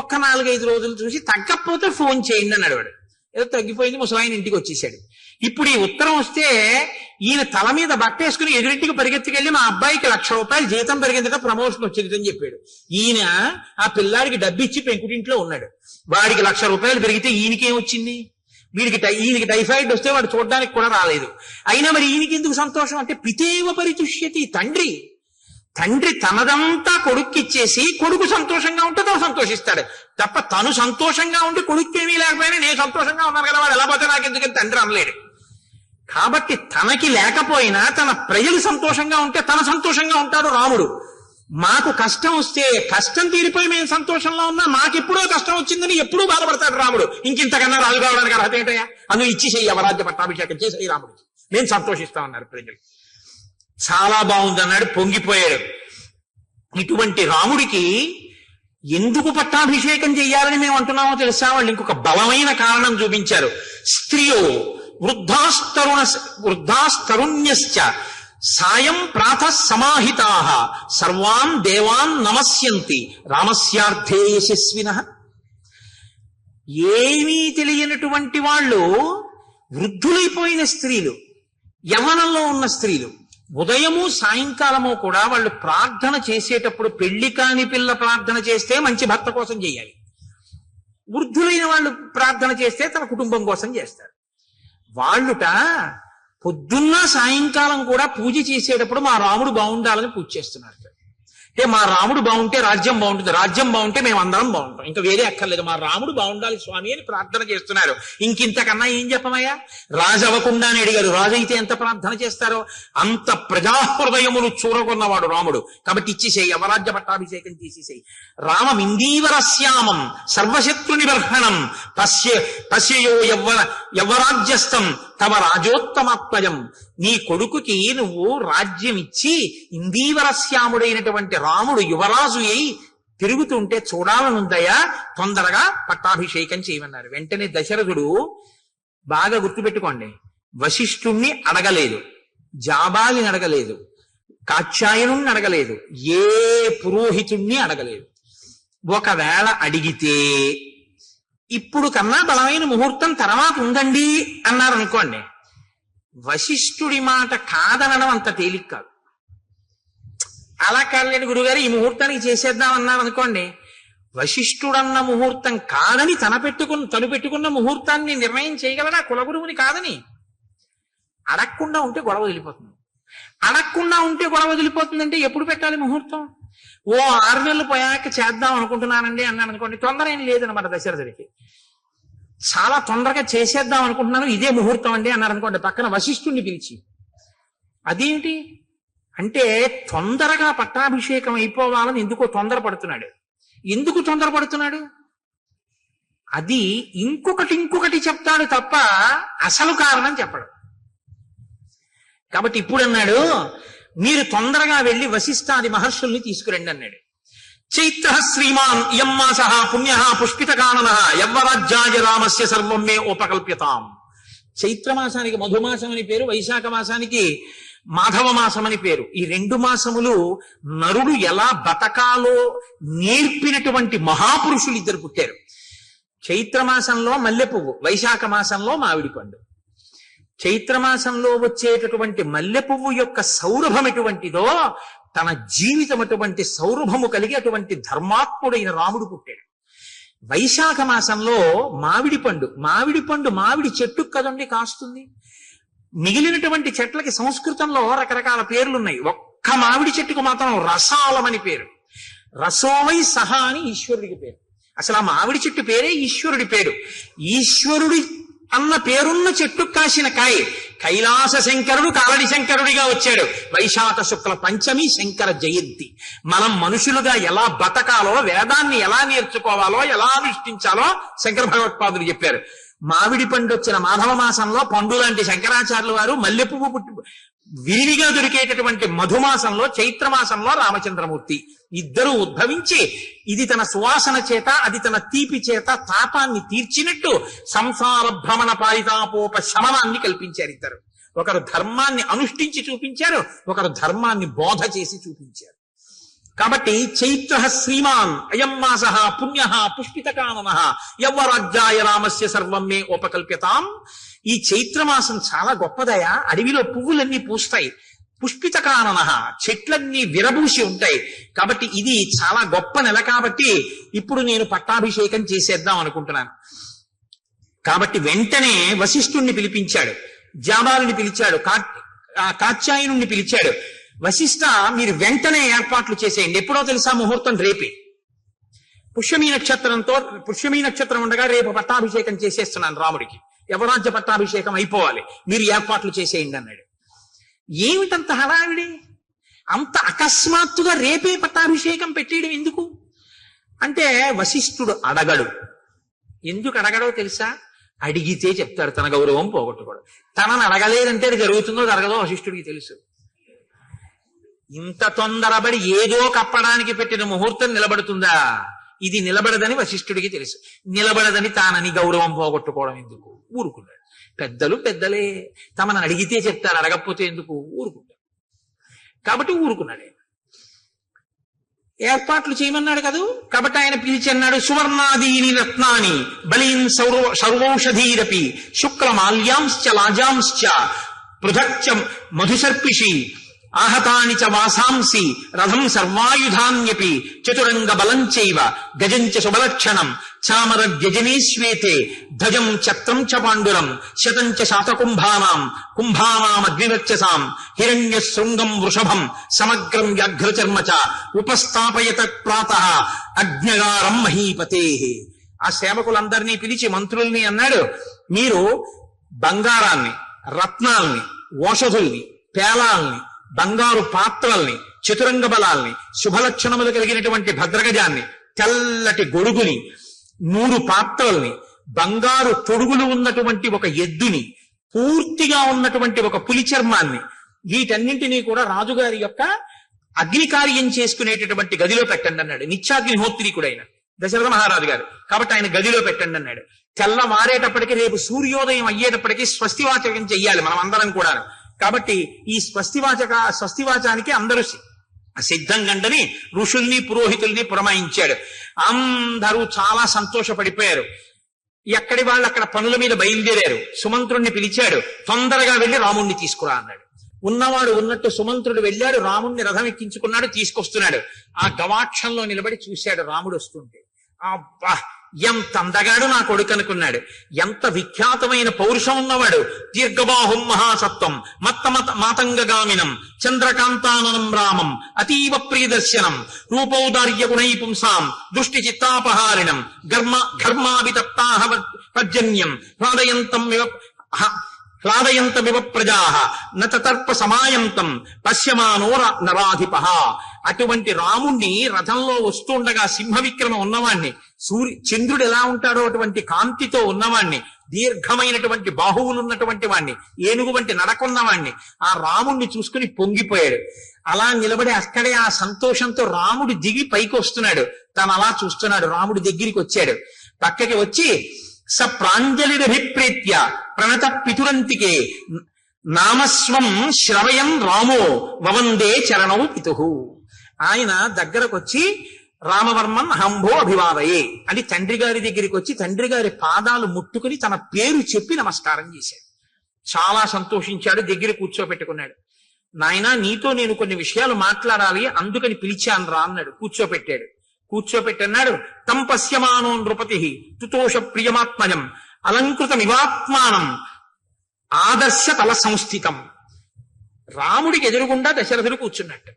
ఒక్క 4-5 రోజులు చూసి తగ్గకపోతే ఫోన్ చేయండి అన్నాడు. వాడు ఏదో తగ్గిపోయింది, ముసలాయన ఇంటికి వచ్చేసాడు. ఇప్పుడు ఈ ఉత్తరం వస్తే ఈయన తల మీద బట్టేసుకుని ఎదురింటికి పరిగెత్తుకెళ్ళి మా అబ్బాయికి 1,00,000 రూపాయలు జీతం పెరిగిందట, ప్రమోషన్ వచ్చింది అని చెప్పాడు. ఈయన ఆ పిల్లాడికి డబ్బిచ్చి పెంకుటింట్లో ఉన్నాడు. వాడికి 1,00,000 రూపాయలు పెరిగితే ఈయనకేం వచ్చింది? ఈయనకి టైఫాయిడ్ వస్తే వాడు చూడడానికి కూడా రాలేదు. అయినా మరి ఈయనకి ఎందుకు సంతోషం అంటే పితేవ పరితుష్యతి. తండ్రి తనదంతా కొడుక్కిచ్చేసి కొడుకు సంతోషంగా ఉంటే తను సంతోషిస్తాడు తప్ప, తను సంతోషంగా ఉండి కొడుకు ఏమీ లేకపోయినా నేను సంతోషంగా ఉన్నాను కదా వాడు ఎలా పోతే నాకు ఎందుకని తండ్రి అనలేడు. కాబట్టి తనకి లేకపోయినా తన ప్రజలు సంతోషంగా ఉంటే తన సంతోషంగా ఉంటాడు రాముడు. మాకు కష్టం వస్తే కష్టం తీరిపోయి మేము సంతోషంలో ఉన్నా మాకెప్పుడో కష్టం వచ్చిందని ఎప్పుడూ బాధపడతాడు రాముడు. ఇంకింతకన్నా రాజు కావడానికి అర్హత ఏంటయ్యా? అందులో ఇచ్చేసేయి, అవరాజ్య పట్టాభిషేకం చేసేయి రాముడికి, నేను సంతోషిస్తా ఉన్నారు ప్రజలు. చాలా బాగుందన్నాడు, పొంగిపోయాడు. ఇటువంటి రాముడికి ఎందుకు పట్టాభిషేకం చెయ్యాలని మేము అంటున్నామో తెలుసా? వాళ్ళు ఇంకొక బలమైన కారణం చూపించారు. స్త్రియో వృద్ధాస్తరుణ్యశ్చ సాయం ప్రాతః సమాహితాః సర్వాన్ దేవాన్ నమస్యంతి రామస్యార్థే యశస్వినః. ఏమీ తెలియనటువంటి వాళ్ళు, వృద్ధులైపోయిన స్త్రీలు, యవ్వనంలో ఉన్న స్త్రీలు ఉదయము సాయంకాలము కూడా వాళ్ళు ప్రార్థన చేసేటప్పుడు పెళ్లి కాని పిల్ల ప్రార్థన చేస్తే మంచి భర్త కోసం చేయాలి, వృద్ధులైన వాళ్ళు ప్రార్థన చేస్తే తన కుటుంబం కోసం చేస్తారు. వాళ్ళుట పొద్దున్న సాయంకాలం కూడా పూజ చేసేటప్పుడు మా రాముడు బాగుండాలని పూజ చేస్తున్నారు. అంటే మా రాముడు బాగుంటే రాజ్యం బాగుంటుంది, రాజ్యం బాగుంటే మేము అందరం బాగుంటాం, ఇంకా వేరే అక్కర్లేదు, మా రాముడు బాగుండాలి స్వామి అని ప్రార్థన చేస్తున్నారు. ఇంకింతకన్నా ఏం చెప్పమయ్యా? రాజు అవ్వకుండా అని అడిగారు, రాజు అయితే ఎంత ప్రార్థన చేస్తారో అంత ప్రజాహృదయమును చూరగొన్నవాడు రాముడు. కాబట్టి ఇచ్చేసేయి, అవరాజ్య పట్టాభిషేకం చేసేసేయి. రామమిందీవరశ్యామం సర్వశత్రు నిబర్హణం పశ్యయో యవ్వరాజ్యస్థం తవ రాజోత్తమాత్మజం. నీ కొడుకుకి నువ్వు రాజ్యం ఇచ్చి ఇందీవరశ్యాముడైనటువంటి రాముడు యువరాజు అయి తిరుగుతుంటే చూడాలనుందయా, తొందరగా పట్టాభిషేకం చేయమన్నారు. వెంటనే దశరథుడు, బాగా గుర్తుపెట్టుకోండి, వశిష్ఠుణ్ణి అడగలేదు, జాబాలిని అడగలేదు, కాత్యాయనుణ్ణి అడగలేదు, ఏ పురోహితుణ్ణి అడగలేదు. ఒకవేళ అడిగితే ఇప్పుడు కన్నా బలమైన ముహూర్తం తర్వాత ఉందండి అన్నారు అనుకోండి, వశిష్ఠుడి మాట కాదనడం అంత తేలిక కాదు. అలా కాదులేని గురుగారు ఈ ముహూర్తానికి చేసేద్దాం అన్నారు అనుకోండి, వశిష్ఠుడన్న ముహూర్తం కాదని తను పెట్టుకున్న ముహూర్తాన్ని నిర్ణయం చేయగలడా కులగురువుని కాదని? అడగకుండా ఉంటే గొడవ వదిలిపోతుంది. అడగకుండా ఉంటే గొడవ వదిలిపోతుందంటే ఎప్పుడు పెట్టాలి ముహూర్తం? ఓ 6 నెలలు పోయాక చేద్దాం అనుకుంటున్నానండి అన్నాను అనుకోండి, తొందర ఏం లేదనమాట దశరథుడికి. చాలా తొందరగా చేసేద్దాం అనుకుంటున్నాను, ఇదే ముహూర్తం అండి అన్నారు అనుకోండి, పక్కన వశిష్ఠుణ్ణి పిలిచి. అదేంటి అంటే తొందరగా పట్టాభిషేకం అయిపోవాలని ఎందుకో తొందరపడుతున్నాడు. ఎందుకు తొందరపడుతున్నాడు? అది ఇంకొకటి చెప్తాడు తప్ప అసలు కారణం చెప్పడు. కాబట్టి ఇప్పుడు అన్నాడు, మీరు తొందరగా వెళ్ళి వశిష్ఠాది మహర్షుల్ని తీసుకురండి అన్నాడు. చైత్ర శ్రీమాన్ ఇయం మాసః పుణ్యః పుష్పిత కాననః యవ్వరాజ్యాయ రామస్య సర్వం మే ఉపకల్ప్యతాం. చైత్రమాసానికి మధుమాసం అని పేరు, వైశాఖ మాసానికి మాధవ మాసం అని పేరు. ఈ 2 మాసములు నరుడు ఎలా బతకాలో నేర్పినటువంటి మహాపురుషులు ఇద్దరు పుట్టారు. చైత్రమాసంలో మల్లె పువ్వు, వైశాఖ మాసంలో మామిడి పండు. చైత్రమాసంలో వచ్చేటటువంటి మల్లె పువ్వు యొక్క సౌరభం ఎటువంటిదో తన జీవితం అటువంటి సౌరభము కలిగి అటువంటి ధర్మాత్ముడైన రాముడు పుట్టాడు. వైశాఖ మాసంలో మామిడి పండు, మామిడి చెట్టుకు కదండి కాస్తుంది. మిగిలినటువంటి చెట్లకి సంస్కృతంలో రకరకాల పేర్లున్నాయి. ఒక్క మామిడి చెట్టుకు మాత్రం రసాలమని పేరు. రసోవై సహా అని ఈశ్వరుడికి పేరు. అసలు ఆ మామిడి చెట్టు పేరే ఈశ్వరుడి పేరు. ఈశ్వరుడి అన్న పేరున్న చెట్టు కాసిన కాయ. కైలాస శంకరుడు కాలడి శంకరుడిగా వచ్చాడు. వైశాఖ శుక్ల పంచమి శంకర జయంతి. మనం మనుషులుగా ఎలా బతకాలో, వేదాన్ని ఎలా నేర్చుకోవాలో, ఎలా అనుష్ఠించాలో శంకర భగవత్పాదులు చెప్పారు. మామిడి పండు వచ్చిన మాధవ మాసంలో పండు లాంటి శంకరాచార్యుల వారు, మల్లె పువ్వు విరివిగా దొరికేటటువంటి మధుమాసంలో, చైత్రమాసంలో రామచంద్రమూర్తి ఇద్దరు ఉద్భవించి ఇది తన సువాసన చేత, అది తన తీపి చేత తాపాన్ని తీర్చినట్టు సంసార భ్రమణ పారితాపోప శమనాన్ని కల్పించారు ఇద్దరు. ఒకరు ధర్మాన్ని అనుష్ఠించి చూపించారు, ఒకరు ధర్మాన్ని బోధ చేసి చూపించారు. కాబట్టి చైత్ర శ్రీమాన్ అయం మాస పుణ్య పుష్పితకానన యవ్వరాజ్యాయ రామస్య సర్వం మే ఉపకల్ప్యతాం. ఈ చైత్రమాసం చాలా గొప్పదయా. అడవిలో పువ్వులన్నీ పూస్తాయి, పుష్పితకానన చెట్లన్నీ విరబూసి ఉంటాయి. కాబట్టి ఇది చాలా గొప్ప నెల. కాబట్టి ఇప్పుడు నేను పట్టాభిషేకం చేసేద్దాం అనుకుంటున్నాను. కాబట్టి వెంటనే వశిష్ఠుణ్ణి పిలిపించాడు, జాబాలిని పిలిచాడు, కాత్యాయనుణ్ణి పిలిచాడు. వశిష్ఠ, మీరు వెంటనే ఏర్పాట్లు చేసేయండి. ఎప్పుడో తెలుసా? ముహూర్తం రేపే. పుష్యమీ నక్షత్రం ఉండగా రేపు పట్టాభిషేకం చేసేస్తున్నాను రాముడికి. యవరాజ్య పట్టాభిషేకం అయిపోవాలి, మీరు ఏర్పాట్లు చేసేయండి అన్నాడు. ఏమిటంత హడావిడి? అంత అకస్మాత్తుగా రేపే పట్టాభిషేకం పెట్టేయడం ఎందుకు అంటే, వశిష్ఠుడు అడగడు. ఎందుకు అడగడో తెలుసా? అడిగితే చెప్తాడు, తన గౌరవం పోగొట్టుకోడు. తనను అడగలేదంటే అది జరుగుతుందో జరగదో వశిష్ఠుడికి తెలుసు. ఇంత తొందరపడి ఏదో కప్పడానికి పెట్టిన ముహూర్తం నిలబడుతుందా? ఇది నిలబడదని వశిష్ఠుడికి తెలుసు. నిలబడదని తానని గౌరవం పోగొట్టుకోవడం ఎందుకు? ఊరుకున్నాడు. పెద్దలు పెద్దలే, తమను అడిగితే చెప్తారు, అడగకపోతే ఎందుకు? ఊరుకుంటాడు. కాబట్టి ఊరుకున్నాడు. ఏర్పాట్లు చేయమన్నాడు కదా. కాబట్టి ఆయన పిలిచి అన్నాడు, సువర్ణాదీని రత్నాని బలీన్ సర్వౌషధీరపి శుక్లమాల్యాంశ్చ లాజాంశ్చ పృథక్చ మధుసర్పిషి ఆహతాని చ వాసాంసి రథం సర్వాయుధాన్యపి చతురంగ బలంచైవ గజంచ శుభలక్షణం చామర వ్యజనే శ్వేతే ధ్వజం ఛత్రం చ పాండురం శతంచ శాతకుంభానాం కుంభానామగ్నివర్చసాం హిరణ్య శృంగం వృషభం సమగ్రం వ్యాఘ్రచర్మ చ ఉపస్థాపయత ప్రాతః అగ్నిగారం మహీపతే. ఆ సేవకులందరినీ పిలిచి మంత్రుల్ని అన్నాడు, మీరు బంగారాన్ని, రత్నాల్ని, ఓషధుల్ని, పేలాల్ని, బంగారు పాత్రల్ని, చతురంగ బలాల్ని, శుభలక్షణములు కలిగినటువంటి భద్రగజాన్ని, తెల్లటి గొడుగుని, 3 పాత్రల్ని, బంగారు తొడుగులు ఉన్నటువంటి ఒక ఎద్దుని, పూర్తిగా ఉన్నటువంటి ఒక పులి చర్మాన్ని, వీటన్నింటినీ కూడా రాజుగారి యొక్క అగ్ని కార్యం చేసుకునేటటువంటి గదిలో పెట్టండి అన్నాడు. నిత్యాగ్నిహోత్రీకుడైన దశరథ మహారాజు గారు. కాబట్టి ఆయన గదిలో పెట్టండి అన్నాడు. తెల్లవారేటప్పటికి, రేపు సూర్యోదయం అయ్యేటప్పటికి స్వస్తివాచకం చెయ్యాలి మనం అందరం కూడా. కాబట్టి ఈ స్వస్తివాచానికి అందరూ సిద్ధంగండని ఋషుల్ని పురోహితుల్ని పురమాయించాడు. అందరూ చాలా సంతోషపడిపోయారు. ఎక్కడి వాళ్ళు అక్కడ పనుల మీద బయలుదేరారు. సుమంత్రుణ్ణి పిలిచాడు, తొందరగా వెళ్లి రాముణ్ణి తీసుకురా అన్నాడు. ఉన్నవాడు ఉన్నట్టు సుమంత్రుడు వెళ్ళాడు, రాముణ్ణి రథం ఎక్కించుకున్నాడు, తీసుకొస్తున్నాడు. ఆ గవాక్షంలో నిలబడి చూశాడు రాముడు వస్తుంటే. అబ్బా, ఎంత అందగాడు నా కొడుకు అనుకున్నాడు. ఎంత విఖ్యాతమైన పౌరుషం ఉన్నవాడు. దీర్ఘబాహుం మహాసత్వం మాతంగగామినం చంద్రకాంతాననం రామం అతీవ ప్రియదర్శనం రూపౌదార్య గుణై పుంసాం దృష్టి చిత్తాపహారిణం ఘర్మాభితప్తాహ పర్జన్యం హ్లాదయంతమివ ప్రజాః నతర్ప సమాయంతం పశ్యమానో నరాధిప. అటువంటి రాముణ్ణి రథంలో వస్తుండగా సింహ విక్రమ ఉన్నవాణ్ణి, చంద్రుడు ఎలా ఉంటాడో అటువంటి కాంతితో ఉన్నవాణ్ణి, దీర్ఘమైనటువంటి బాహువులు ఉన్నటువంటి వాణ్ణి, ఏనుగు వంటి నడకున్నవాణ్ణి, ఆ రాముణ్ణి చూసుకుని పొంగిపోయాడు. అలా నిలబడి అక్కడే ఆ సంతోషంతో రాముడు దిగి పైకి వస్తున్నాడు. తను అలా చూస్తున్నాడు. రాముడి దగ్గరికి వచ్చాడు. పక్కకి వచ్చి స ప్రాంజలిరభిప్రేత్య ప్రణత పితురంతికే నామస్వం శ్రవయం రామో వవందే చరణౌ పితుహు. ఆయన దగ్గరకొచ్చి రామవర్మన్ హంభో అభివాదయే అని తండ్రి గారి దగ్గరికి వచ్చి తండ్రి గారి పాదాలు ముట్టుకుని తన పేరు చెప్పి నమస్కారం చేశాడు. చాలా సంతోషించాడు. దగ్గర కూర్చోపెట్టుకున్నాడు. నాయనా, నీతో నేను కొన్ని విషయాలు మాట్లాడాలి, అందుకని పిలిచాను రా అన్నాడు. కూర్చోపెట్టాడు. కూర్చోపెట్టన్నాడు. తం పశ్యమానో నృపతి తుతోష ప్రియమాత్మజం అలంకృతమివాత్మానం ఆదర్శ తల సంస్థితం. రాముడికి ఎదురుగుండా దశరథుడు కూర్చున్నట్టు.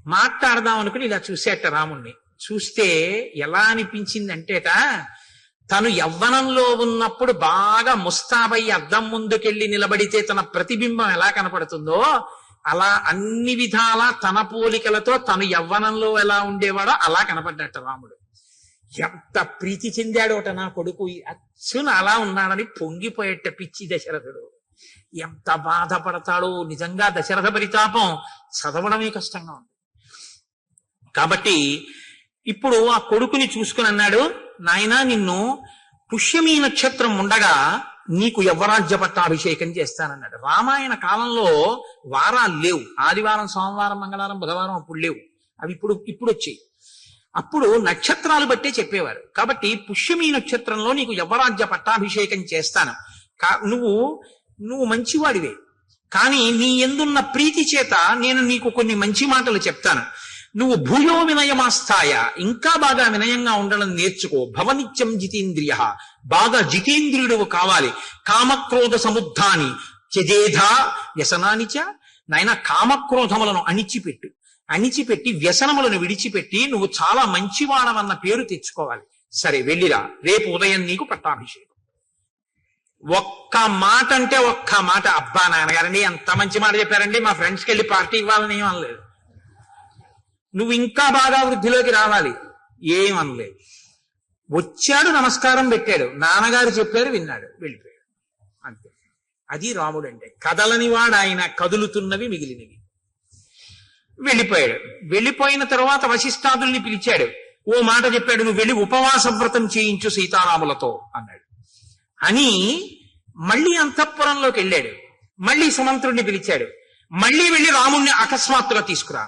మాట్లాడదాం అనుకుని ఇలా చూసేట రాముణ్ణి. చూస్తే ఎలా అనిపించిందంటేట, తను యవ్వనంలో ఉన్నప్పుడు బాగా ముస్తాబయ్యి అద్దం ముందుకెళ్లి నిలబడితే తన ప్రతిబింబం ఎలా కనపడుతుందో అలా అన్ని విధాలా తన పోలికలతో తను యవ్వనంలో ఎలా ఉండేవాడో అలా కనపడ్డట రాముడు. ఎంత ప్రీతి చెందాడోట నా కొడుకు అచ్చున అలా ఉన్నాడని పొంగిపోయేట పిచ్చి దశరథుడు. ఎంత బాధపడతాడో నిజంగా. దశరథ పరితాపం చదవడమే కష్టంగా ఉంది. కాబట్టి ఇప్పుడు ఆ కొడుకుని చూసుకుని అన్నాడు, నాయనా, నిన్ను పుష్యమీ నక్షత్రం ఉండగా నీకు యవ్వరాజ్య పట్టాభిషేకం చేస్తానన్నాడు. రామాయణ కాలంలో వారాలు లేవు. ఆదివారం, సోమవారం, మంగళవారం, బుధవారం అప్పుడు లేవు. అవి ఇప్పుడు వచ్చాయి. అప్పుడు నక్షత్రాలు బట్టే చెప్పేవారు. కాబట్టి పుష్యమీ నక్షత్రంలో నీకు యవ్వరాజ్య పట్టాభిషేకం చేస్తాను. నువ్వు మంచివాడివే, కానీ నీ ఎందున్న ప్రీతి చేత నేను నీకు కొన్ని మంచి మాటలు చెప్తాను. నువ్వు భూయో వినయమాస్థాయ, ఇంకా బాగా వినయంగా ఉండడం నేర్చుకో. భవనిత్యం జితేంద్రియ, బాగా జితేంద్రియుడు కావాలి. కామక్రోధ సముద్ధాని త్యజేధా వ్యసనానిచ. నాయన, కామక్రోధములను అణిచిపెట్టి వ్యసనములను విడిచిపెట్టి నువ్వు చాలా మంచివాడవన్న పేరు తెచ్చుకోవాలి. సరే వెళ్ళిరా, రేపు ఉదయం నీకు పట్టాభిషేకం. ఒక్క మాట అంటే ఒక్క మాట. అబ్బా నాన్నగారండి ఎంత మంచి మాట చెప్పారండి, మా ఫ్రెండ్స్కి వెళ్ళి పార్టీ ఇవ్వాలని ఏం అనలేదు. నువ్వు ఇంకా బాగా వృద్ధిలోకి రావాలి ఏమనలేదు. వచ్చాడు, నమస్కారం పెట్టాడు, నాన్నగారు చెప్పారు, విన్నాడు, వెళ్ళిపోయాడు. అంతే. అది రాముడు అంటే. కదలని వాడు ఆయన, కదులుతున్నవి మిగిలినవి. వెళ్ళిపోయాడు. వెళ్ళిపోయిన తర్వాత వశిష్ఠాదుల్ని పిలిచాడు. ఓ మాట చెప్పాడు, నువ్వు వెళ్ళి ఉపవాస వ్రతం చేయించు సీతారాములతో అన్నాడు. అని మళ్ళీ అంతఃపురంలోకి వెళ్ళాడు. మళ్ళీ సుమంత్రుడిని పిలిచాడు. మళ్ళీ వెళ్ళి రాముణ్ణి అకస్మాత్తుగా తీసుకురా.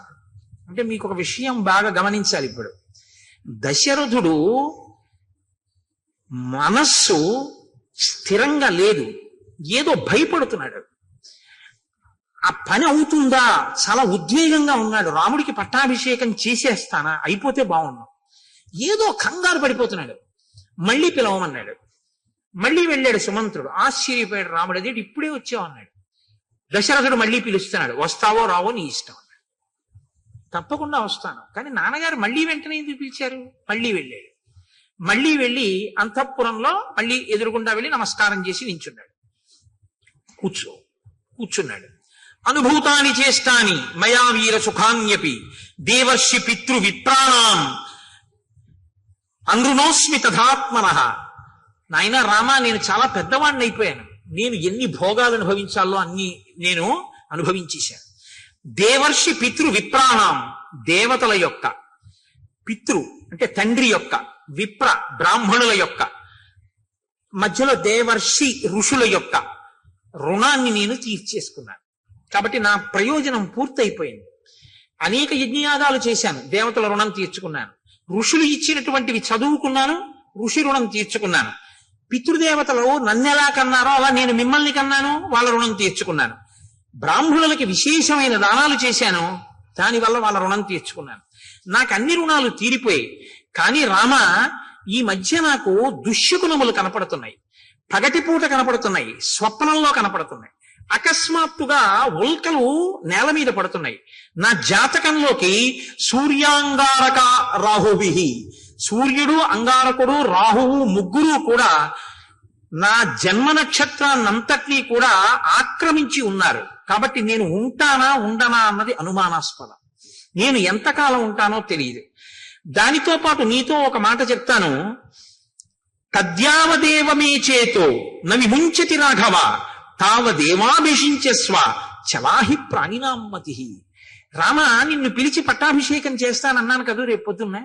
అంటే మీకు ఒక విషయం బాగా గమనించాలి. ఇప్పుడు దశరథుడు మనస్సు స్థిరంగా లేదు, ఏదో భయపడుతున్నాడు. ఆ పని అవుతుందా, చాలా ఉద్వేగంగా ఉన్నాడు. రాముడికి పట్టాభిషేకం చేసేస్తానా, అయిపోతే బాగున్నాం, ఏదో కంగారు పడిపోతున్నాడు. మళ్ళీ పిలవమన్నాడు. మళ్ళీ వెళ్ళాడు సుమంత్రుడు. ఆశ్చర్యపోయాడు. రాముడు అదేంటి ఇప్పుడే వచ్చావు అన్నాడు. దశరథుడు మళ్ళీ పిలుస్తున్నాడు. వస్తావో రావో నీ ఇష్టం. తప్పకుండా వస్తాను, కానీ నాన్నగారు మళ్ళీ వెంటనే ఎందుకు పిలిచారు? మళ్ళీ వెళ్ళాడు. మళ్ళీ వెళ్ళి అంతఃపురంలో మళ్ళీ ఎదురుగుండా వెళ్ళి నమస్కారం చేసి నించున్నాడు. కూర్చున్నాడు. అనుభూతాని చేష్టాని మయా వీర సుఖాన్యపి దేవర్షి పితృ విప్రాణాం అనృణోస్మి తథాత్మనః. నాయన రామా, నేను చాలా పెద్దవాడిని అయిపోయాను. నేను ఎన్ని భోగాలు అనుభవించాలో అన్ని నేను అనుభవించేశాను. దేవర్షి పితృ విప్రాణాం, దేవతల యొక్క, పితృ అంటే తండ్రి యొక్క, విప్ర బ్రాహ్మణుల యొక్క, మధ్యలో దేవర్షి ఋషుల యొక్క రుణాన్ని నేను తీర్చేసుకున్నాను. కాబట్టి నా ప్రయోజనం పూర్తయిపోయింది. అనేక యజ్ఞయాగాలు చేశాను, దేవతల రుణం తీర్చుకున్నాను. ఋషులు ఇచ్చినటువంటివి చదువుకున్నాను, ఋషి రుణం తీర్చుకున్నాను. పితృదేవతలు నన్నెలా కన్నారో అలా నేను మిమ్మల్ని కన్నాను, వాళ్ళ రుణం తీర్చుకున్నాను. బ్రాహ్మణులకి విశేషమైన దానాలు చేశాను, దానివల్ల వాళ్ళ రుణం తీర్చుకున్నాను. నాకు అన్ని రుణాలు తీరిపోయాయి. కానీ రామ, ఈ మధ్య నాకు దుశ్శకునములు కనపడుతున్నాయి, పగటిపూట కనపడుతున్నాయి, స్వప్నంలో కనపడుతున్నాయి. అకస్మాత్తుగా ఉల్కలు నేల మీద పడుతున్నాయి. నా జాతకంలోకి సూర్యాంగారక రాహువిహి, సూర్యుడు, అంగారకుడు, రాహువు ముగ్గురు కూడా నా జన్మ నక్షత్రాన్నంతటినీ కూడా ఆక్రమించి ఉన్నారు. కాబట్టి నేను ఉంటానా ఉండనా అన్నది అనుమానాస్పదం. నేను ఎంతకాలం ఉంటానో తెలియదు. దానితో పాటు నీతో ఒక మాట చెప్తాను. తద్యావదేవమే చేతో నవిముంచతి రాఘవ తావదేవాభిషించస్వ చలాహి ప్రాణినామ్మతి. రామ, నిన్ను పిలిచి పట్టాభిషేకం చేస్తానన్నాను కదా రేపు పొద్దున్నే.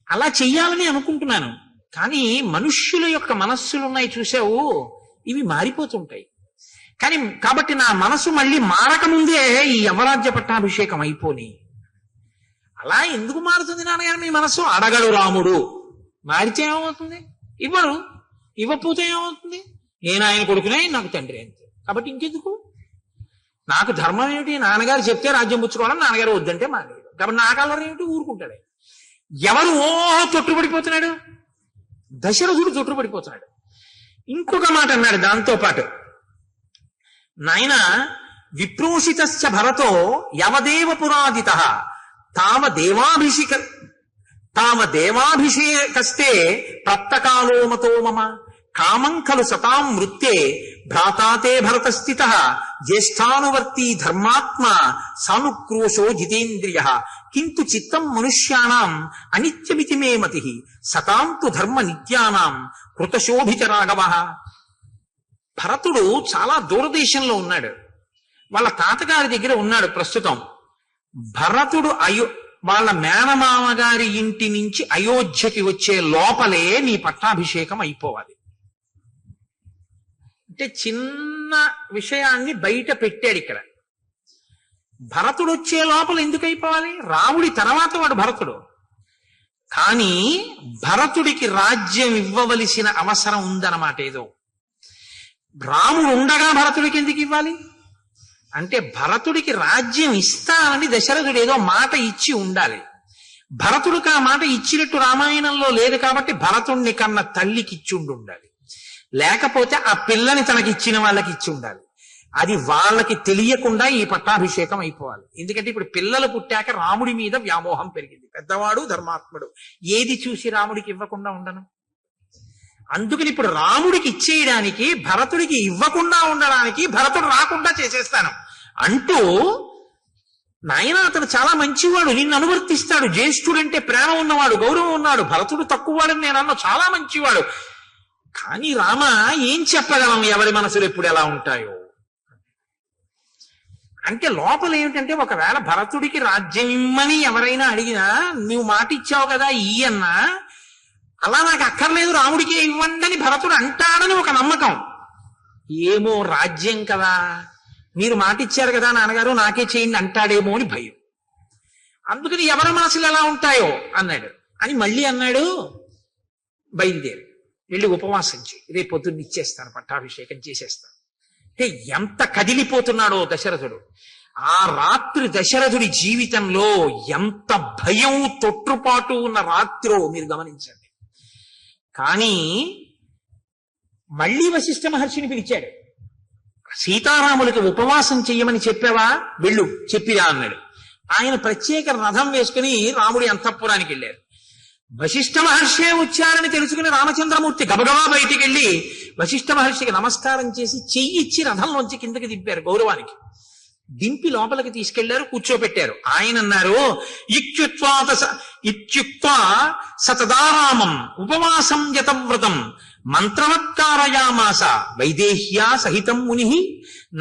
అలా చెయ్యాలని అనుకుంటున్నాను, కానీ మనుష్యుల యొక్క మనస్సులున్నాయి చూసావు, ఇవి మారిపోతుంటాయి. కానీ కాబట్టి నా మనసు మళ్ళీ మారకముందే ఈ యమరాజ్య పట్టాభిషేకం అయిపోని. అలా ఎందుకు మారుతుంది నాన్నగారు మీ మనసు? అడగడు రాముడు. మారితే ఏమవుతుంది? ఇవ్వరు. ఇవ్వకపోతే ఏమవుతుంది? నేను ఆయన కొడుకునే, నాకు తండ్రి అంతే. కాబట్టి ఇంకెందుకు? నాకు ధర్మం ఏమిటి? నాన్నగారు చెప్తే రాజ్యం పుచ్చుకోవడం, నాన్నగారు వద్దంటే మానేయడం. కాబట్టి నా కలర్ ఏమిటి? ఊరుకుంటాడే. ఎవరు తొట్టుపడిపోతున్నాడు? దశరథుడు తొట్టుపడిపోతున్నాడు. ఇంకొక మాట అన్నాడు దాంతో పాటు, నాయన విప్రోషితశ్చ భరతో యవదేవ పురాదిత తావదేవాభిషేకస్తే ప్రత్తకాలో మతో మమ కామం ఖలు సతాం వృత్తే భ్రాతాతే భరతస్థిత జ్యేష్ఠానువర్తీ ధర్మాత్మ సానుక్రోశో జితేంద్రియ కింటు చిత్తం మనుష్యానాం అనిత్యమితి మే మతి సతాం తు ధర్మ నిత్యానాం కృతశోభిత రాఘవ. భరతుడు చాలా దూరదేశంలో ఉన్నాడు. వాళ్ళ తాతగారి దగ్గర ఉన్నాడు ప్రస్తుతం. భరతుడు వాళ్ళ మేనమామ గారి ఇంటి నుంచి అయోధ్యకి వచ్చే లోపలే నీ పట్టాభిషేకం అయిపోవాలి. అంటే చిన్న విషయాన్ని బయట పెట్టాడు ఇక్కడ. భరతుడు వచ్చే లోపల ఎందుకు అయిపోవాలి? రాముడి తర్వాత వాడు భరతుడు. కానీ భరతుడికి రాజ్యం ఇవ్వవలసిన అవసరం ఉందన్నమాట. ఏదో రాముడు ఉండగా భరతుడికి ఎందుకు ఇవ్వాలి అంటే, భరతుడికి రాజ్యం ఇస్తానని దశరథుడు ఏదో మాట ఇచ్చి ఉండాలి. భరతుడికి ఆ మాట ఇచ్చినట్టు రామాయణంలో లేదు కాబట్టి భరతుణ్ణి కన్న తల్లికి ఇచ్చి ఉండాలి. లేకపోతే ఆ పిల్లని తనకి ఇచ్చిన వాళ్ళకి ఇచ్చి ఉండాలి. అది వాళ్ళకి తెలియకుండా ఈ పట్టాభిషేకం అయిపోవాలి. ఎందుకంటే ఇప్పుడు పిల్లలు పుట్టాక రాముడి మీద వ్యామోహం పెరిగింది. పెద్దవాడు ధర్మాత్ముడు, ఏది చూసి రాముడికి ఇవ్వకుండా ఉండను. అందుకని ఇప్పుడు రాముడికి ఇచ్చేయడానికి, భరతుడికి ఇవ్వకుండా ఉండడానికి భరతుడు రాకుండా చేసేస్తాను అంటూ, నాయన అతను చాలా మంచివాడు, నిన్ను అనువర్తిస్తాడు, జ్యేష్ఠుడంటే ప్రేమ ఉన్నవాడు, గౌరవం ఉన్నాడు, భరతుడు తక్కువవాడని నేను అన్న, చాలా మంచివాడు. కానీ రామ ఏం చెప్పగలం, ఎవరి మనసులు ఎప్పుడు ఎలా ఉంటాయో అంటే. లోపల ఏమిటంటే, ఒకవేళ భరతుడికి రాజ్యం ఇమ్మని ఎవరైనా అడిగినా నువ్వు మాట ఇచ్చావు కదా అన్నా, అలా నాకు అక్కర్లేదు రాముడికే ఇవ్వండి అని భరతుడు అంటాడని ఒక నమ్మకం. ఏమో రాజ్యం కదా, మీరు మాట ఇచ్చారు కదా నాన్నగారు నాకే చేయండి అంటాడేమో అని భయం. అందుకని ఎవరి మనసులు ఎలా ఉంటాయో అన్నాడు. అని మళ్ళీ అన్నాడు, బయలుదేరి వెళ్ళి ఉపవాసం చేయి, రేపు పొద్దున్న ఇచ్చేస్తాను, పట్టాభిషేకం చేసేస్తాను. అంటే ఎంత కదిలిపోతున్నాడో దశరథుడు. ఆ రాత్రి దశరథుడి జీవితంలో ఎంత భయం తొట్టుపాటు ఉన్న రాత్రో మీరు గమనించండి. కానీ మళ్ళీ వశిష్ఠ మహర్షిని పిలిచాడు. సీతారాములకి ఉపవాసం చెయ్యమని చెప్పావా, వెళ్ళు చెప్పిరా అన్నాడు. ఆయన ప్రత్యేక రథం వేసుకుని రాముడి అంతఃపురానికి వెళ్ళారు. వశిష్ఠ మహర్షే వచ్చారని తెలుసుకుని రామచంద్రమూర్తి గబగబా బయటికి వెళ్ళి వశిష్ఠ మహర్షికి నమస్కారం చేసి చెయ్యిచ్చి రథంలోంచి కిందకి దింపారు గౌరవానికి. దింపి లోపలికి తీసుకెళ్లారు, కూర్చోబెట్టారు. ఆయన అన్నారు, ఇత్యుక్త్వా సతదారామం ఉపవాసం యతవ్రతం మంత్రవత్కారయామాస వైదేహ్యా సహితం ముని.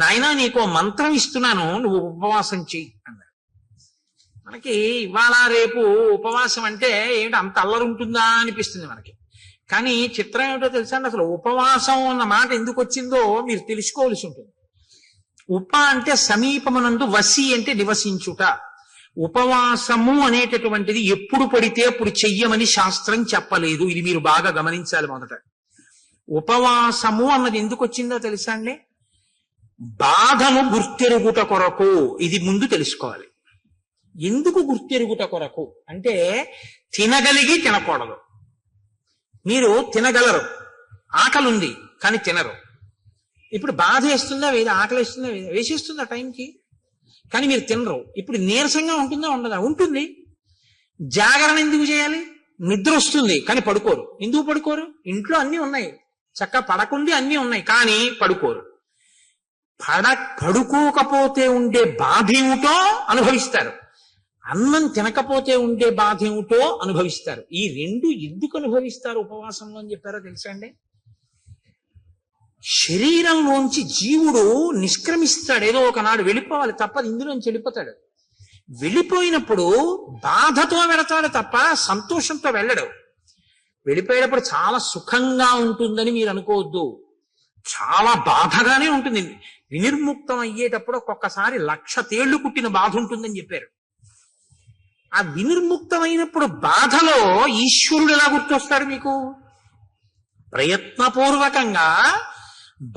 నాయనా నీకో మంత్రం ఇస్తున్నాను, నువ్వు ఉపవాసం చెయ్యి అన్నారు. మనకి ఇవాళ రేపు ఉపవాసం అంటే ఏమిటి అంత అల్లరుంటుందా అనిపిస్తుంది మనకి. కానీ చిత్రం ఏమిటో తెలుసా అండి, అసలు ఉపవాసం అన్న మాట ఎందుకు వచ్చిందో మీరు తెలుసుకోవాల్సి ఉంటుంది. ఉప అంటే సమీపమునందు, వసి అంటే నివసించుట. ఉపవాసము అనేటటువంటిది ఎప్పుడు పడితే అప్పుడు చెయ్యమని శాస్త్రం చెప్పలేదు. ఇది మీరు బాగా గమనించాలి. మొదట ఉపవాసము అన్నది ఎందుకు వచ్చిందో తెలుసా అండి, బాధను గుర్తెరుగుట కొరకు. ఇది ముందు తెలుసుకోవాలి. ఎందుకు గుర్తెరుగుట కొరకు అంటే, తినగలిగి తినకూడదు. మీరు తినగలరు, ఆకలి ఉంది కానీ తినరు. ఇప్పుడు బాధ వేస్తుందా వేద, ఆకలి వేస్తుందా వేద, వేసేస్తుందా టైంకి, కానీ మీరు తినరు. ఇప్పుడు నీరసంగా ఉంటుందా ఉండదా, ఉంటుంది. జాగరణ ఎందుకు చేయాలి, నిద్ర వస్తుంది కానీ పడుకోరు. ఎందుకు పడుకోరు, ఇంట్లో అన్ని ఉన్నాయి, చక్క పడకుండి అన్ని ఉన్నాయి కానీ పడుకోరు. పడుకోకపోతే ఉండే బాధ ఏమిటో అనుభవిస్తారు, అన్నం తినకపోతే ఉండే బాధ ఏమిటో అనుభవిస్తారు. ఈ రెండు ఎందుకు అనుభవిస్తారు ఉపవాసంలో అని చెప్పారో తెలుసా అండి. శరీరంలోంచి జీవుడు నిష్క్రమిస్తాడు, ఏదో ఒకనాడు వెళ్ళిపోవాలి, తప్పదు, ఇందులోంచి వెళ్ళిపోతాడు. వెళ్ళిపోయినప్పుడు బాధతో వెళతాడు తప్ప సంతోషంతో వెళ్ళడు. వెళ్ళిపోయేటప్పుడు చాలా సుఖంగా ఉంటుందని మీరు అనుకోవద్దు, చాలా బాధగానే ఉంటుంది. వినిర్ముక్తం అయ్యేటప్పుడు ఒక్కొక్కసారి 1,00,000 తేళ్లు కుట్టిన బాధ ఉంటుందని చెప్పారు. ఆ వినిర్ముక్తమైనప్పుడు బాధలో ఈశ్వరుడు ఎలా గుర్తొస్తాడు మీకు? ప్రయత్నపూర్వకంగా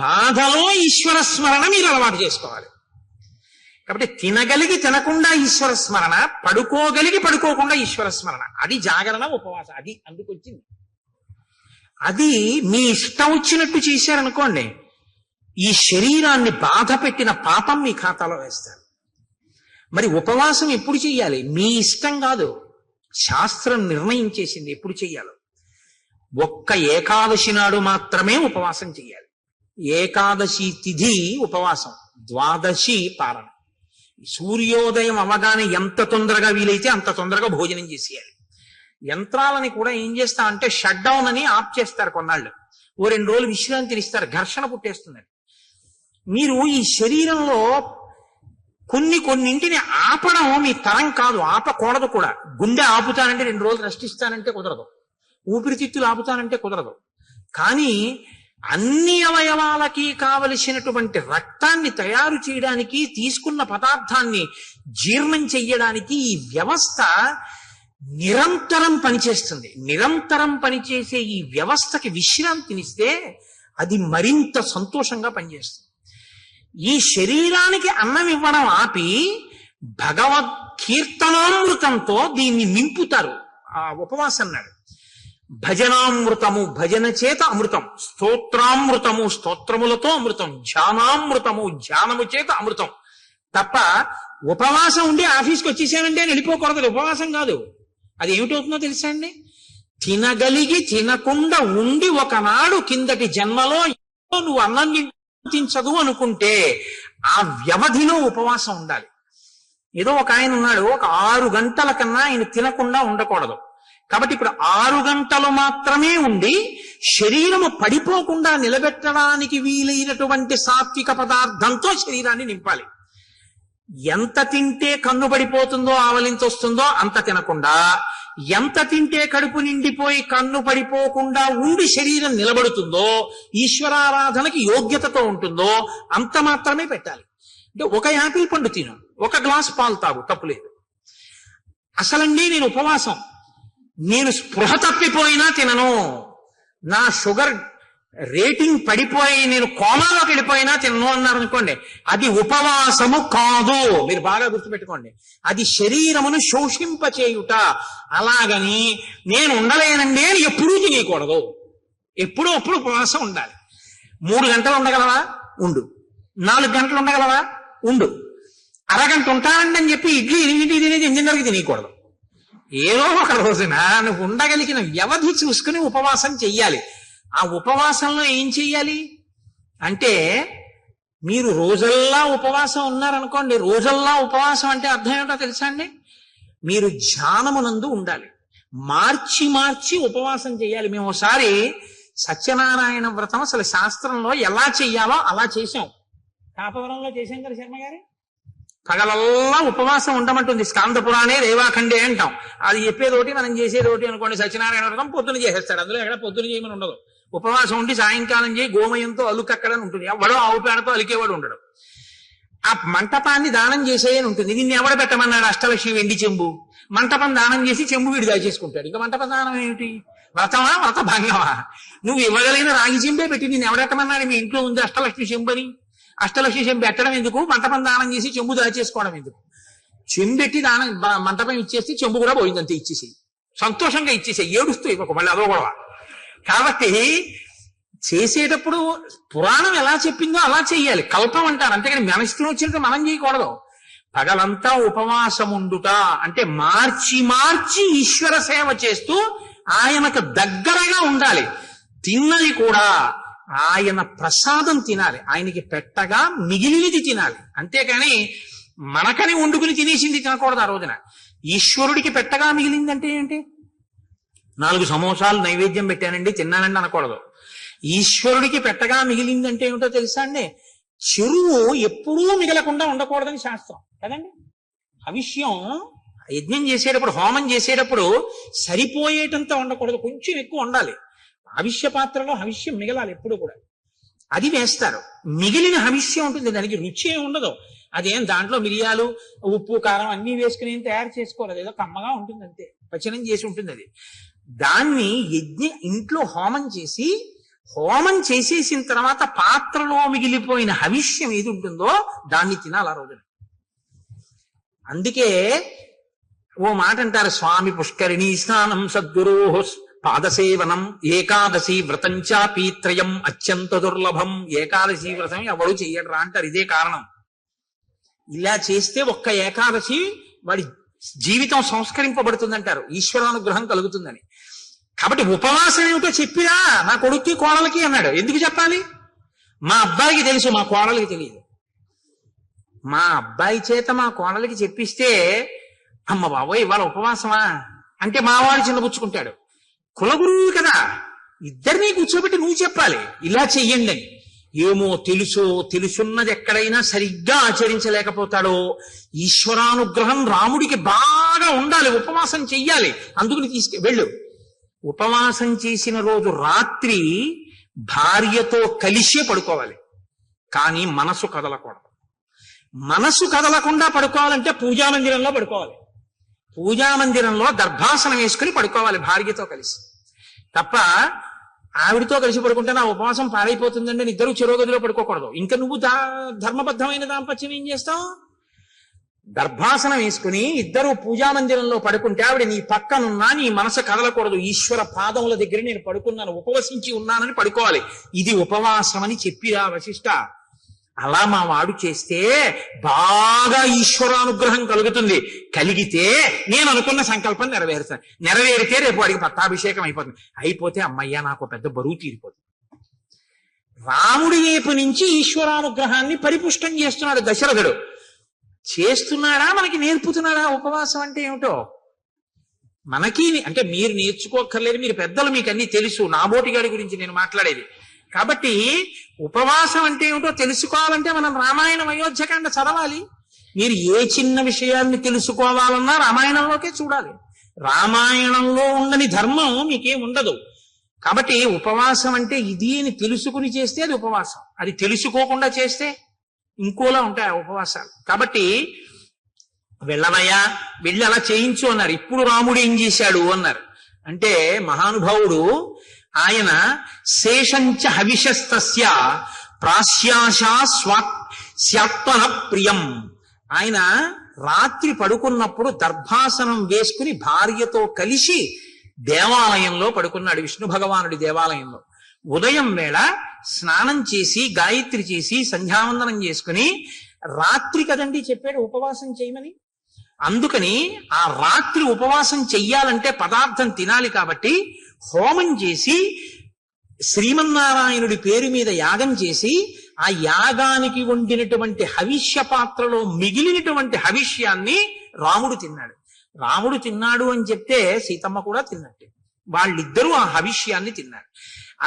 బాధలో ఈశ్వర స్మరణ మీరు అలవాటు చేసుకోవాలి. కాబట్టి తినగలిగి తినకుండా ఈశ్వర స్మరణ, పడుకోగలిగి పడుకోకుండా ఈశ్వర స్మరణ, అది జాగరణ ఉపవాసం. అది అందుకొచ్చింది. అది మీ ఇష్టం వచ్చినట్టు చేశారనుకోండి, ఈ శరీరాన్ని బాధ పెట్టిన పాపం మీ ఖాతాలో వేస్తారు. మరి ఉపవాసం ఎప్పుడు చెయ్యాలి? మీ ఇష్టం కాదు, శాస్త్రం నిర్ణయం చేసింది ఎప్పుడు చెయ్యాలో. ఒక్క ఏకాదశి నాడు మాత్రమే ఉపవాసం చెయ్యాలి. ఏకాదశి తిథి ఉపవాసం, ద్వాదశి పారణ. సూర్యోదయం అవగానే ఎంత తొందరగా వీలైతే అంత తొందరగా భోజనం చేసేయాలి. యంత్రాలని కూడా ఏం చేస్తా అంటే షట్ డౌన్ అని ఆఫ్ చేస్తారు కొన్నాళ్ళు, ఓ 2 రోజులు విశ్రాంతిని ఇస్తారు, ఘర్షణ పుట్టేస్తుందని. మీరు ఈ శరీరంలో కొన్నింటిని ఆపడం మీ తరం కాదు, ఆపకూడదు కూడా. గుండె ఆపుతానంటే 2 రోజులు రెస్ట్ ఇస్తానంటే కుదరదు, ఊపిరితిత్తులు ఆపుతానంటే కుదరదు. కానీ అన్ని అవయవాలకి కావలసినటువంటి రక్తాన్ని తయారు చేయడానికి, తీసుకున్న పదార్థాన్ని జీర్ణం చెయ్యడానికి ఈ వ్యవస్థ నిరంతరం పనిచేస్తుంది. నిరంతరం పనిచేసే ఈ వ్యవస్థకి విశ్రాంతినిస్తే అది మరింత సంతోషంగా పనిచేస్తుంది. ఈ శరీరానికి అన్నం ఇవ్వడం ఆపి భగవద్ కీర్తనామృతంతో దీన్ని నింపుతారు. ఆ ఉపవాసం నాడు భజనామృతము, భజన చేత అమృతం, స్తోత్రామృతము, స్తోత్రములతో అమృతం, ధ్యానామృతము, ధ్యానము చేత అమృతం. తప్ప ఉపవాసం ఉండి ఆఫీస్కి వచ్చేసానంటే అని వెళ్ళిపోకూడదు. ఉపవాసం కాదు. అది ఏమిటవుతుందో తెలుసా అండి? తినగలిగి తినకుండా ఉండి ఒకనాడు కిందటి జన్మలో నువ్వు అన్నం తించదు అనుకుంటే ఆ వ్యవధిలో ఉపవాసం ఉండాలి. ఏదో ఒక ఆయన ఉన్నాడు, ఒక 6 గంటల కన్నా ఆయన తినకుండా ఉండకూడదు. కాబట్టి ఇప్పుడు 6 గంటలు మాత్రమే ఉండి శరీరము పడిపోకుండా నిలబెట్టడానికి వీలైనటువంటి సాత్విక పదార్థంతో శరీరాన్ని నింపాలి. ఎంత తింటే కన్ను పడిపోతుందో, ఆవలించొస్తుందో అంత తినకుండా, ఎంత తింటే కడుపు నిండిపోయి కన్ను పడిపోకుండా ఉండి శరీరం నిలబడుతుందో, ఈశ్వరారాధనకి యోగ్యతతో ఉంటుందో అంత మాత్రమే పెట్టాలి. అంటే ఒక యాపిల్ పండు తిను, ఒక గ్లాస్ పాలు తాగు, తప్పులేదు. అసలండి నేను ఉపవాసం, నేను స్పృహ తప్పిపోయినా తినను, నా షుగర్ రేటింగ్ పడిపోయి నేను కోమాలోకి వెళ్ళిపోయినా తినను అన్నారు అనుకోండి, అది ఉపవాసము కాదు. మీరు బాగా గుర్తుపెట్టుకోండి, అది శరీరమును శోషింపచేయుట. అలాగని నేను ఉండలేనండి అని ఎప్పుడూ తినకూడదు. ఎప్పుడూ అప్పుడు ఉపవాసం ఉండాలి. 3 గంటలు ఉండగలవా? ఉండు. 4 గంటలు ఉండగలవా? ఉండు. అరగంట ఉంటానండి అని చెప్పి ఇడ్లీ 8 తినకూడదు. ఏదో ఒక రోజున నువ్వు ఉండగలిగిన వ్యవధి చూసుకుని ఉపవాసం చెయ్యాలి. ఆ ఉపవాసంలో ఏం చెయ్యాలి అంటే, మీరు రోజల్లా ఉపవాసం ఉన్నారనుకోండి, రోజల్లా ఉపవాసం అంటే అర్థం ఏమిటో తెలుసా అండి? మీరు ధ్యానమునందు ఉండాలి. మార్చి మార్చి ఉపవాసం చెయ్యాలి. మేము ఒకసారి సత్యనారాయణ వ్రతం అసలు శాస్త్రంలో ఎలా చెయ్యాలో అలా చేశాం. కాపవరంలో చేశాం కదా శర్మ గారు. పగలల్లా ఉపవాసం ఉండమంటుంది స్కాంద పురాణే రేవాఖండే అంటాం. అది చెప్పేదోటి మనం చేసేదోటి అనుకోండి. సత్యనారాయణ వ్రతం పొద్దున చేసేస్తాడు, అందులో ఎక్కడ పొద్దున చేయమని ఉండదు. ఉపవాసం ఉండి సాయంకాలం చేయి గోమయంతో అలుకక్కడని ఉంటుంది. ఎవడో ఆవు పేడతో అలికేవాడు ఉండడు. ఆ మంటపాన్ని దానం చేసేయని ఉంటుంది. దీన్ని ఎవడ పెట్టమన్నాడు? అష్టలక్ష్మి వెండి చెంబు. మంటపం దానం చేసి చెంబు వీడు దాచేసుకుంటాడు. ఇంకా మంటపం దానం ఏమిటి? వ్రతమా, వ్రత భంగమా? నువ్వు ఇవ్వగలిగిన రాగి చెంబే పెట్టి దీన్ని ఎవడెట్టమన్నాడు? మీ ఇంట్లో ఉంది అష్టలక్ష్మి చెంబు అని. అష్టలక్ష్మి చెంబు పెట్టడం ఎందుకు? మంటపం దానం చేసి చెంబు దాచేసుకోవడం ఎందుకు? చెంబెట్టి దానం మంటపం ఇచ్చేస్తే చెంబు కూడా పోయిందంతే. ఇచ్చేసి సంతోషంగా ఇచ్చేసే, ఏడుస్తూ ఇవ్వకు, మళ్ళీ అదో గొడవ. కాబట్టి చేసేటప్పుడు పురాణం ఎలా చెప్పిందో అలా చెయ్యాలి. కల్పం అంటారు, అంతేగాని మన ఇష్టం వచ్చినట్టు మనం చేయకూడదు. పగలంతా ఉపవాసం ఉండుట అంటే మార్చి మార్చి ఈశ్వర సేవ చేస్తూ ఆయనకు దగ్గరగా ఉండాలి. తిన్నది కూడా ఆయన ప్రసాదం తినాలి, ఆయనకి పెట్టగా మిగిలినది తినాలి. అంతేకాని మనకని వండుకుని తినేసింది తినకూడదు. ఆ రోజున ఈశ్వరుడికి పెట్టగా మిగిలిందంటే ఏంటి? 4 సమోసాలు నైవేద్యం పెట్టానండి తిన్నానండి అనకూడదు. ఈశ్వరుడికి పెట్టగా మిగిలిందంటే ఏమిటో తెలుసా అండి? చెరువు ఎప్పుడూ మిగలకుండా ఉండకూడదని శాస్త్రం కదండి. హవిష్యం యజ్ఞం చేసేటప్పుడు, హోమం చేసేటప్పుడు సరిపోయేటంత ఉండకూడదు, కొంచెం ఎక్కువ ఉండాలి. హవిష్య పాత్రలో హవిష్యం మిగలాలి ఎప్పుడు కూడా. అది వేస్తారు. మిగిలిన హవిష్యం ఉంటుంది, దానికి రుచి ఏమి ఉండదు. అదేం దాంట్లో మిరియాలు ఉప్పు కారం అన్ని వేసుకుని ఏం తయారు చేసుకోవాలి, ఏదో కమ్మగా ఉంటుంది అంతే, పచనం చేసి ఉంటుంది అది. దాన్ని ఇంట్లో హోమం చేసి, హోమం చేసేసిన తర్వాత పాత్రలో మిగిలిపోయిన హవిష్యం ఏది ఉంటుందో దాన్ని తినాలి ఆ రోజున. అందుకే ఓ మాట అంటారు, స్వామి పుష్కరిణీ స్నానం సద్గురో పాదసేవనం ఏకాదశి వ్రతంచా పీత్రయం అత్యంత దుర్లభం. ఏకాదశి వ్రతం ఎవడు చెయ్యడరా అంటారు. ఇదే కారణం. ఇలా చేస్తే ఒక్క ఏకాదశి వాడి జీవితం సంస్కరింపబడుతుందంటారు, ఈశ్వరానుగ్రహం కలుగుతుందని. కాబట్టి ఉపవాసం ఏమిటో చెప్పిరా నా కొడుక్కి కోడలకి అన్నాడు. ఎందుకు చెప్పాలి? మా అబ్బాయికి తెలుసు, మా కోడలికి తెలియదు. మా అబ్బాయి చేత మా కోడలికి చెప్పిస్తే, అమ్మ బాబోయ్ ఇవాళ ఉపవాసమా అంటే మావాడు చిన్నపుచ్చుకుంటాడు. కులగురువు కదా, ఇద్దరినీ కూర్చోబెట్టి నువ్వు చెప్పాలి ఇలా చెయ్యండి అని. ఏమో తెలుసున్నది ఎక్కడైనా సరిగ్గా ఆచరించలేకపోతాడో. ఈశ్వరానుగ్రహం రాముడికి బాగా ఉండాలి, ఉపవాసం చెయ్యాలి, అందుకని వెళ్ళు. ఉపవాసం చేసిన రోజు రాత్రి భార్యతో కలిసే పడుకోవాలి, కానీ మనసు కదలకూడదు. మనసు కదలకుండా పడుకోవాలంటే పూజామందిరంలో పడుకోవాలి. పూజామందిరంలో దర్భాసనం వేసుకుని పడుకోవాలి భార్యతో కలిసి. తప్ప ఆవిడితో కలిసి పడుకుంటే నా ఉపవాసం పాడైపోతుందండి అని ఇద్దరు చెరోగదిలో పడుకోకూడదు. ఇంకా నువ్వు ధర్మబద్ధమైన దాంపత్యం ఏం చేస్తావు? దర్భాసనం వేసుకుని ఇద్దరు పూజామందిరంలో పడుకుంటే ఆవిడ నీ పక్కనున్నా నీ మనసు కదలకూడదు. ఈశ్వర పాదముల దగ్గర నేను పడుకున్నాను, ఉపవసించి ఉన్నానని పడుకోవాలి. ఇది ఉపవాసం అని చెప్పిరా వశిష్ఠ. అలా మా వాడు చేస్తే బాగా ఈశ్వరానుగ్రహం కలుగుతుంది. కలిగితే నేను అనుకున్న సంకల్పం నెరవేరుతాను. నెరవేరితే రేపు వాడికి పట్టాభిషేకం అయిపోతుంది. అయిపోతే అమ్మయ్య నాకు పెద్ద బరువు తీరిపోతుంది. రాముడి వైపు నుంచి ఈశ్వరానుగ్రహాన్ని పరిపుష్టం చేస్తున్నాడు దశరథుడు. చేస్తున్నాడా, మనకి నేర్పుతున్నాడా ఉపవాసం అంటే ఏమిటో? మనకి అంటే మీరు నేర్చుకోక్కర్లేదు, మీరు పెద్దలు, మీకు అన్ని తెలుసు. నాబోటిగాడి గురించి నేను మాట్లాడేది. కాబట్టి ఉపవాసం అంటే ఏమిటో తెలుసుకోవాలంటే మనం రామాయణం అయోధ్యకాండ చదవాలి. మీరు ఏ చిన్న విషయాన్ని తెలుసుకోవాలన్నా రామాయణంలోకే చూడాలి. రామాయణంలో ఉండని ధర్మం మీకేం ఉండదు. కాబట్టి ఉపవాసం అంటే ఇది అని తెలుసుకుని చేస్తే అది ఉపవాసం. అది తెలుసుకోకుండా చేస్తే ఇంకోలా ఉంటాయి ఆ ఉపవాసాలు. కాబట్టి వెళ్ళవయ్యా, వెళ్ళి అలా చేయించు అన్నారు. ఇప్పుడు రాముడు ఏం చేశాడు అన్నారు అంటే, మహానుభావుడు ఆయన శేషంచ హవిషస్తస్య ప్రాశ్యాశా స్వాత్మన ప్రియం. ఆయన రాత్రి పడుకున్నప్పుడు దర్భాసనం వేసుకుని భార్యతో కలిసి దేవాలయంలో పడుకున్నాడు, విష్ణు భగవానుడి దేవాలయంలో. ఉదయం వేళ స్నానం చేసి గాయత్రి చేసి సంధ్యావందనం చేసుకుని, రాత్రి కదండి చెప్పాడు ఉపవాసం చేయమని. అందుకని ఆ రాత్రి ఉపవాసం చెయ్యాలంటే పదార్థం తినాలి. కాబట్టి హోమం చేసి శ్రీమన్నారాయణుడి పేరు మీద యాగం చేసి ఆ యాగానికి వండినటువంటి హవిష్య పాత్రలో మిగిలినటువంటి హవిష్యాన్ని రాముడు తిన్నాడు. రాముడు తిన్నాడు అని చెప్తే సీతమ్మ కూడా తిన్నట్టే. వాళ్ళిద్దరూ ఆ హవిష్యాన్ని తిన్నారు.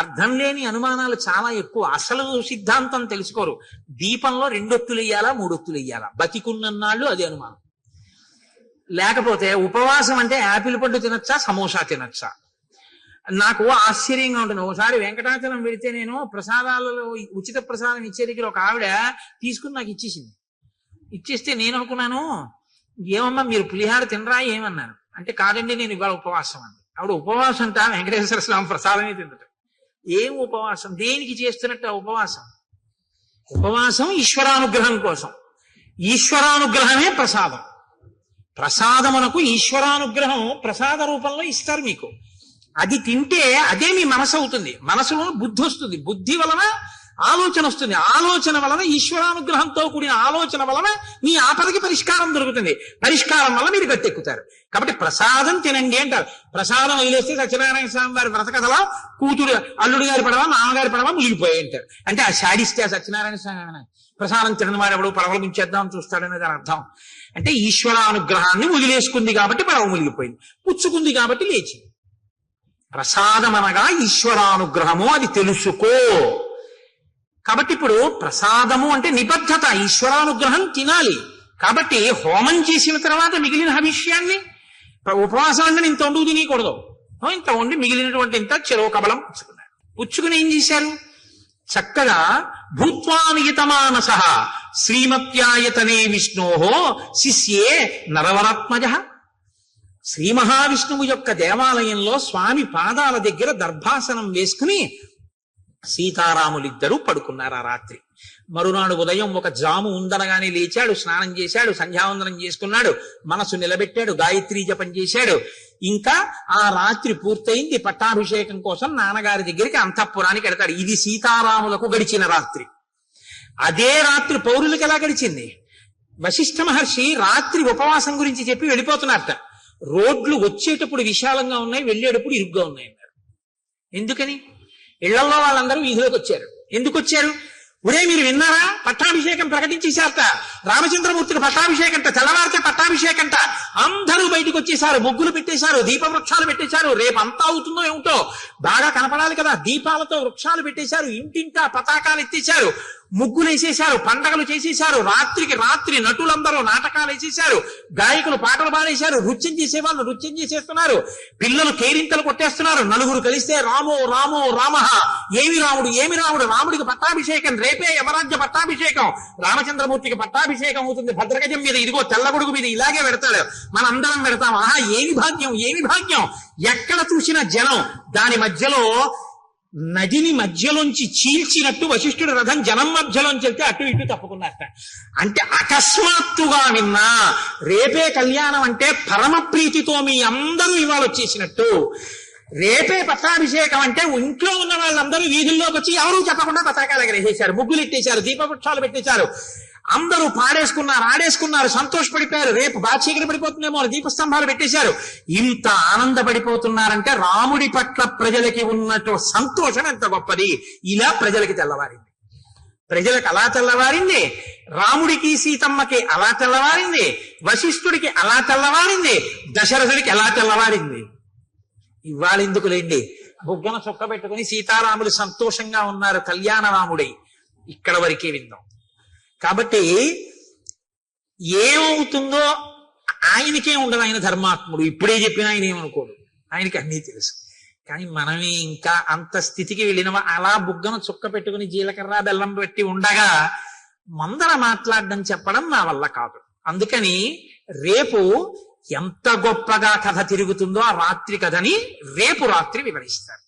అర్థం లేని అనుమానాలు చాలా ఎక్కువ. అసలు సిద్ధాంతం తెలుసుకోరు. దీపంలో 2 ఒత్తులు వెయ్యాలా 3 ఒత్తులు వెయ్యాలా, బతికున్నన్నాళ్ళు అది అనుమానం. లేకపోతే ఉపవాసం అంటే యాపిల్ పండు తినచ్చా సమోసా తినచ్చా. నాకు ఆశ్చర్యంగా ఉంటుంది. ఒకసారి వెంకటాచలం వెళితే నేను ప్రసాదాలలో ఉచిత ప్రసాదం ఇచ్చే దగ్గర ఒక ఆవిడ తీసుకుని నాకు ఇచ్చేసింది. ఇచ్చేస్తే నేను అనుకున్నాను, ఏమమ్మా మీరు పులిహార తినరా ఏమన్నాను అంటే, కాదండి నేను ఇవాళ ఉపవాసం అండి. ఆవిడ ఉపవాసం అంట వెంకటేశ్వర స్వామి ప్రసాదమే తిందట. ఏం ఉపవాసం, దేనికి చేస్తున్నట్టు ఆ ఉపవాసం? ఉపవాసం ఈశ్వరానుగ్రహం కోసం. ఈశ్వరానుగ్రహమే ప్రసాదం. ప్రసాదమునకు ఈశ్వరానుగ్రహం ప్రసాద రూపంలో ఇస్తారు మీకు. అది తింటే అదే మీ మనసు అవుతుంది. మనసులో బుద్ధి వస్తుంది, బుద్ధి వలన ఆలోచన వస్తుంది, ఆలోచన వలన ఈశ్వరానుగ్రహంతో కూడిన ఆలోచన వలన మీ ఆపదకి పరిష్కారం దొరుకుతుంది. పరిష్కారం వల్ల మీరు గట్టెక్కుతారు. కాబట్టి ప్రసాదం తినండి అంటారు. ప్రసాదం వదిలేస్తే సత్యనారాయణ స్వామి వారి వ్రతకథలో కూతురు అల్లుడు గారి పడవ మామగారి పడవ మునిగిపోయాయి అంటారు. అంటే ఆ శాడిస్తే ఆ సత్యనారాయణ స్వామి ప్రసాదం తినని వాడు ఎవడు పడవలు ముంచేద్దామని చూస్తాడనే దాని అర్థం. అంటే ఈశ్వరానుగ్రహాన్ని వదిలేసుకుంది కాబట్టి పడవ మునిగిపోయింది, పుచ్చుకుంది కాబట్టి లేచింది. ప్రసాదం అనగా ఈశ్వరానుగ్రహము, అది తెలుసుకో. కాబట్టి ఇప్పుడు ప్రసాదము అంటే నిబద్ధత, ఈశ్వరానుగ్రహం తినాలి. కాబట్టి హోమం చేసిన తర్వాత మిగిలిన హవిష్యాన్ని, ఉపవాసం అంటే ఇంత వండుకు తినకూడదు, ఇంత వండి మిగిలినటువంటి ఇంత చెరువు కబలం పుచ్చుకున్నారు. పుచ్చుకుని ఏం చేశారు? చక్కగా భూత్వానియతమానస శ్రీమత్యాయతనే విష్ణోహో శిష్యే నరవరాత్మజ. శ్రీ మహావిష్ణువు యొక్క దేవాలయంలో స్వామి పాదాల దగ్గర దర్భాసనం వేసుకుని సీతారాములిద్దరూ పడుకున్నారు ఆ రాత్రి. మరునాడు ఉదయం ఒక జాము ఉందనగానే లేచాడు, స్నానం చేశాడు, సంధ్యావందనం చేసుకున్నాడు, మనసు నిలబెట్టాడు, గాయత్రీ జపం చేశాడు. ఇంకా ఆ రాత్రి పూర్తయింది. పట్టాభిషేకం కోసం నాన్నగారి దగ్గరికి అంతఃపురానికి వెడతాడు. ఇది సీతారాములకు గడిచిన రాత్రి. అదే రాత్రి పౌరులకు ఎలా గడిచింది? వశిష్ఠ మహర్షి రాత్రి ఉపవాసం గురించి చెప్పి వెళ్ళిపోతున్నారట. రోడ్లు వచ్చేటప్పుడు విశాలంగా ఉన్నాయి, వెళ్ళేటప్పుడు ఇరుగ్గా ఉన్నాయి అన్నారు. ఎందుకని? ఇళ్లలో వాళ్ళందరూ వీధిలోకి వచ్చారు. ఎందుకు వచ్చారు? ఒరే మీరు విన్నారా, పట్టాభిషేకం ప్రకటించేశారట, రామచంద్రమూర్తికి పట్టాభిషేకంట, తెల్లవారితే పట్టాభిషేకంట. అందరూ బయటకు వచ్చేశారు, ముగ్గులు పెట్టేశారు, దీప వృక్షాలు పెట్టేశారు. రేపు అంతా అవుతుందో ఏమిటో, బాగా కనపడాలి కదా, దీపాలతో వృక్షాలు పెట్టేశారు, ఇంటింటా పతాకాలు ఎత్తేశారు, ముగ్గులు వేసేశారు, పండగలు చేసేశారు. రాత్రికి రాత్రి నటులందరూ నాటకాలు వేసేశారు, గాయకులు పాటలు పాడేశారు, నృత్యం చేసేవాళ్ళు నృత్యం చేసేస్తున్నారు, పిల్లలు కేరింతలు కొట్టేస్తున్నారు. నలుగురు కలిస్తే రామో రామో రామ, ఏమి రాముడు ఏమి రాముడు, రాముడికి పట్టాభిషేకం, రేపే యమరాజ్య పట్టాభిషేకం, రామచంద్రమూర్తికి పట్టాభిషేకం అవుతుంది భద్రగజం మీద, ఇదిగో తెల్లగొడుగు మీద ఇలాగే పెడతాడు, మనందరం పెడతాం. ఆహా ఏమి భాగ్యం ఏమి భాగ్యం. ఎక్కడ చూసిన జనం. దాని మధ్యలో నదిని మధ్యలోంచి చీల్చినట్టు వశిష్ఠుడి రథం జనం మధ్యలోంచి వెళ్తే అటు ఇటు తప్పుకున్నట్ట. అంటే అకస్మాత్తుగా విన్నా రేపే కళ్యాణం అంటే పరమ ప్రీతితో మీ అందరూ ఇవాళ వచ్చేసినట్టు. రేపే పట్టాభిషేకం అంటే ఇంట్లో ఉన్న వాళ్ళందరూ వీధుల్లోకి వచ్చి ఎవరూ చెప్పకుండా పతాకాలు ఎగరేసేశారు, ముగ్గులు ఎట్టేశారు, దీపవృక్షాలు పెట్టేశారు. అందరూ పాడేసుకున్నారు, ఆడేసుకున్నారు, సంతోషపడిపోయారు. రేపు బాచీకరి పడిపోతుందేమో దీపస్తంభాలు పెట్టేశారు. ఇంత ఆనందపడిపోతున్నారంటే రాముడి పట్ల ప్రజలకి ఉన్నట్టు సంతోషం ఎంత గొప్పది. ఇలా ప్రజలకి తెల్లవారింది. ప్రజలకు అలా తెల్లవారింది, రాముడికి సీతమ్మకి అలా తెల్లవారింది, వశిష్ఠుడికి అలా తెల్లవారింది, దశరథుడికి ఎలా తెల్లవారింది. ఇవాళ ఎందుకు లేండి, బుగ్గన చొక్క పెట్టుకుని సీతారాములు సంతోషంగా ఉన్నారు కళ్యాణ రాముడై. ఇక్కడ వరకే విందాం. కాబట్టి ఏమవుతుందో ఆయనకే ఉండదు, ఆయన ధర్మాత్ముడు. ఇప్పుడే చెప్పినా ఆయన ఏమనుకోడు, ఆయనకి అన్నీ తెలుసు. కానీ మనమే ఇంకా అంత స్థితికి వెళ్ళిన అలా బుగ్గను చుక్క పెట్టుకుని జీలకర్ర బెల్లం పెట్టి ఉండగా మందర మాట్లాడడం చెప్పడం నా వల్ల కాదు. అందుకని రేపు ఎంత గొప్పగా కథ తిరుగుతుందో ఆ రాత్రి కథని రేపు రాత్రి వివరిస్తారు.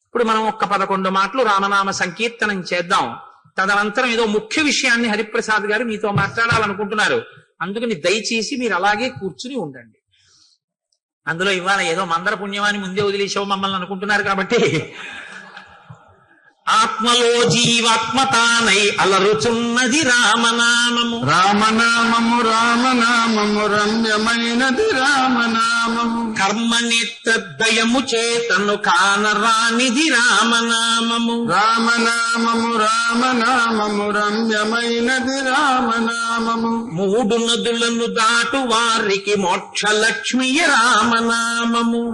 ఇప్పుడు మనం ఒక్క 11 మాటలు రామనామ సంకీర్తనం చేద్దాం. తదనంతరం ఏదో ముఖ్య విషయాన్ని హరిప్రసాద్ గారు మీతో మాట్లాడాలనుకుంటున్నారు. అందుకని దయచేసి మీరు అలాగే కూర్చుని ఉండండి. అందులో ఇవాళ ఏదో మందర పుణ్యమాని ముందే వదిలేసావు మమ్మల్ని అనుకుంటున్నారు కాబట్టి, ఆత్మలో జీవాత్మతానై అలరుచున్నది రామనామము, రామనామము రామనామము రమ్యమైనది రామనామము, కర్మనేత్రద్వయము చేతను కానరానిది రామనామము, రామనామము రామనామము రమ్యమైనది రామనామము, 3 నదులను దాటు వారికి మోక్షలక్ష్మియ రామనామము.